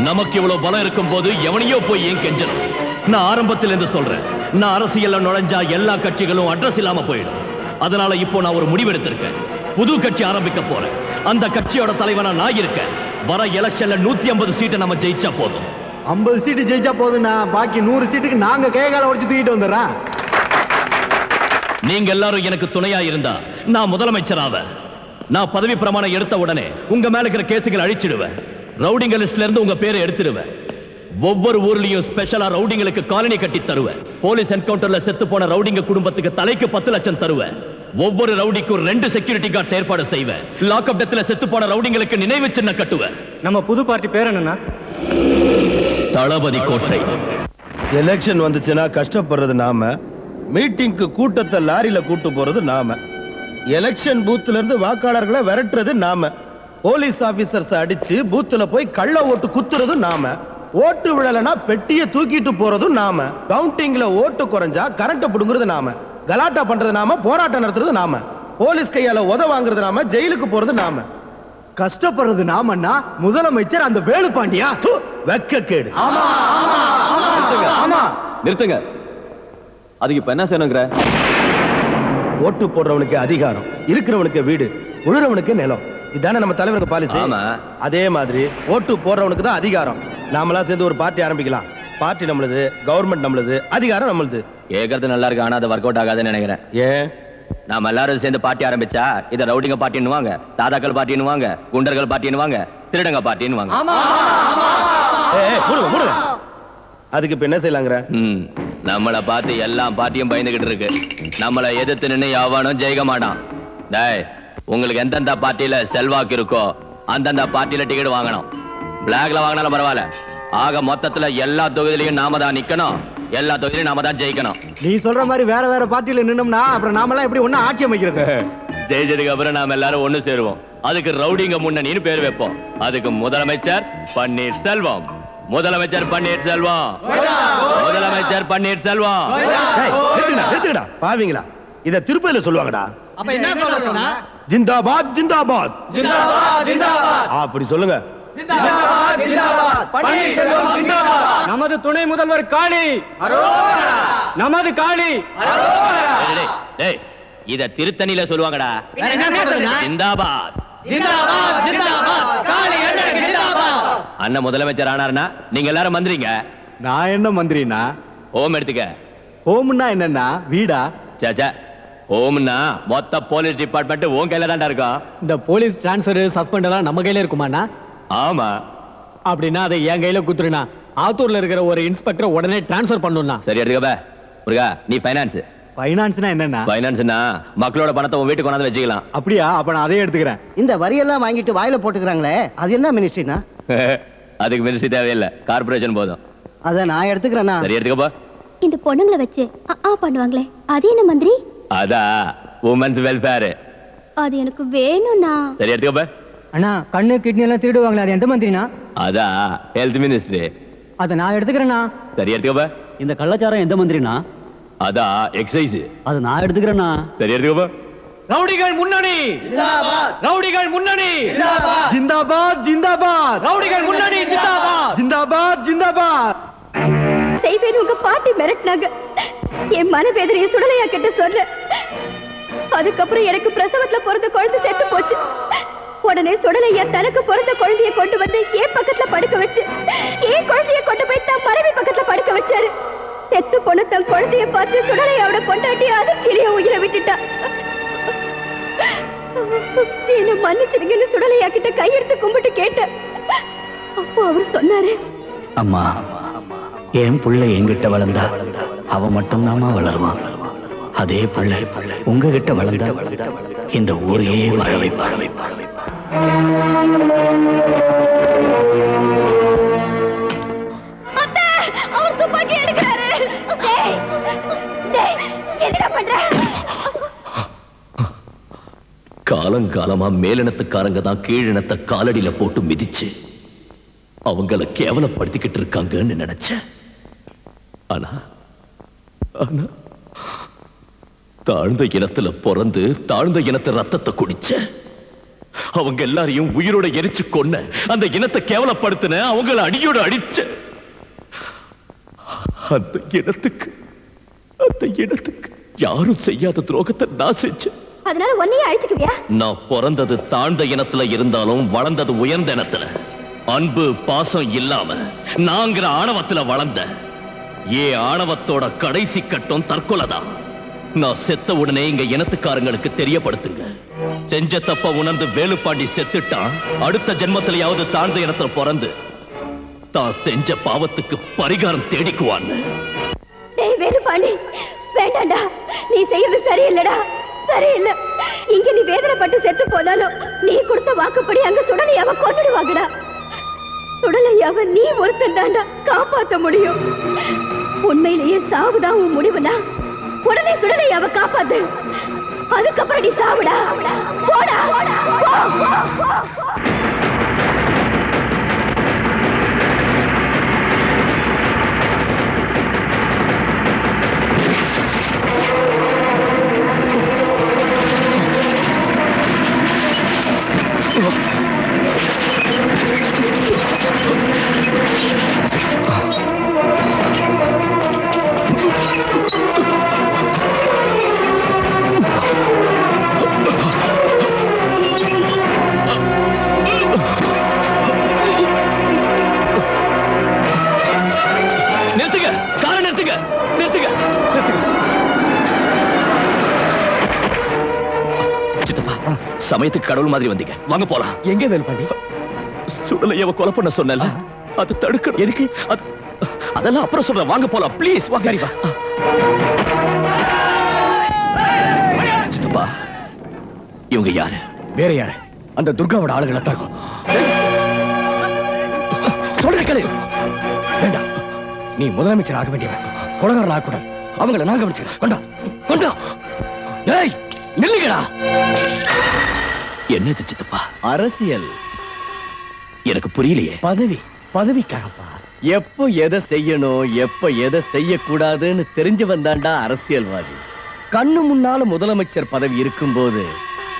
நமக்கு இவ்வளவு பலம் இருக்கும் போது எவனையோ போய் ஏன் கெஞ்சணும்? நான் ஆரம்பத்தில் இருந்து சொல்றேன், நான் அரசியல்ல நுழைஞ்சா எல்லா கட்சிகளும் அட்ரஸ் இல்லாம போயிடும். அதனால இப்போ நான் ஒரு முடிவெடுத்திருக்கேன். புது கட்சி ஆரம்பிக்க போறேன். அந்த கட்சியோட தலைவனா நான் இருக்கேன். வர எலெக்ஷன்ல 150 சீட்டை நம்ம ஜெயிச்சா போதும். 50 சீட்டு ஜெயிச்சா போதும்னா பாக்கி 100 சீட்டுக்கு நாங்க கை கால உடைச்சு தூக்கிட்டு வந்துடுறோம். நீங்க எல்லாரும் எனக்கு துணையா இருந்தா நான் முதலமைச்சராவ. நான் பதவி பிரமாணம் எடுத்த உடனே உங்க மேல இருக்கிற கேசுகளை அழிச்சிடுவேன். ரவுடிங்க லிஸ்ட்ல இருந்து உங்க பேரை எடுத்துடுவேன். ஒவ்வொரு ஊர்லயும் ஸ்பெஷலா ரவுடிங்களுக்கு காலனி கட்டி தருவேன். போலீஸ் என்கவுண்டர்ல செத்து போன ரவுடிங்க குடும்பத்துக்கு தலைக்கு 10 லட்சம் தருவேன். ஒவ்வொரு ரவுடிக்கும் 2 செக்யூரிட்டி கார்ட்ஸ் ஏற்பாடு செய்வேன். லாக்அப் டெத்ல செத்து போன ரவுடிங்களுக்கு நினைவு சின்னம் கட்டுவேன். நம்ம புது பார்ட்டி பேர் என்னன்னா? தளபதி கோட்டை. எலெக்ஷன் வந்துச்சுன்னா கஷ்டப்படுறது நாம, மீட்டிங்க்கு கூட்டத்தை லாரியில கூட்டு போறது நாம, எலெக்ஷன் பூத்துல இருந்து வாக்காளர்களை விரட்டுறது நாம, போலீஸ் ஆபீசர்ஸ் அடிச்சு பூத்துல போய் கள்ள ஓட்டு குத்துறது நாம, ஓட்டு விழலனா பெட்டியை தூக்கிட்டு போறதும் நாம, கவுண்டிங்ல ஓட்டு குறைஞ்சா கரண்ட் புடுங்குறது நாம, கலாட்டா பண்றது நாம, போராட்டம் நடத்துறது நாம, போலீஸ் கையால உத வாங்குறது நாம, ஜெயிலுக்கு போறது நாம. கஷ்டப்படுறது நாமன்னா முதலமைச்சர் அந்த வேலுப்பாண்டியா? வெக்கக்கேடு. நிறுத்துங்க. அதுக்கு இப்ப என்ன செய்யணுங்கிற? ஓட்டு போடுறவனுக்கு அதிகாரம், இருக்கிறவனுக்கு வீடு, உழுறவனுக்கு நிலம். இதானே நம்ம தலைவருக்கு பாலிசி. அதே மாதிரி ஓட்டு போடுறவனுக்கு தான் அதிகாரம். நாமளா சேர்ந்து ஒரு பார்ட்டி ஆரம்பிக்கலாம். பார்ட்டி நம்மளுது, கவர்மெண்ட் நம்மளுது, அதிகாரம் நம்மளுது. கேட்கறது நல்லா இருக்கு, ஆனா அது ஒர்க் அவுட் ஆகாதுன்னு நினைக்கிறேன். ஏன்? நாம எல்லாரும் சேர்ந்து பார்ட்டி ஆரம்பிச்சா இத ரவுடிங்க பார்ட்டின்னுவாங்க, தாதாக்கள் பார்ட்டின்னுவாங்க, குண்டர்கள் பார்ட்டின்னுவாங்க, திருடங்க பார்ட்டின்னுவாங்க. அதுக்கு இப்ப என்ன செய்யலாங்கிற? நம்மளை பார்த்து எல்லா பார்ட்டியும் பயந்துகிட்டு இருக்கு. நம்மளை எதிர்த்து நின்று எவனும் ஜெயிக்க மாட்டான். டேய், உங்களுக்கு எந்தெந்த பார்ட்டியில செல்வாக்கு இருக்கோ அந்தந்த பார்ட்டியில டிக்கெட் வாங்கணும். பிளாக்ல வாங்கினாலும் பரவாயில்ல. ஆக மொத்தத்துல எல்லா தொகுதியிலையும் நாம தான் நிக்கணும், எல்லா தொகுதியிலும் நாம தான் ஜெயிக்கணும். நீ சொல்ற மாதிரி வேற வேற பார்ட்டியில நின்னோம்னா அப்புறம் நாமெல்லாம் எப்படி ஒண்ணு ஆட்சி அமைக்கிறது? ஜெயிச்சதுக்கு அப்புறம் நாம எல்லாரும் ஒண்ணு சேருவோம். அதுக்கு ரவுடிங்க முன்னணின்னு பேர் வைப்போம். அதுக்கு முதலமைச்சர் பன்னீர்செல்வம், முதலமைச்சர் பன்னீர்செல்வம், முதலமைச்சர் பன்னீர்செல்வம். பாவீங்களா? இத திருப்பதியில சொல்லுவாங்கடா. அப்ப என்ன சொல்றதுன்னா ஜிந்தாபாத் ஜிந்தாபாத் ஜிந்தாபாத் ஜிந்தாபாத் அப்படி சொல்லுங்க. ஜிந்தாபாத் ஜிந்தாபாத் பன்னீர்செல்வம் ஜிந்தாபாத். நமது துணை முதல்வர் காளி அரோகரா. நமது காளி அரோகரா. டேய், இத திருத்தணியில சொல்லுவாங்கடா. ஜிந்தாபாத் ஜிந்தாபாத் ஜிந்தாபாத் காளி அண்ணனுக்கு ஜிந்தாபாத். அண்ணன் முதலமைச்சர் ஆனார்னா நீங்க எல்லாரும் மந்திரிங்க. நான் என்ன மந்திரினா? ஹோம் எடுத்துக்க. ஹோம்னா என்னன்னா வீடா? சேச்சா, ஹோம்னா மொத்த போலீஸ் டிபார்ட்மெண்ட் உன் கையில தான்டா இருக்கும். இந்த போலீஸ் டிரான்ஸ்பர் சஸ்பெண்ட் எல்லாம் நம்ம கையில இருக்குமாண்ணா? ஆமா. அப்படின்னா அதை என் கையில குத்துருனா ஆத்தூர்ல இருக்கிற ஒரு இன்ஸ்பெக்டர் உடனே டிரான்ஸ்பர் பண்ணணும்னா. சரி எடுத்துக்க. முருகா, நீ ஃபைனான்ஸ். ஃபைனான்ஸ்னா என்னன்னா? ஃபைனான்ஸ்னா மக்களோட பணத்தை உன் வீட்டுக்கு கொண்டாந்து வச்சுக்கலாம். அப்படியா? அப்ப நான் அதையே எடுத்துக்கிறேன். இந்த வரியெல்லாம் வாங்கிட்டு வாயில போட்டுக்கிறாங்களே, அது என்ன மினிஸ்ட்ரினா? அதுக்கு மினிஸ்ட்ரி தேவையில்லை, கார்பரேஷன் போதும். அத நான் எடுத்துக்கிறேன்னா. சரி எடுத்துக்கப்பா. இந்த பொண்ணுங்களை வச்சு பண்ணுவாங்களே, அது என்ன மந்திரி? அதா உமன்ஸ் வெல்ஃபேர். அது எனக்கு வேணும்னா. சரி எடுத்துக்கப்பா. அண்ணா, கண்ணு கிட்னி எல்லாம் திருடுவாங்களே, அது எந்த மந்திரினா? அதா ஹெல்த் மினிஸ்ட்ரி. அதை நான் எடுத்துக்கிறேன்னா. சரி எடுத்துக்கப்பா. இந்த கள்ளச்சாரம் எந்த மந்திரினா? அதா எக்ஸைஸ். அது நான் எடுத்துக்கிறேன்னா. சரி எடுத்துக்கப்பா. ரவுடிகள் முன்னணி ஜிந்தாபாத். ரவுடிகள் முன்னணி ஜிந்தாபாத். ஜிந்தாபாத் ஜிந்தாபாத். ரவுடிகள் முன்னணி ஜிந்தாபாத். ஜிந்தாபாத் ஜிந்தாபாத். செய்வேன் உங்க பாட்டி மிரட்டினாங்க. என் மனவேதனையை சுடலையா கிட்ட சொன்ன. அதுக்கப்புறம் எனக்கு பிரசவத்துல பிறந்த குழந்தை செத்து போச்சு. உடனே சுடலையா தனக்கு பிறந்த குழந்தைய கொண்டு வந்து என் பக்கத்துல படுக்க வச்சு என் குழந்தைய கொண்டு போய் தன் மனைவி பக்கத்துல படுக்க வச்சாரு. செத்து போன தன் குழந்தைய பார்த்து சுடலையாவோட பொண்டாட்டி அதிர்ச்சியிலேயே உயிரை விட்டுட்டா. என்ன மன்னிச்சிருங்கன்னு சுடலையா கிட்ட கையெடுத்து கும்பிட்டு கேட்டேன். அப்போ அவர் சொன்னாரு, அம்மா, என் பிள்ளை என்கிட்ட வளர்ந்தா அவ மட்டும்தாமா வளருவான். அதே பிள்ளை உங்ககிட்ட வளர்ந்தா இந்த ஊரையே வாழ வைப்பாள். அவர் துப்பாக்கி எடுக்கிறாரு. என்னடா பண்ற? காலங்காலமா மேலினத்துக்காரங்க தான் கீழினத்தை காலடியில போட்டு மிதிச்சு அவங்கள கேவலப்படுத்திக்கிட்டு இருக்காங்கன்னு நினைச்சேன். ஆனா தாழ்ந்த இனத்துல பிறந்து தாழ்ந்த இனத்து ரத்தத்தை குடிச்ச, அவங்க எல்லாரையும் உயிரோட எரிச்சு கொன்ன, அந்த இனத்தை கேவலப்படுத்தின, அவங்கள அடியோட அடிச்ச, அந்த இனத்துக்கு யாரும் செய்யாத துரோகத்தை நான் செஞ்சேன். அதனால ஒன்னையே அழிச்சுக்குவியா? நான் பிறந்தது தாழ்ந்த இனத்துல இருந்தாலும் வளர்ந்தது உயர்ந்த இனத்துல. அன்பு பாசம் இல்லாம நாங்கிற ஆணவத்துல வளர்ந்த ஆணவத்தோட கடைசி கட்டம் தற்கொலைதான். நான் செத்த உடனே இங்க இனத்துக்காரங்களுக்கு தெரியப்படுத்துங்க. செஞ்ச தப்ப உணர்ந்து வேலுப்பாண்டி செத்துட்டான். அடுத்த ஜென்மத்திலேயாவது தாழ்ந்த இனத்துல பிறந்து தான் செஞ்ச பாவத்துக்கு பரிகாரம் தேடிக்குவான்னு. வேலுப்பாண்டி வேண்டாண்டா, நீ செய்யறது சரியில்லடா, சரியில்லை. இங்க நீ வேதனைப்பட்டு செத்து போனாலும் நீ கொடுத்த வாக்குப்படி அங்க சுடலையாவ கொன்னுடுவாங்கடா. சுடலையாவ நீ ஒருத்தன் தாண்டா காப்பாத்த முடியும். உண்மையிலேயே சாவுதான் உன் முடிவுனா உடனே சுடலையாவ காப்பாத்து. அதுக்கப்புறம் நீ சாவுடா. போடா. சமயத்துக்கு கடவுள் மாதிரி வந்தீங்க, வாங்க போலாம். எங்க வேலுப்பாண்டி? சுடலையவ கொலை பண்ண சொன்னல, அது தடுக்கணும். எதுக்கு? அதெல்லாம் அப்புறம் சொல்றேன், வாங்க போலாம் ப்ளீஸ். வாங்க. சரி வா. சித்தப்பா, இவங்க யாரு? வேற யாரு? அந்த துர்காவோட ஆளுகளை தாக்கும். சொல்ற கேளு. வேண்டாம், நீ முதலமைச்சர் ஆக வேண்டியவன், கொலகாரன் ஆகக்கூடாது. அவங்கள நாங்க வச்சுக்கிறோம். கொண்டா. டேய் நில்லுங்கடா. என்னது சித்தப்பா? அரசியல். எனக்கு புரியலையே. பதவிக்காகப்பா. எப்போ எதை செய்யணும், எப்ப எதை செய்யக்கூடாதுன்னு தெரிஞ்சவன் தாண்டா அரசியல்வாதி. கண்ணு முன்னால முதலமைச்சர் பதவி இருக்கும்போது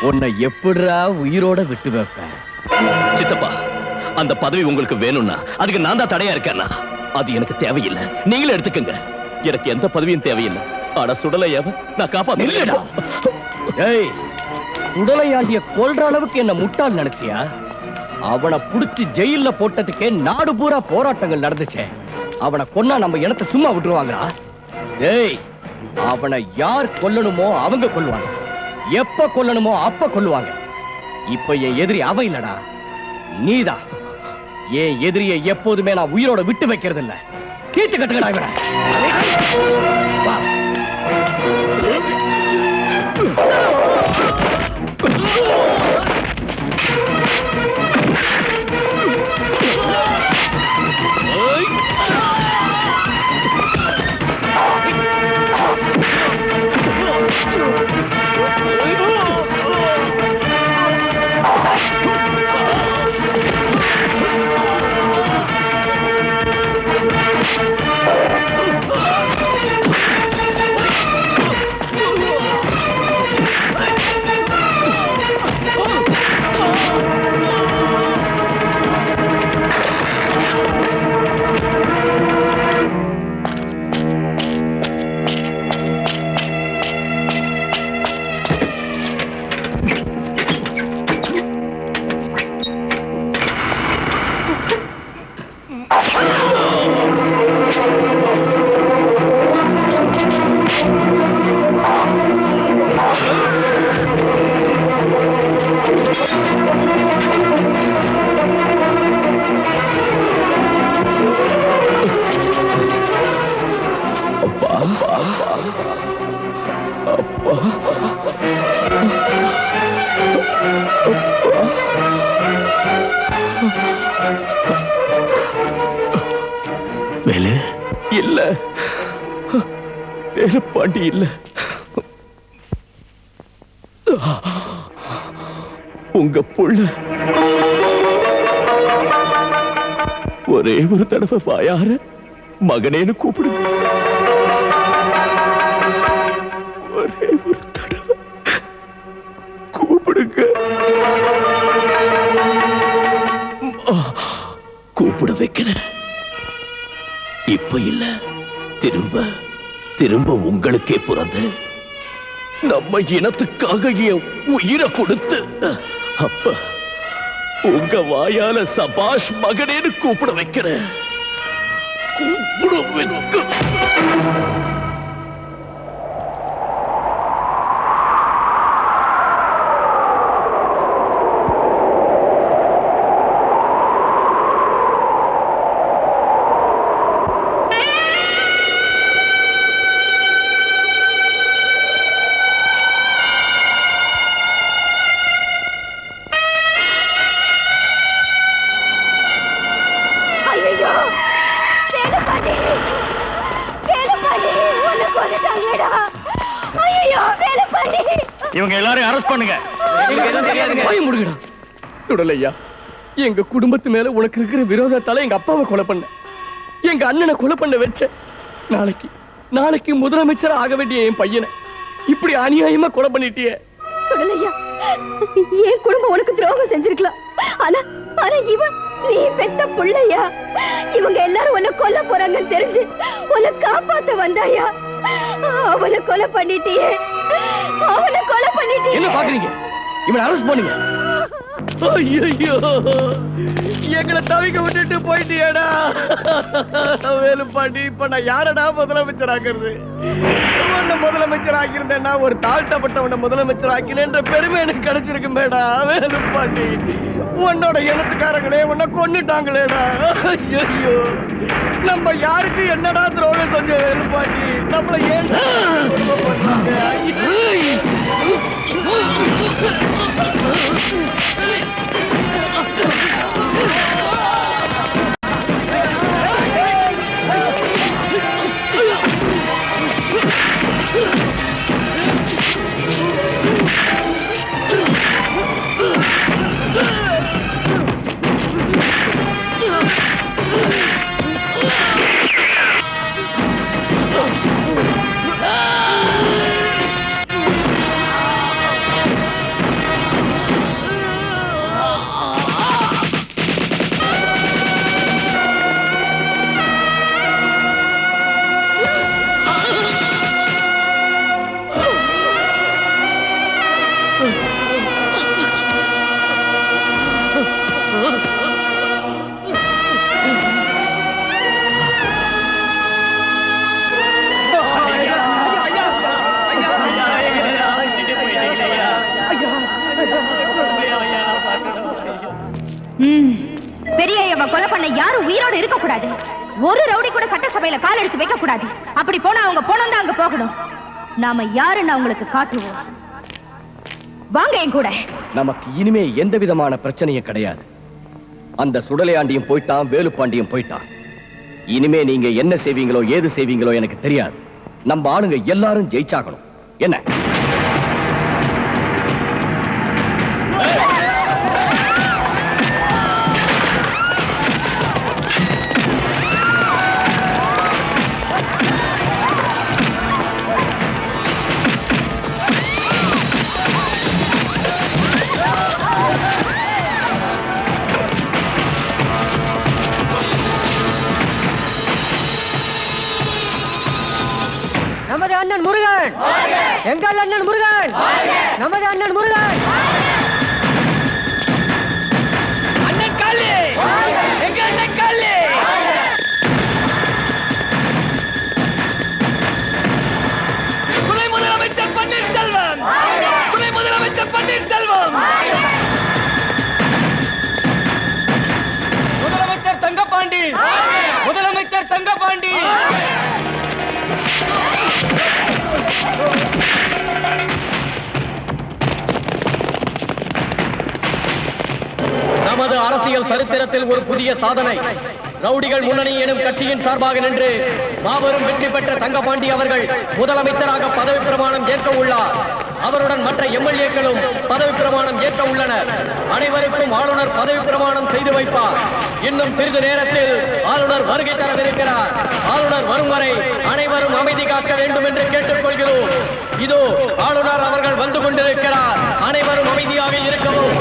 உன்னை எப்படிரா உயிரோட விட்டு வைப்பேன்? சித்தப்பா, அந்த பதவி உங்களுக்கு வேணும்னா அதுக்கு நான் தான் தடையா இருக்கேன்னா அது எனக்கு தேவையில்லை. நீங்களே எடுத்துக்கங்க. எனக்கு எந்த பதவியும் தேவையில்லை. ஆனா சுடலையாவ நான் காப்பாத்த. ஏய், சுடலையாண்டிய கொல்ற அளவுக்கு என்ன முட்டாள் நினைச்சியா? அவனை புடிச்சு ஜெயில போட்டதுக்கே நாடு பூரா போராட்டங்கள் நடந்துச்சே. அவனை கொன்னா நம்ம இனத்தை சும்மா விட்டுருவாங்களா? ஏய், அவனை யார் கொல்லணுமோ அவங்க கொல்லுவாங்க, எப்ப கொல்லணுமோ அப்ப கொல்லுவாங்க. இப்ப என் எதிரி அவன் இல்லடா, நீதான். என் எதிரியை எப்போதுமே நான் உயிரோட விட்டு வைக்கிறது இல்ல. கீட்டு கட்டுக்கடா இவனை. வா. வேலு இல்ல, வேலுப்பாண்டி இல்ல. உங்க புள்ள ஒரே ஒரு தடவை வாயார மகனேன்னு கூப்பிடு. ஒரே ஒரு தடவை கூப்பிடுங்க. கூப்பிட வைக்கிறேன். இப்ப இல்ல, திரும்ப திரும்ப உங்களுக்கே பிறந்து நம்ம இனத்துக்காக என் உயிரை கொடுத்து அப்ப உங்க வாயால சபாஷ் மகனேன்னு கூப்பிட வைக்கிறேன். கூப்பிட இவங்க எல்லாரும் அரெஸ்ட் பண்ணுங்க. சுடலையா, எங்க குடும்பத்து மேல உனக்கு இருக்கிற விரோதத்தால எங்க அப்பாவை கொலை பண்ண, எங்க அண்ணனை கொலை பண்ண வச்ச. நாளைக்கு முதலமைச்சர் ஆக வேண்டிய என் பையனை இப்படி அநியாயமா கொலை பண்ணிட்டியே. சுடலையா, என் குடும்பம் உனக்கு துரோகம் செஞ்சிருக்கலாம். ஆனா இவன் நீ பெத்த புள்ளையா. இவங்க எல்லாரும் உன்னை கொல்ல போறாங்கன்னு தெரிஞ்சு உன்னை காப்பாத்த வந்தாயா. அவனை கொலை பண்ணிட்டியே. என்ன பாக்குறீங்க? இவனை அரெஸ்ட் பண்ணுங்க. ஐயோ, எங்களை தவிக்க விட்டுட்டு போயிட்டியடா வேலுப்பாண்டி. இப்ப நான் யாரடா முதலமைச்சர் ஆக்குறது? முதலமைச்சர் ஆக்கியிருந்தேன்னா ஒரு தாழ்த்தப்பட்டவன முதலமைச்சர் ஆக்கினேன்ற பெருமை எனக்கு கிடைச்சிருக்கு மேடா வேலுப்பாண்டி. உன்னோட இனத்துக்காரங்களே உன்னை கொன்னுட்டாங்களேடா. ஐயோ, நம்ம யாருக்கு என்னடா துரோகம் செஞ்சோம் வேலுப்பாண்டி? நம்மள ஏன் பெரியய்யாவை கொலை பண்ண யாரும் உயிரோட இருக்க கூடாது. ஒரு ரவுடி கூட சட்டசபையில கால் எடுத்து வைக்க கூடாது. அப்படி போனா அவங்க போனோம் தான் அங்க போகணும். நாம யாருன்னு அவங்களுக்கு காட்டுவோம். வாங்க என் கூட. நமக்கு இனிமே எந்த விதமான பிரச்சனையும் கிடையாது. அந்த சுடலையாண்டியும் போயிட்டான், வேலுப்பாண்டியும் போயிட்டான். இனிமே நீங்க என்ன செய்வீங்களோ ஏது செய்வீங்களோ எனக்கு தெரியாது. நம்ம ஆளுங்க எல்லாரும் ஜெயிச்சாகணும். என்ன? நமது அண்ணன் முருகன், எங்கள் அண்ணன் முருகன், நமது அண்ணன் முருகன். அண்ணன் காளி, எங்க அண்ணன் காளி. துணை முதலமைச்சர் பன்னீர்செல்வம், துணை முதலமைச்சர் பன்னீர்செல்வம். முதலமைச்சர் தங்கபாண்டி, முதலமைச்சர் தங்கபாண்டி. நமது அரசியல் சரித்திரத்தில் ஒரு புதிய சாதனை. ரவுடிகள் முன்னணி எனும் கட்சியின் சார்பாக நின்று மாபெரும் வெற்றி பெற்ற தங்கபாண்டி அவர்கள் முதலமைச்சராக பதவி பிரமாணம் ஏற்க உள்ளார். அவருடன் மற்ற எம்எல்ஏக்களும் பதவி பிரமாணம் ஏற்க உள்ளனர். அனைவருக்கும் ஆளுநர் பதவி பிரமாணம் செய்து வைப்பார். இன்னும் சிறிது நேரத்தில் ஆளுநர் வருகை தரவிருக்கிறார். ஆளுநர் வரும் வரை அனைவரும் அமைதி காக்க வேண்டும் என்று கேட்டுக்கொள்கிறோம். இதோ ஆளுநர் அவர்கள் வந்து கொண்டிருக்கிறார். அனைவரும் அமைதியாக இருக்கவும்.